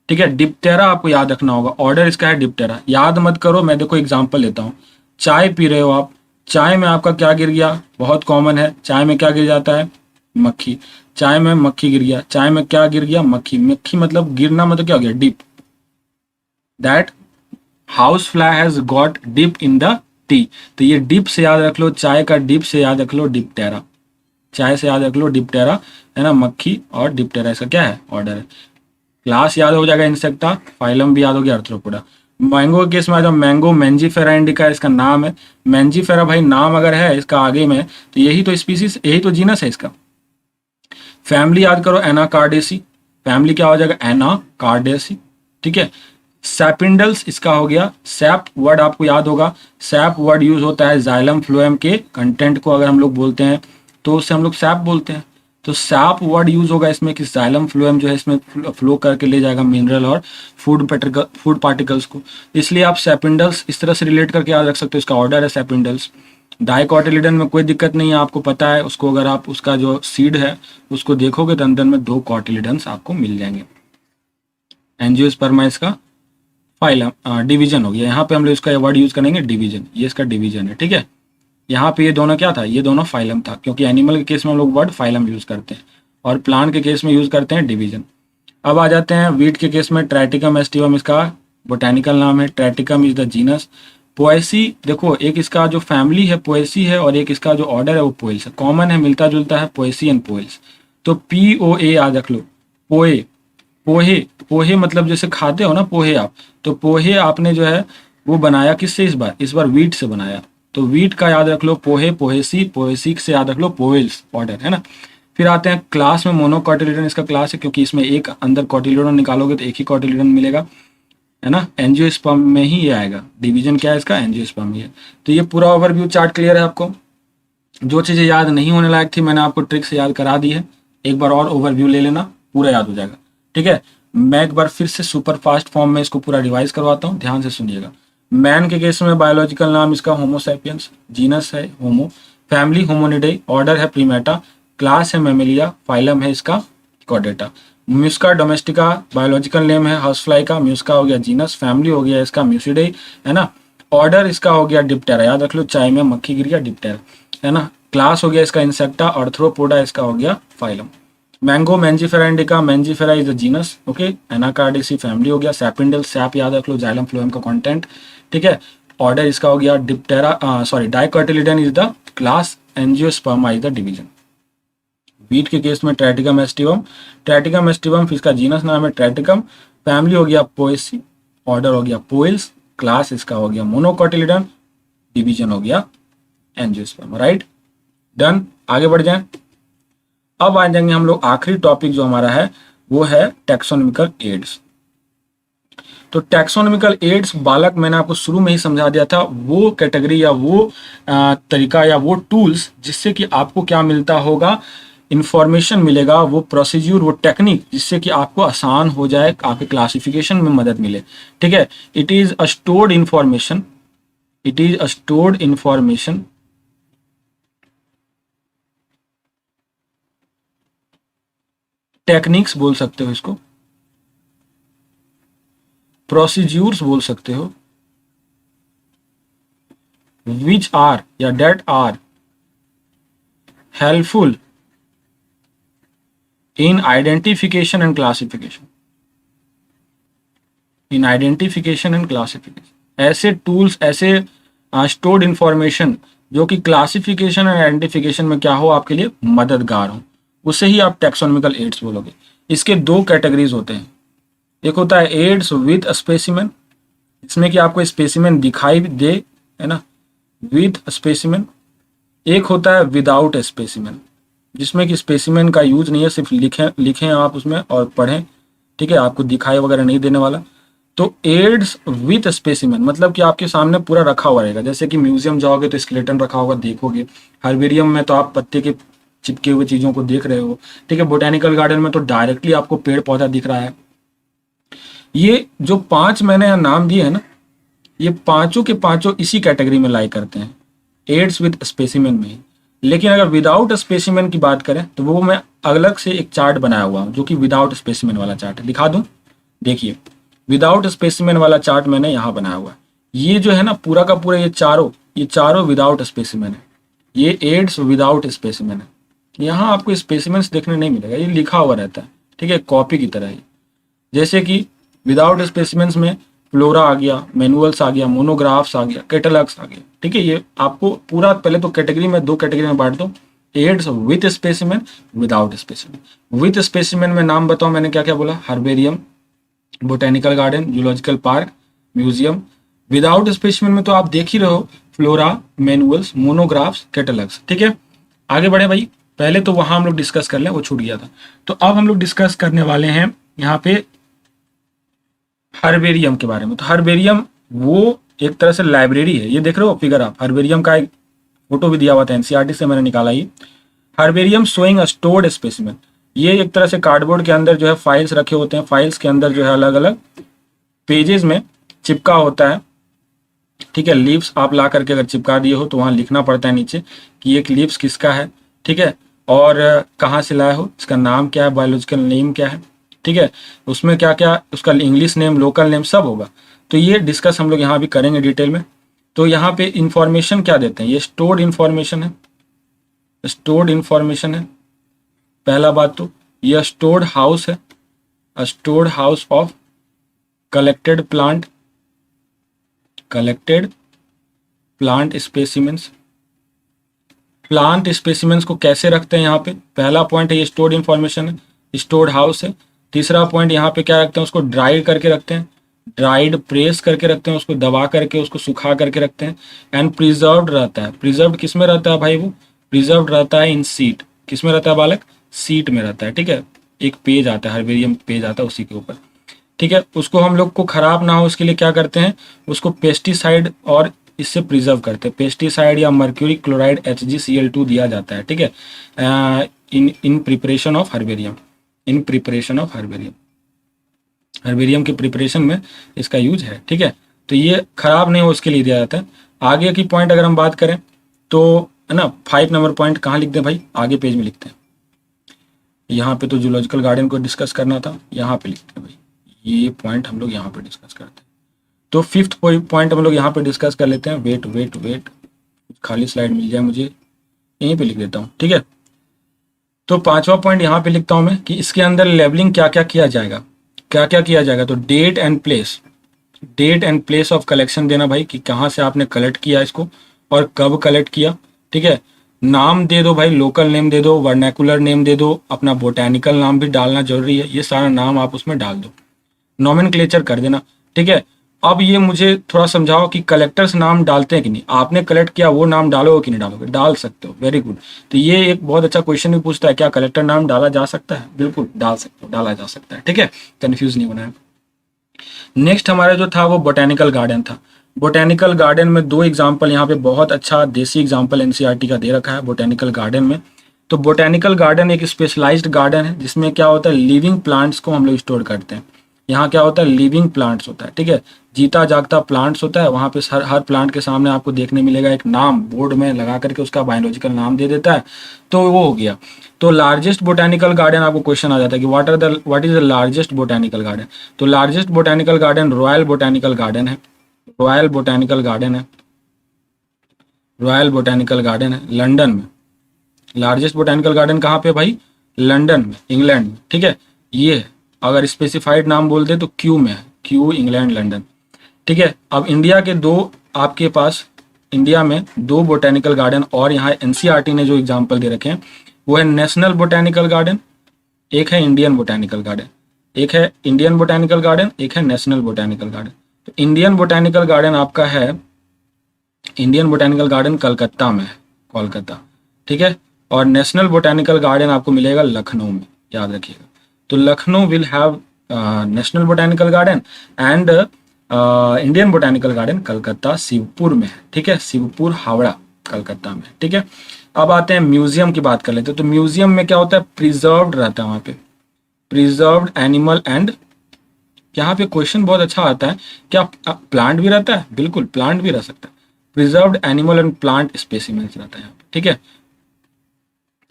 ठीक है। डिप्टेरा आपको याद रखना होगा, ऑर्डर इसका है डिप्टेरा, याद मत करो, मैं देखो एग्जांपल लेता हूँ। चाय पी रहे हो आप, चाय में आपका क्या गिर गया, बहुत कॉमन है, चाय में क्या गिर जाता है, मक्खी। चाय में मक्खी गिर गया, चाय में क्या गिर गया, मक्खी। मक्खी मतलब गिरना, मतलब क्या हो गया, dip, that house fly has got dip in the tea. तो ये डिप से याद रख लो, चाय का डिप से याद रख लो डिप्टेरा, चाय से याद रख लो डिप्टेरा, है ना, मक्खी और डिप्टेरा इसका क्या है, ऑर्डर है। क्लास याद हो जाएगा इंसेक्टा, फाइलम भी याद हो गया, आर्थ्रोपोडा। मैंगो के केस में आ जाओ, मैंगो मैंजीफेरा इंडिका इसका नाम है। मैंजीफेरा भाई नाम अगर है इसका आगे में तो यही तो स्पीसीज, यही तो जीनस है इसका। फैमिली याद करो, एनाकार्डेसी, फैमिली क्या हो जाएगा, एनाकार्डेसी, ठीक है। सैपिंडल्स इसका हो गया। सैप वर्ड आपको याद होगा, सैप वर्ड यूज होता है जाइलम फ्लोएम के कंटेंट को अगर हम लोग बोलते हैं तो उससे हम लोग सैप बोलते हैं। तो सैप वर्ड यूज होगा इसमें कि जाइलम फ्लोएम जो है इसमें फ्लो करके ले जाएगा मिनरल और फूड पार्टिकल्स को, इसलिए आप सैपिंडल्स इस तरह से रिलेट करके याद रख सकते हो। इसका ऑर्डर है सैपिंडल्स। डाइकोटिलिडन में कोई दिक्कत नहीं है, आपको पता है उसको, अगर आप उसका जो सीड है उसको देखोगे तो अंदर में 2 कॉटिलिडन्स आपको मिल जाएंगे। एंजियोस्पर्मा इसका फाइलम डिवीजन हो गया, यहाँ पे हम लोग इसका वर्ड यूज करेंगे डिवीजन, ये इसका डिवीजन है, ठीक है। यहाँ पे ये दोनों क्या था, ये दोनों फाइलम था, क्योंकि एनिमल के केस में हम लोग वर्ड फाइलम यूज करते हैं और प्लांट के केस में यूज करते हैं डिवीजन। अब आ जाते हैं वीट के केस में, ट्राइटिकम एस्टिवम इसका बोटेनिकल नाम है, Triticum is the genus, Poaceae देखो, एक इसका जो फैमिली है पोएसी है और एक इसका जो ऑर्डर है वो पोएल्स है, कॉमन है, मिलता जुलता है, पोएसी एंड पोएल्स। तो POA याद रख लो, पोए, पोहे, पोहे मतलब जैसे खाते हो ना पोहे आप, तो पोहे आपने जो है वो बनाया किससे, इस बार वीट से बनाया, तो वीट का याद रख लो पोहे, पोहेसी, पोहेसी से याद रख लो पोएल्स, ऑर्डर है ना। फिर आते हैं क्लास में, मोनोकॉटिलिडन इसका क्लास है, क्योंकि इसमें एक अंदर कॉटिलिडन निकालोगे तो एक ही कॉटिलिडन मिलेगा, है ना। एंजियोस्पर्म में ही ये आएगा, डिवीजन क्या है इसका, एंजियोस्पर्म ही है। तो ये पूरा ओवरव्यू चार्ट क्लियर है आपको। जो चीज़ें याद नहीं होने लायक थी मैंने आपको ट्रिक से याद करा दी है, एक बार और ओवरव्यू ले लेना, पूरा याद हो जाएगा, ठीक है। मैं एक बार फिर से सुपर फास्ट फॉर्म में इसको पूरा रिवाइज करवाता हूँ, ध्यान से सुनिएगा। मैन के केस में बायोलॉजिकल नाम इसका होमोसैपियंस, जीनस है होमो, फैमिली होमोनिडाई, ऑर्डर है प्रीमेटा, क्लास है मैमेलिया, फाइलम है इसका कॉर्डेटा। म्यूस्का डोमेस्टिका बायोलॉजिकल नेम है हाउसफ्लाई का, म्यूस्का हो गया जीनस, फैमिली हो गया इसका म्यूसिडाई, है ना। ऑर्डर इसका हो गया डिप्टेरा, याद रख लो, चाय में मक्खी गिर गया डिप्टेरा, है ना। क्लास हो गया इसका इंसेक्टा, आर्थ्रोपोडा इसका हो गया phylum. Mango Mangifera indica, Mangifera is the genus, okay. Anacardiaceae family हो गया, सैपिंडल सैप याद रख लो, जाइलम फ्लोएम का कंटेंट, ठीक है। ऑर्डर इसका हो गया Diptera, sorry dicotyledon is the class, angiosperma is the division. Wheat के केस में ट्रैटिकम एस्टिवम, ट्रैटिकम एस्टिवम इसका जीनस नाम है ट्रैटिकम, फैमिली हो गया पोएसी, ऑर्डर हो गया पोइल्स, क्लास इसका हो गया मोनोकॉटिलिडन, डिवीजन हो गया एंजियोस्पर्मा, राइट, डन। आगे बढ़ जाएं। अब आ जाएंगे हम लोग आखिरी टॉपिक जो हमारा है वो है टैक्सोनॉमिकल एड्स। तो टैक्सोनॉमिकल एड्स बालक मैंने आपको शुरू में ही समझा दिया था, वो कैटेगरी या वो तरीका या वो टूल्स जिससे कि आपको क्या मिलता होगा, इंफॉर्मेशन मिलेगा, वो प्रोसीज्यूर, वो टेक्निक जिससे कि आपको आसान हो जाए, आपके क्लासिफिकेशन में मदद मिले, ठीक है। It is a stored information, it is a stored information, techniques बोल सकते हो इसको, प्रोसीज्यूर्स बोल सकते हो, विच आर या that are helpful in identification and classification, in identification and classification. ऐसे टूल्स, ऐसे स्टोर्ड इंफॉर्मेशन जो कि क्लासिफिकेशन एंड आइडेंटिफिकेशन में क्या हो, आपके लिए मददगार हो, उसे ही आप टैक्सोनॉमिकल एड्स बोलोगे। इसके दो कैटेगरीज होते हैं, एक होता है एड्स विद स्पेसिमेन, इसमें कि आपको स्पेसिमेन दिखाई दे, है ना, विद स्पेसिमेन। एक होता है विदाउट स्पेसिमेन, जिसमें कि स्पेसिमेन का यूज नहीं है, सिर्फ लिखें आप उसमें और पढ़ें, ठीक है, आपको दिखाई वगैरह नहीं देने वाला। तो एड्स विथ स्पेसिमेन मतलब कि आपके सामने पूरा रखा हुआ रहेगा, जैसे कि म्यूजियम जाओगे तो स्केलेटन रखा होगा देखोगे, हर्बेरियम में तो आप पत्ते के चिपके हुए चीजों को देख रहे हो, ठीक है, बोटेनिकल गार्डन में तो डायरेक्टली आपको पेड़ पौधा दिख रहा है। ये जो 5 मैंने यहाँ नाम दिए हैं ना, ये पांचों के पांचों इसी कैटेगरी में लाई करते हैं, एड्स विद स्पेसिमेन में ही। लेकिन अगर विदाउट स्पेसिमेन की बात करें तो वो मैं अलग से एक चार्ट बनाया हुआ हूँ, जो कि विदाउट स्पेसिमेन वाला चार्ट है, दिखा दूं, देखिए विदाउट स्पेसिमेन वाला चार्ट मैंने यहाँ बनाया हुआ है। ये जो है ना पूरा का पूरा ये चारों विदाउट स्पेसिमेन है, ये एड्स विदाउट स्पेसिमेन है। यहाँ आपको स्पेसिमेंस देखने नहीं मिलेगा, ये लिखा हुआ रहता है, ठीक है, कॉपी की तरह ही। जैसे कि विदाउट स्पेसिमेंस में फ्लोरा आ गया, मैनुअल्स आ गया, मोनोग्राफ्स आ गया, कैटलॉग्स आ गया, ठीक है। ये आपको पूरा पहले तो कैटेगरी में 2 कैटेगरी में बांट दो, aids with specimen, without specimen. With specimen में नाम बताओ मैंने क्या क्या बोला, herbarium, botanical garden, zoological park, museum. Without specimen में तो आप देख ही रहे हो, फ्लोरा, मैनुअल्स, मोनोग्राफ्स, कैटलॉग्स, ठीक है। आगे बढ़े भाई, पहले तो वहां हम लोग डिस्कस कर लें, वो छूट गया था। तो अब हम लोग डिस्कस करने वाले हैं यहाँ पे हर्बेरियम के बारे में। तो हर्बेरियम वो एक तरह से लाइब्रेरी है, ये देख रहे हो फिगर आप, हर्बेरियम का एक फोटो भी दिया हुआ था, एनसीईआरटी से मैंने निकाला ही। Herbarium showing a stored specimen, ये एक तरह से कार्डबोर्ड के अंदर जो है फाइल्स रखे होते हैं, फाइल्स के अंदर जो है अलग अलग पेजेस में चिपका होता है, ठीक है। लीव्स आप ला करके अगर चिपका दिए हो तो वहां लिखना पड़ता है नीचे कि एक लीव्स किसका है, ठीक है, और कहाँ से लाए हो, इसका नाम क्या है, बायोलॉजिकल नेम क्या है, ठीक है, उसमें क्या क्या उसका इंग्लिश नेम, लोकल नेम सब होगा। तो ये डिस्कस हम लोग यहाँ भी करेंगे डिटेल में। तो यहाँ पे इंफॉर्मेशन क्या देते हैं, ये स्टोर्ड इंफॉर्मेशन है, स्टोर्ड इंफॉर्मेशन है। पहला बात तो यह स्टोर्ड हाउस है, stored house of collected plant, collected plant specimens. Plant specimens को कैसे रखते हैं यहाँ पे, पहला पॉइंट है ये स्टोर्ड इन्फॉर्मेशन है, स्टोर्ड हाउस है। तीसरा पॉइंट यहाँ पे क्या रखते हैं, उसको ड्राई करके रखते हैं, ड्राइड प्रेस करके रखते हैं, उसको दबा करके उसको सुखा करके रखते हैं। एंड प्रिजर्व्ड रहता है, प्रिजर्व्ड किस में रहता है भाई, वो प्रिजर्व्ड रहता है इन सीट, किस में रहता है बालक, सीट में रहता है, ठीक है। एक पेज आता है, हर्बेरियम पेज आता है उसी के ऊपर, ठीक है। उसको हम लोग को खराब ना हो उसके लिए क्या करते हैं, उसको पेस्टिसाइड और इससे प्रिजर्व करते हैं, पेस्टिसाइड या मर्क्यूरी क्लोराइड HgCl2 दिया जाता है, ठीक है, in preparation of herbarium, in preparation of herbarium, herbarium के प्रिपरेशन में इसका यूज है, ठीक है। तो ये खराब नहीं हो उसके लिए दिया जाता है। आगे की पॉइंट अगर हम बात करें तो है ना, 5 नंबर पॉइंट कहाँ लिखते हैं भाई, आगे पेज में लिखते हैं। यहाँ पे तो जूलॉजिकल गार्डन को डिस्कस करना था, यहाँ पे लिखते हैं भाई, ये पॉइंट हम लोग यहाँ पे डिस्कस करते हैं। तो 5th पॉइंट हम लोग यहाँ पे डिस्कस कर लेते हैं। वेट वेट वेट, खाली स्लाइड मिल जाए मुझे, यहीं पे लिख देता हूँ, ठीक है। तो 5वां पॉइंट यहाँ पे लिखता हूँ मैं कि इसके अंदर लेबलिंग क्या क्या किया जाएगा, क्या क्या किया जाएगा। तो date and place, date and place of collection देना भाई, कि कहाँ से आपने कलेक्ट किया इसको और कब कलेक्ट किया, ठीक है। नाम दे दो भाई, लोकल नेम दे दो, वर्नैकुलर नेम दे दो, अपना बोटैनिकल नाम भी डालना जरूरी है, ये सारा नाम आप उसमें डाल दो, नॉमेनक्लेचर कर देना, ठीक है। अब ये मुझे थोड़ा समझाओ कि कलेक्टर्स नाम डालते हैं कि नहीं, आपने कलेक्ट किया वो नाम डालोगे कि नहीं डालोगे, डाल सकते हो, वेरी गुड। तो ये एक बहुत अच्छा क्वेश्चन भी पूछता है, क्या कलेक्टर नाम डाला जा सकता है, बिल्कुल डाल सकते हो, डाला जा सकता है, ठीक है, कंफ्यूज नहीं होना है। नेक्स्ट हमारा जो था वो बोटेनिकल गार्डन था। बोटेनिकल गार्डन में 2 एग्जाम्पल यहाँ पे बहुत अच्छा देसी एग्जाम्पल एनसीईआरटी का दे रखा है बोटेनिकल गार्डन में। तो बोटेनिकल गार्डन एक स्पेशलाइज्ड गार्डन है जिसमें क्या होता है, लिविंग प्लांट्स को हम लोग स्टोर करते हैं। यहाँ क्या होता है, लिविंग प्लांट्स होता है, ठीक है, जीता जागता प्लांट्स होता है। वहाँ पे हर प्लांट के सामने आपको देखने मिलेगा एक नाम, बोर्ड में लगा करके उसका बायोलॉजिकल नाम दे देता है, तो वो हो गया। तो लार्जेस्ट बोटेनिकल गार्डन, आपको क्वेश्चन आ जाता है कि what is the largest botanical garden. तो largest botanical garden royal botanical garden है, रॉयल बोटेनिकल गार्डन है, रॉयल बोटेनिकल गार्डन है लंदन में। लार्जेस्ट बोटेनिकल गार्डन कहाँ पे भाई, लंदन में, इंग्लैंड में, ठीक है। ये अगर स्पेसिफाइड नाम बोल दे तो क्यू में है, क्यू इंग्लैंड लंदन, ठीक है। अब इंडिया के 2 आपके पास, इंडिया में 2 बोटेनिकल गार्डन और यहाँ एनसीईआरटी ने जो एग्जाम्पल दे रखे हैं वो है नेशनल बोटेनिकल गार्डन, एक है इंडियन बोटेनिकल गार्डन, एक है इंडियन बोटेनिकल गार्डन, एक है नेशनल बोटेनिकल गार्डन। तो इंडियन बोटेनिकल गार्डन आपका है, इंडियन बोटेनिकल गार्डन कलकत्ता में है, कोलकाता, ठीक है। और नेशनल बोटेनिकल गार्डन आपको मिलेगा लखनऊ में, याद रखिएगा। तो Lucknow will have national botanical garden and Indian botanical garden Calcutta Shivpur में है, ठीक है, शिवपुर हावड़ा कलकत्ता में, ठीक है। अब आते हैं म्यूजियम की बात कर लेते हैं। तो म्यूजियम में क्या होता है, प्रिजर्व्ड रहता है वहाँ पे, प्रिजर्व्ड एनिमल एंड, यहाँ पे क्वेश्चन बहुत अच्छा आता है, क्या प्लांट भी रहता है, बिल्कुल प्लांट भी रह सकता है, preserved animal and plant specimens रहता है यहाँ पे, ठीक है।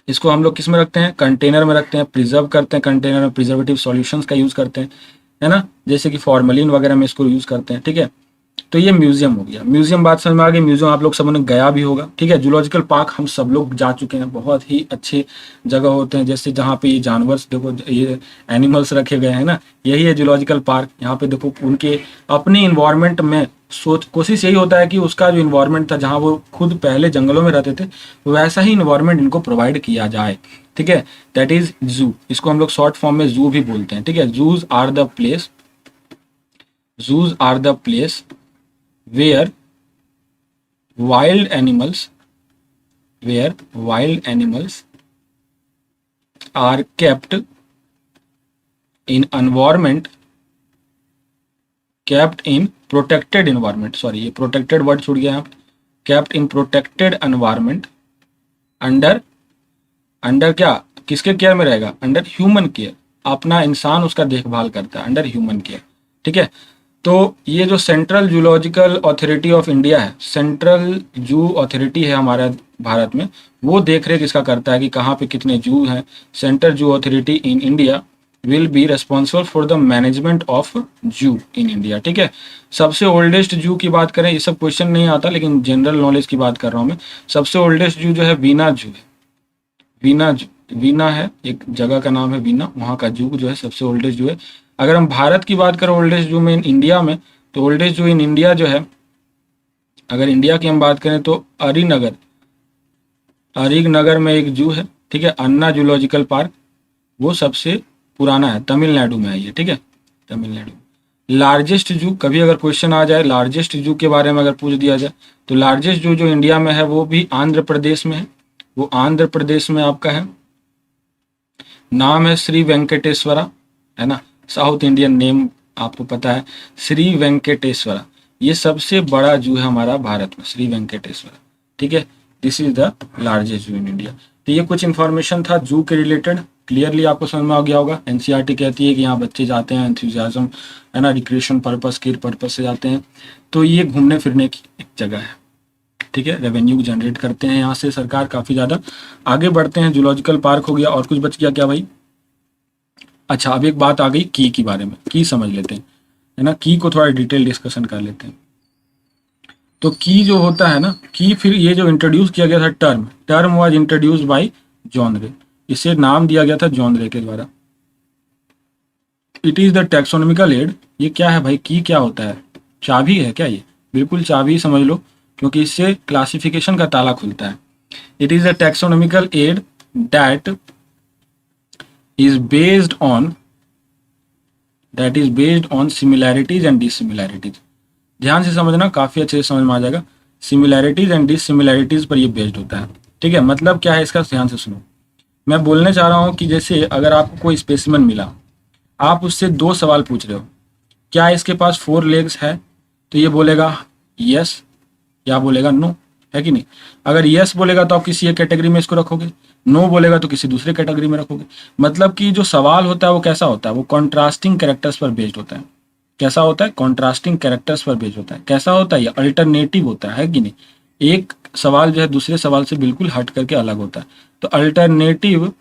इसको हम लोग किस में रखते हैं, कंटेनर में रखते हैं, प्रिजर्व करते हैं कंटेनर में, प्रिजर्वेटिव सॉल्यूशंस का यूज करते हैं, है ना, जैसे कि फॉर्मलिन वगैरह में इसको यूज करते हैं, ठीक है। तो ये म्यूजियम हो गया। म्यूजियम बात समझ में आ गई, म्यूजियम आप लोग सब ने गया भी होगा, ठीक है। जूलॉजिकल पार्क हम सब लोग जा चुके हैं, बहुत ही अच्छे जगह होते हैं, जैसे जहाँ पे ये जानवर देखो, ये एनिमल्स रखे गए हैं ना, यही है जूलॉजिकल पार्क। यहाँ पे देखो उनके अपने इन्वायरमेंट में कोशिश यही होता है कि उसका जो इन्वायरमेंट था, जहाँ वो खुद पहले जंगलों में रहते थे, वैसा ही इन्वायरमेंट इनको प्रोवाइड किया जाए, ठीक है। दैट इज जू, इसको हम लोग शॉर्ट फॉर्म में जू भी बोलते हैं, ठीक है। Zoos are the place, zoos are the place where wild animals are kept in environment, kept in protected environment, sorry ये protected word छूट गया यहाँ पे, kept in protected environment under क्या, किसके केयर में रहेगा, अंडर ह्यूमन केयर, अपना इंसान उसका देखभाल करता है, अंडर ह्यूमन केयर, ठीक है। तो ये जो central zoological authority of India है, सेंट्रल जू अथॉरिटी है हमारा भारत में, वो देख रेख इसका करता है कि कहाँ पे कितने जू हैं। Central zoo authority in India will be responsible for the management of जू इन इंडिया, ठीक है। सबसे ओल्डेस्ट जू की बात करें, ये सब क्वेश्चन नहीं आता, लेकिन जनरल नॉलेज की बात कर रहा हूँ मैं। सबसे ओल्डेस्ट जू जो है वीना जू है, वीना है एक जगह का नाम है वीना, वहाँ का जू जो है सबसे ओल्डेस्ट जू है। अगर हम भारत की बात करें ओल्डेस्ट जू में इन इंडिया में, तो ओल्डेस्ट जू इन इंडिया जो है अगर इंडिया की हम बात करें तो अरीनगर में एक जू है, ठीक है, अन्ना जूलॉजिकल पार्क, वो सबसे पुराना है, तमिलनाडु में है ये, ठीक है, तमिलनाडु। लार्जेस्ट जू, कभी अगर क्वेश्चन आ जाए लार्जेस्ट जू के बारे में अगर पूछ दिया जाए, तो लार्जेस्ट जू जो इंडिया में है वो भी आंध्र प्रदेश में है, वो आंध्र प्रदेश में आपका है, नाम है श्री वेंकटेश्वरा, है ना, साउथ इंडियन नेम आपको पता है, श्री वेंकटेश्वरा। ये सबसे बड़ा जू है हमारा भारत में, श्री वेंकटेश्वरा, ठीक है, दिस इज द लार्जेस्ट जू इन इंडिया। तो ये कुछ इन्फॉर्मेशन था जू के रिलेटेड, क्लियरली आपको समझ में आ गया होगा। एनसीईआरटी कहती है कि यहाँ बच्चे जाते हैं एंथुजियाज्म, है ना, रिक्रिएशन पर्पस के पर्पस से जाते हैं, तो ये घूमने फिरने की एक जगह है, ठीक है, रेवेन्यू जनरेट करते हैं यहाँ से सरकार काफ़ी ज़्यादा। आगे बढ़ते हैं, जूलॉजिकल पार्क हो गया, और कुछ बच गया क्या भाई? अच्छा, अब एक बात आ गई की के बारे में, की समझ लेते हैं, है ना, की को थोड़ा डिटेल डिस्कशन कर लेते हैं। तो की जो होता है ना, की फिर ये जो इंट्रोड्यूस किया गया था term was introduce by John रे, इसे नाम दिया गया था जॉन रे के द्वारा। It is the taxonomical aid, ये क्या है भाई, की क्या होता है? चाबी है क्या ये? बिल्कुल चाबी समझ लो, क्योंकि इससे क्लासिफिकेशन का ताला खुलता है। It is the taxonomical aid that is based on similarities and dissimilarities. ध्यान से समझना, काफी अच्छे से समझ में आ जाएगा। सिमिलैरिटीज एंड डिसिमिलैरिटीज पर ये बेस्ड होता है, ठीक है। मतलब क्या है इसका, ध्यान से सुनो। मैं बोलने चाह रहा हूँ कि जैसे अगर आपको कोई स्पेसिमेन मिला, आप उससे 2 सवाल पूछ रहे हो, क्या इसके पास 4 लेग्स है, तो ये बोलेगा यस या बोलेगा नो, है कि नहीं। अगर यस बोलेगा तो आप किसी एक कैटेगरी में इसको रखोगे, नो बोलेगा तो किसी दूसरे कैटेगरी में रखोगे। मतलब कि जो सवाल होता है वो कैसा होता है, वो कॉन्ट्रास्टिंग कैरेक्टर्स पर बेस्ड होता है। कैसा होता है? कॉन्ट्रास्टिंग कैरेक्टर्स पर बेस्ड होता है। कैसा होता है? ये अल्टरनेटिव होता है कि नहीं। एक सवाल जो है दूसरे सवाल से बिल्कुल हट करके अलग होता है, तो अल्टरनेटिव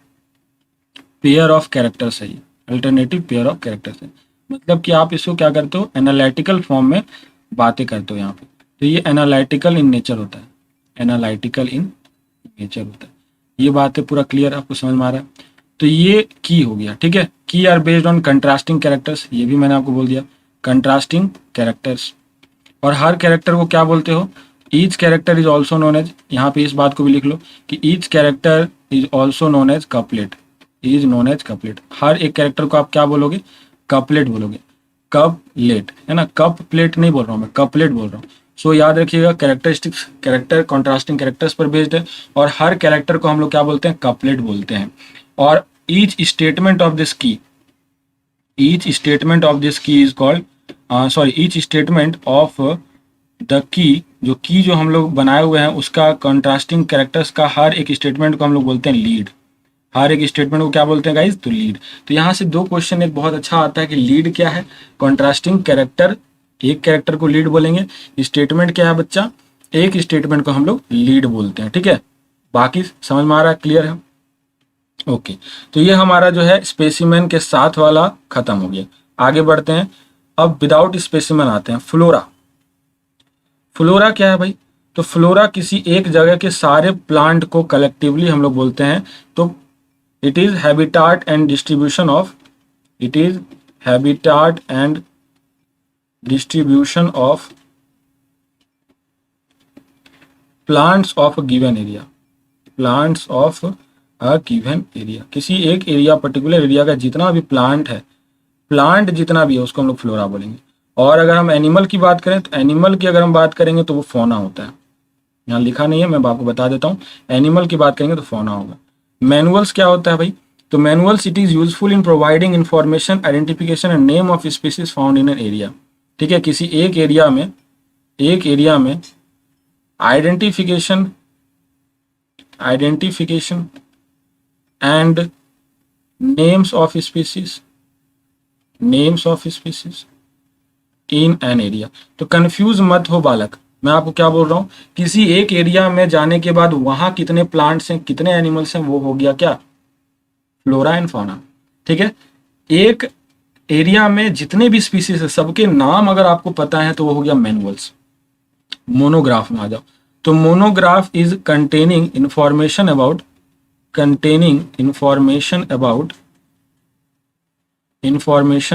पेयर ऑफ कैरेक्टर्स है ये, अल्टरनेटिव पेयर ऑफ कैरेक्टर्स है। मतलब कि आप इसको क्या करते हो, एनालिटिकल फॉर्म में बातें करते हो यहाँ पे, तो ये एनालिटिकल इन नेचर होता है, एनालिटिकल इन नेचर होता है। ये बात है पूरा क्लियर, आपको समझ में आ रहा है। तो ये की हो गया, ठीक है। Key are based on contrasting characters, ये भी मैंने आपको बोल दिया, कंट्रास्टिंग कैरेक्टर्स। और हर कैरेक्टर को क्या बोलते हो, each character is also known as, यहाँ पे इस बात को भी लिख लो कि each character is also known as couplet, is known as couplet. हर एक कैरेक्टर को आप क्या बोलोगे, कपलेट बोलोगे, कपलेट, है ना, कप प्लेट नहीं बोल रहा हूँ मैं, कपलेट बोल रहा हूँ। सो याद रखिएगा, कैरेक्टरिस्टिक्स कैरेक्टर कॉन्ट्रास्टिंग कैरेक्टर्स पर बेस्ड है, और हर कैरेक्टर को हम लोग क्या बोलते हैं, कपलेट बोलते हैं। और ईच स्टेटमेंट ऑफ दिस की, ईच स्टेटमेंट ऑफ दिस की is called each statement of the key, जो हम लोग बनाए हुए हैं उसका कंट्रास्टिंग कैरेक्टर्स का हर एक स्टेटमेंट को हम लोग बोलते हैं लीड। हर एक स्टेटमेंट को क्या बोलते हैं गाइज, तो लीड। तो यहाँ से 2 क्वेश्चन एक बहुत अच्छा आता है कि लीड क्या है, कंट्रास्टिंग कैरेक्टर, एक कैरेक्टर को लीड बोलेंगे। स्टेटमेंट क्या है बच्चा, एक स्टेटमेंट को हम लोग लीड बोलते हैं, ठीक है। बाकी समझ में आ रहा है, क्लियर है? ओके, तो ये हमारा जो है स्पेसिमेन के साथ वाला खत्म हो गया। आगे बढ़ते हैं, अब विदाउट स्पेसिमेन आते हैं, फ्लोरा। फ्लोरा क्या है भाई, तो फ्लोरा किसी एक जगह के सारे प्लांट को कलेक्टिवली हम लोग बोलते हैं। तो it is habitat and distribution of, it is habitat and distribution of plants of a given area, plants of a given area. किसी एक एरिया, पर्टिकुलर एरिया का जितना भी प्लांट है, प्लांट जितना भी है उसको हम लोग फ्लोरा बोलेंगे। और अगर हम एनिमल की बात करें, तो एनिमल की अगर हम बात करेंगे तो वो फौना होता है। यहाँ लिखा नहीं है, मैं आपको बता देता हूँ। एनिमल की बात करेंगे तो फौना होगा। मैनुअल्स क्या होता है भाई, तो manuals it is useful in providing information, identification and name of species found in an area, ठीक है। किसी एक एरिया में identification and names of species in an area. तो कंफ्यूज मत हो बालक, मैं आपको क्या बोल रहा हूँ, किसी एक एरिया में जाने के बाद वहां कितने प्लांट्स हैं, कितने एनिमल्स हैं, वो हो गया क्या, फ्लोरा एंड फौना, ठीक है। एक एरिया में जितने भी स्पीसीज है सबके नाम अगर आपको पता है तो वो हो गया मैनुअल्स। मोनोग्राफ में आ जाओ, तो monograph is containing information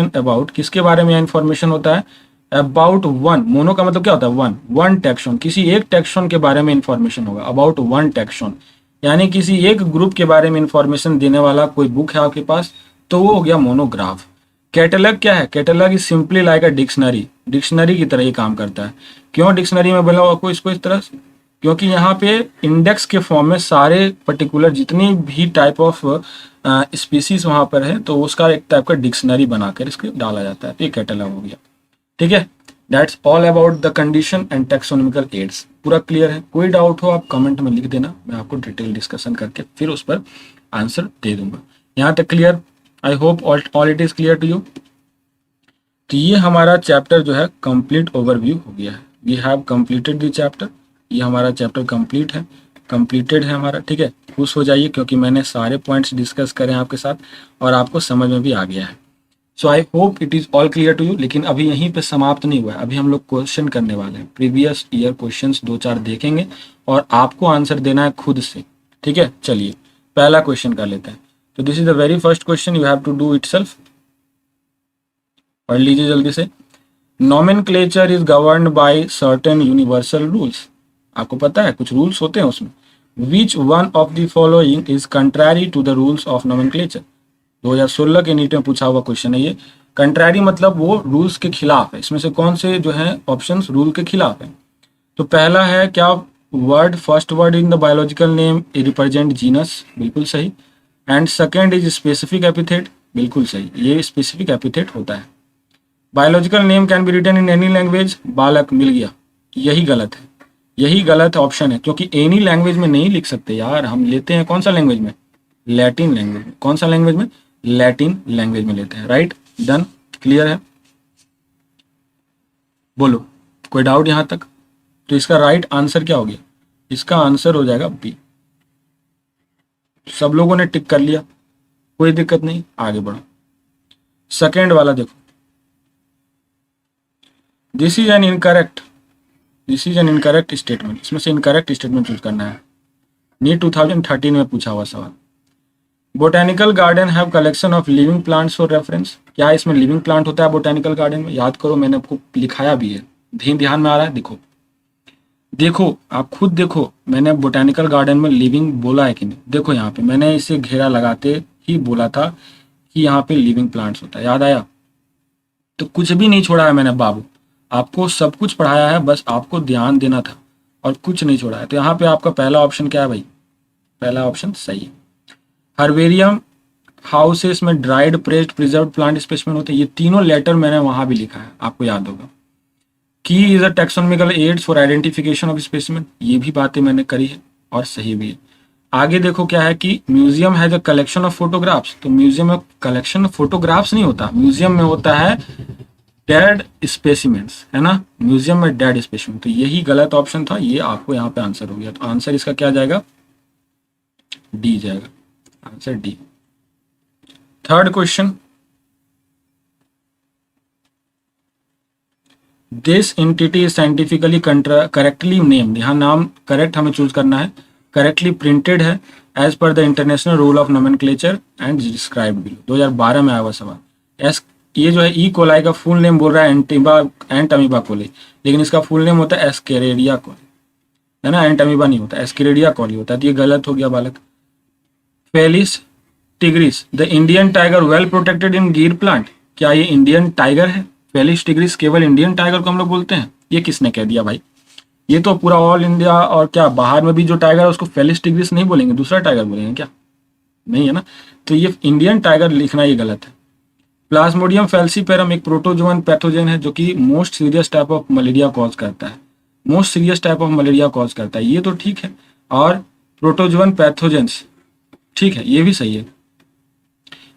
about किसके बारे में इंफॉर्मेशन होता है, अबाउट वन, मोनो का मतलब क्या होता है? वन टैक्सॉन, किसी एक टैक्सॉन के बारे में इंफॉर्मेशन होगा, अबाउट वन टैक्सॉन, यानी किसी एक ग्रुप के बारे में इंफॉर्मेशन देने वाला कोई बुक है आपके पास, तो वो हो गया मोनोग्राफ। कैटलॉग क्या है? Catalogue is simply like a dictionary, dictionary की तरह ही काम करता है। क्यों डिक्शनरी में बोला आपको इसको इस तरह से? क्योंकि यहाँ पे इंडेक्स के फॉर्म में सारे पर्टिकुलर जितनी भी टाइप ऑफ स्पीसीज वहाँ पर है, तो उसका एक टाइप का डिक्शनरी बनाकर इसके डाला जाता है, तो ये कैटलॉग हो गया। ठीक है, that's all about the condition and taxonomical aids. पूरा क्लियर है? कोई डाउट हो आप कमेंट में लिख देना, मैं आपको डिटेल डिस्कशन करके फिर उस पर आंसर दे दूंगा। यहाँ तक clear? I hope all it is clear to you. तो ये हमारा चैप्टर जो है कंप्लीट ओवरव्यू हो गया है। We have completed the chapter, ये हमारा चैप्टर कंप्लीट है, कंप्लीटेड है हमारा। ठीक है, खुश हो जाइए क्योंकि मैंने सारे पॉइंट्स डिस्कस करे हैं आपके साथ और आपको समझ में भी आ गया है। So I hope it is all clear to you. लेकिन अभी यहीं पे समाप्त नहीं हुआ है, अभी हम लोग क्वेश्चन करने वाले हैं, प्रीवियस ईयर क्वेश्चंस 2-4 देखेंगे और आपको आंसर देना है खुद से। ठीक है, चलिए पहला क्वेश्चन कर लेते हैं। तो this is the very first question, you have to do itself. पढ़ लीजिए जल्दी से। Nomenclature is governed by certain universal rules. आपको पता है कुछ रूल्स होते हैं उसमें। Which one of the following is contrary to the rules of nomenclature. 2016 के नीट में पूछा हुआ क्वेश्चन है ये। कंट्रारी मतलब वो रूल्स के खिलाफ है, इसमें से कौन से जो है ऑप्शंस रूल के खिलाफ है? तो पहला है क्या, word first word in the biological name represent genus, बिल्कुल सही। And second is specific epithet, बिल्कुल सही, ये स्पेसिफिक एपिथेट होता है। Biological name can be written in any language, बालक मिल गया, यही गलत है, यही गलत ऑप्शन है, क्योंकि एनी लैंग्वेज में नहीं लिख सकते यार। हम लेते हैं कौन सा लैंग्वेज में? लैटिन लैंग्वेज में। कौन सा लैंग्वेज में? लैटिन लैंग्वेज में लेते हैं। राइट, डन, क्लियर है? बोलो, कोई डाउट यहां तक? तो इसका राइट आंसर क्या हो गया? इसका आंसर हो जाएगा बी। सब लोगों ने टिक कर लिया, कोई दिक्कत नहीं, आगे बढ़ो। सेकेंड वाला देखो, this is an incorrect, this is an incorrect statement. इसमें से इनकरेक्ट स्टेटमेंट चूज करना है। नीट 2013 में पूछा हुआ सवाल। Botanical garden have collection of living plants for reference. क्या इसमें लिविंग प्लांट होता है बोटेनिकल गार्डन में? याद करो, मैंने आपको लिखाया भी है, ध्यान में आ रहा है? देखो देखो, आप खुद देखो, मैंने बोटेनिकल गार्डन में लिविंग बोला है कि नहीं? देखो यहाँ पे मैंने इसे घेरा लगाते ही बोला था कि यहाँ पे लिविंग प्लांट्स होता है, याद आया? तो कुछ भी नहीं छोड़ा है मैंने बाबू, आपको सब कुछ पढ़ाया है, बस आपको ध्यान देना था और कुछ नहीं छोड़ा है। तो यहाँ पे आपका पहला ऑप्शन क्या है भाई? पहला ऑप्शन सही है। हर्बेरियम हाउसेस में dried pressed preserve plant specimen होते हैं, ये तीनों लेटर मैंने वहां भी लिखा है, आपको याद होगा। की is a taxonomical aids for identification of specimen, ये भी बातें मैंने करी है और सही भी है। आगे देखो क्या है कि museum has a collection of photographs, तो म्यूजियम में कलेक्शन ऑफ फोटोग्राफ्स नहीं होता, म्यूजियम में होता है डेड स्पेसिमेंट्स, है ना, म्यूजियम में डेड स्पेसिमेन। तो यही गलत ऑप्शन था, ये आपको यहाँ पे आंसर हो गया। तो आंसर इसका क्या जाएगा? डी जाएगा, answer D. Third question, this entity is scientifically correctly named, यहाँ नाम करेक्ट हमें चूज करना है, करेक्टली प्रिंटेड है as per the international rule of nomenclature and described below. 2012 में आया हुआ सवाल। एस, ये जो है ई कोलाई का फुल नेम बोल रहा है एंटमीबा कोली, लेकिन इसका फुल नेम होता है एस्केरेडिया कोली, है ना, एंटमीबा नहीं होता, एस्केरेडिया कोली होता है। तो ये गलत हो गया बालक। Felis tigris, the Indian tiger well protected in Gir plant, क्या ये इंडियन टाइगर है? फेलिस टिग्रिस केवल इंडियन टाइगर को हम लोग बोलते हैं, ये किसने कह दिया भाई? ये तो पूरा ऑल इंडिया और क्या बाहर में भी जो टाइगर है उसको फेलिस टिग्रिस नहीं बोलेंगे, दूसरा टाइगर बोलेंगे क्या? नहीं है ना, तो ये इंडियन टाइगर लिखना ये गलत है। प्लाज्मोडियम फैल्सीपेरम एक प्रोटोजोअन पैथोजन है जो कि most serious type of malaria cause करता है, most serious type of malaria cause करता है, ये तो ठीक है। और प्रोटोजोअन पैथोजेंस, ठीक है, ये भी सही है।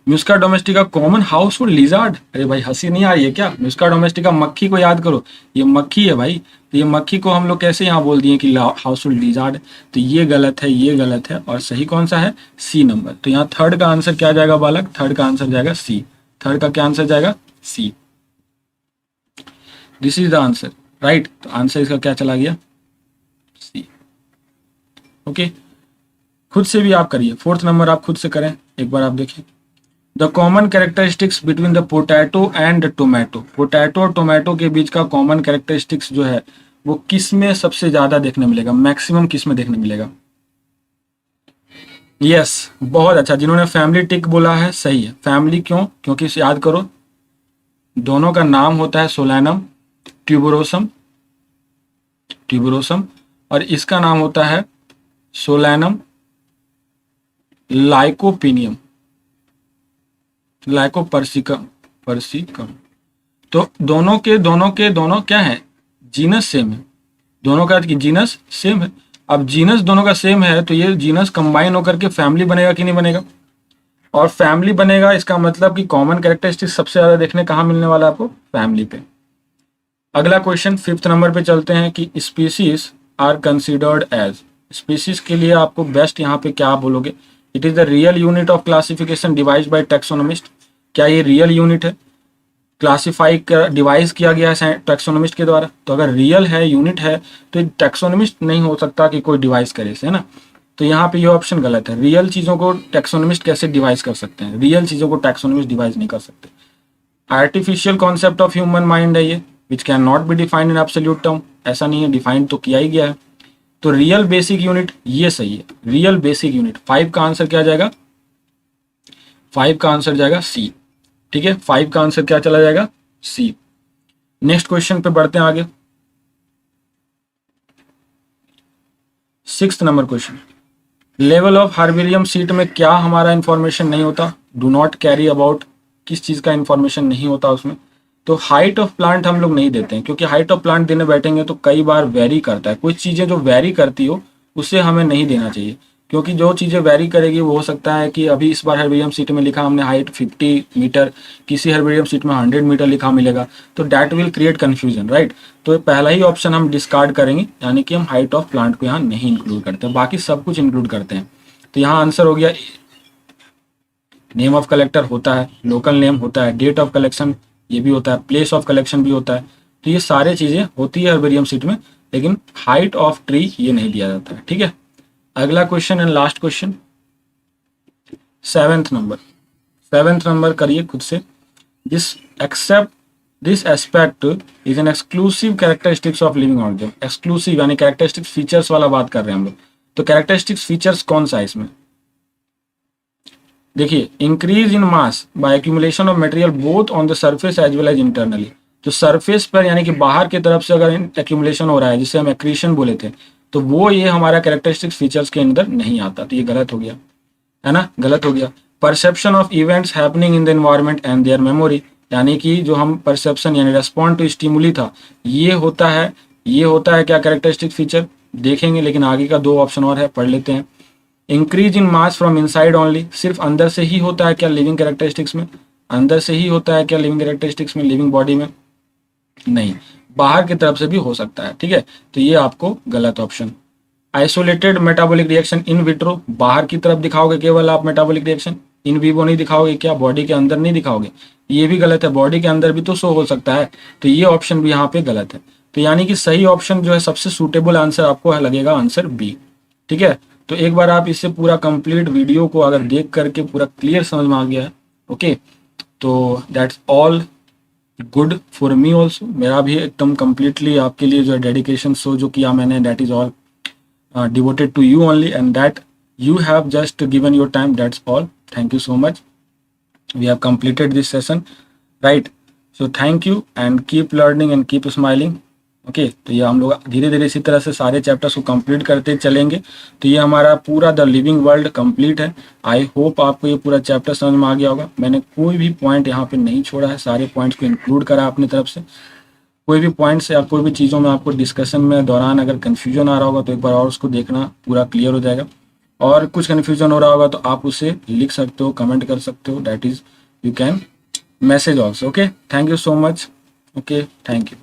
Musca domestica common household lizard, अरे भाई हंसी नहीं आ रही है क्या? म्यूस्का डोमेस्टिका मक्खी को याद करो, ये मक्खी है भाई, तो ये मक्खी को हम लोग कैसे यहाँ बोल दिए कि हाउस होल्ड लिजार्ड? तो ये गलत है, ये गलत है, और सही कौन सा है? C number. तो यहाँ थर्ड का आंसर क्या जाएगा बालक? थर्ड का आंसर जाएगा सी। थर्ड का क्या आंसर जाएगा? C. This is the answer, right. तो आंसर इसका क्या चला गया? सी। ओके, खुद से भी आप करिए, फोर्थ नंबर आप खुद से करें, एक बार आप देखिए। The common characteristics between the potato and tomato, potato और टोमेटो के बीच का कॉमन कैरेक्टरिस्टिक्स जो है वो किस में सबसे ज्यादा देखने मिलेगा, मैक्सिमम किस में देखने मिलेगा? यस, बहुत अच्छा, जिन्होंने फैमिली टिक बोला है सही है। फैमिली क्यों? क्योंकि इसे याद करो, दोनों का नाम होता है सोलैनम ट्यूबरोसम, ट्यूबरोसम, और इसका नाम होता है सोलैनम लाइकोपिनियम, लाइकोपर्सिकम, पर्सिकम। तो दोनों क्या है? जीनस सेम है, दोनों का जीनस सेम है। अब जीनस दोनों का सेम है तो ये जीनस कंबाइन होकर के फैमिली बनेगा कि नहीं बनेगा? और फैमिली बनेगा, इसका मतलब कि कॉमन कैरेक्टरिस्टिक सबसे ज्यादा देखने कहाँ मिलने वाला है आपको? फैमिली पे। अगला क्वेश्चन 5th नंबर पे चलते हैं कि species are considered as, species के लिए आपको बेस्ट यहाँ पे क्या बोलोगे? It is the real unit of classification device by taxonomist, क्या ये रियल यूनिट है, क्लासिफाई डिवाइस किया गया है टैक्सोनोमिस्ट के द्वारा? तो अगर रियल है, यूनिट है, तो टैक्सोनोमिस्ट नहीं हो सकता कि कोई डिवाइस करे, है ना? तो यहाँ पे ये ऑप्शन गलत है। रियल चीजों को टैक्सोनोमिस्ट कैसे डिवाइस कर सकते हैं? रियल चीजों को टैक्सोनोमिस्ट डिवाइस नहीं कर सकते। Artificial concept of human mind है ये, which can not be defined in absolute term, ऐसा नहीं है, डिफाइंड तो किया ही गया है। तो रियल बेसिक यूनिट ये सही है, रियल बेसिक यूनिट। 5 का आंसर क्या जाएगा? 5 का आंसर जाएगा सी, ठीक है, 5 का आंसर क्या चला जाएगा? सी। नेक्स्ट क्वेश्चन पे बढ़ते हैं आगे। 6th number question, level of herbarium seat में क्या हमारा इंफॉर्मेशन नहीं होता? डू नॉट कैरी अबाउट, किस चीज का इंफॉर्मेशन नहीं होता उसमें? तो हाइट ऑफ प्लांट हम लोग नहीं देते हैं, क्योंकि हाइट ऑफ प्लांट देने बैठेंगे तो कई बार वेरी करता है, कुछ चीजें जो वेरी करती हो उसे हमें नहीं देना चाहिए, क्योंकि जो चीजें वेरी करेगी वो हो सकता है कि अभी इस बार हर्बेरियम सीट में लिखा हमने हाइट 50 मीटर, किसी हर्बेरियम सीट में 100 मीटर लिखा मिलेगा, तो that will create confusion, right? तो पहला ही ऑप्शन हम डिस्कार्ड करेंगे, यानी कि हम हाइट ऑफ प्लांट को यहाँ नहीं इंक्लूड करते, बाकी सब कुछ इंक्लूड करते हैं। तो यहाँ आंसर हो गया, नेम ऑफ कलेक्टर होता है, लोकल नेम होता है, डेट ऑफ कलेक्शन ये भी होता है, प्लेस ऑफ कलेक्शन भी होता है, तो ये सारे चीजें होती है हर्बेरियम सीट में, लेकिन हाइट ऑफ ट्री ये नहीं दिया जाता है, ठीक है। अगला question and last question 7th number, 7th number करिए खुद से। This except this aspect is an exclusive characteristics of living organism, exclusive यानी कैरेक्टरिस्टिक्स फीचर्स वाला बात कर रहे हैं हम लोग। तो कैरेक्टरिस्टिक्स फीचर्स कौन सा है इसमें? देखिए, increase in mass by accumulation of material both on the surface as well as internally, तो सरफेस पर यानी कि बाहर की तरफ से अगर एक्यूमुलेशन हो रहा है, जिसे हम एक्रीशन बोले थे, तो वो ये हमारा कैरेक्टरिस्टिक्स फीचर्स के अंदर नहीं आता, तो ये गलत हो गया, है ना, गलत हो गया। Perception of events happening in the environment and there memory, यानी कि जो हम परसेप्शन यानी रेस्पॉन्ड टू स्टिमुली था, ये होता है क्या कैरेक्टरिस्टिक फीचर? देखेंगे, लेकिन आगे का 2 ऑप्शन और है, पढ़ लेते हैं। Increase in mass from inside only, सिर्फ अंदर से ही होता है क्या लिविंग कैरेक्टरिस्टिक्स में? अंदर से ही होता है क्या लिविंग कैरेक्टरिस्टिक्स में, लिविंग बॉडी में? नहीं, बाहर की तरफ से भी हो सकता है, ठीक है, तो ये आपको गलत option. Isolated metabolic reaction in vitro, बाहर की तरफ दिखाओगे केवल आप मेटाबॉलिक रिएक्शन, इन विवो नहीं दिखाओगे क्या? बॉडी के अंदर नहीं दिखाओगे? ये भी गलत है, बॉडी के अंदर भी तो शो हो सकता है, तो ये ऑप्शन भी यहाँ पे गलत है। तो यानी कि सही ऑप्शन जो है, सबसे सूटेबल आंसर आपको लगेगा आंसर बी, ठीक है। तो एक बार आप इससे पूरा कंप्लीट वीडियो को अगर देख करके पूरा क्लियर समझ में आ गया है, ओके, तो that's all good for me also, मेरा भी एकदम कंप्लीटली आपके लिए जो है डेडिकेशन शो जो किया मैंने, that is all devoted to you only, and that you have just given your time, that's all. Thank you so much, we have completed this session, right? So thank you and keep learning and keep smiling, okay. तो ये हम लोग धीरे धीरे इसी तरह से सारे चैप्टर्स को कंप्लीट करते चलेंगे, तो ये हमारा पूरा द लिविंग वर्ल्ड कंप्लीट है। आई होप आपको ये पूरा चैप्टर समझ में आ गया होगा, मैंने कोई भी पॉइंट यहाँ पे नहीं छोड़ा है, सारे पॉइंट्स को इंक्लूड करा अपनी तरफ से। कोई भी पॉइंट्स या कोई भी चीज़ों में आपको डिस्कशन में दौरान अगर कन्फ्यूजन आ रहा होगा तो एक बार और उसको देखना, पूरा क्लियर हो जाएगा। और कुछ कन्फ्यूजन हो रहा होगा तो आप उसे लिख सकते हो, कमेंट कर सकते हो, that is you can message also, okay. Thank you so much, okay, thank you.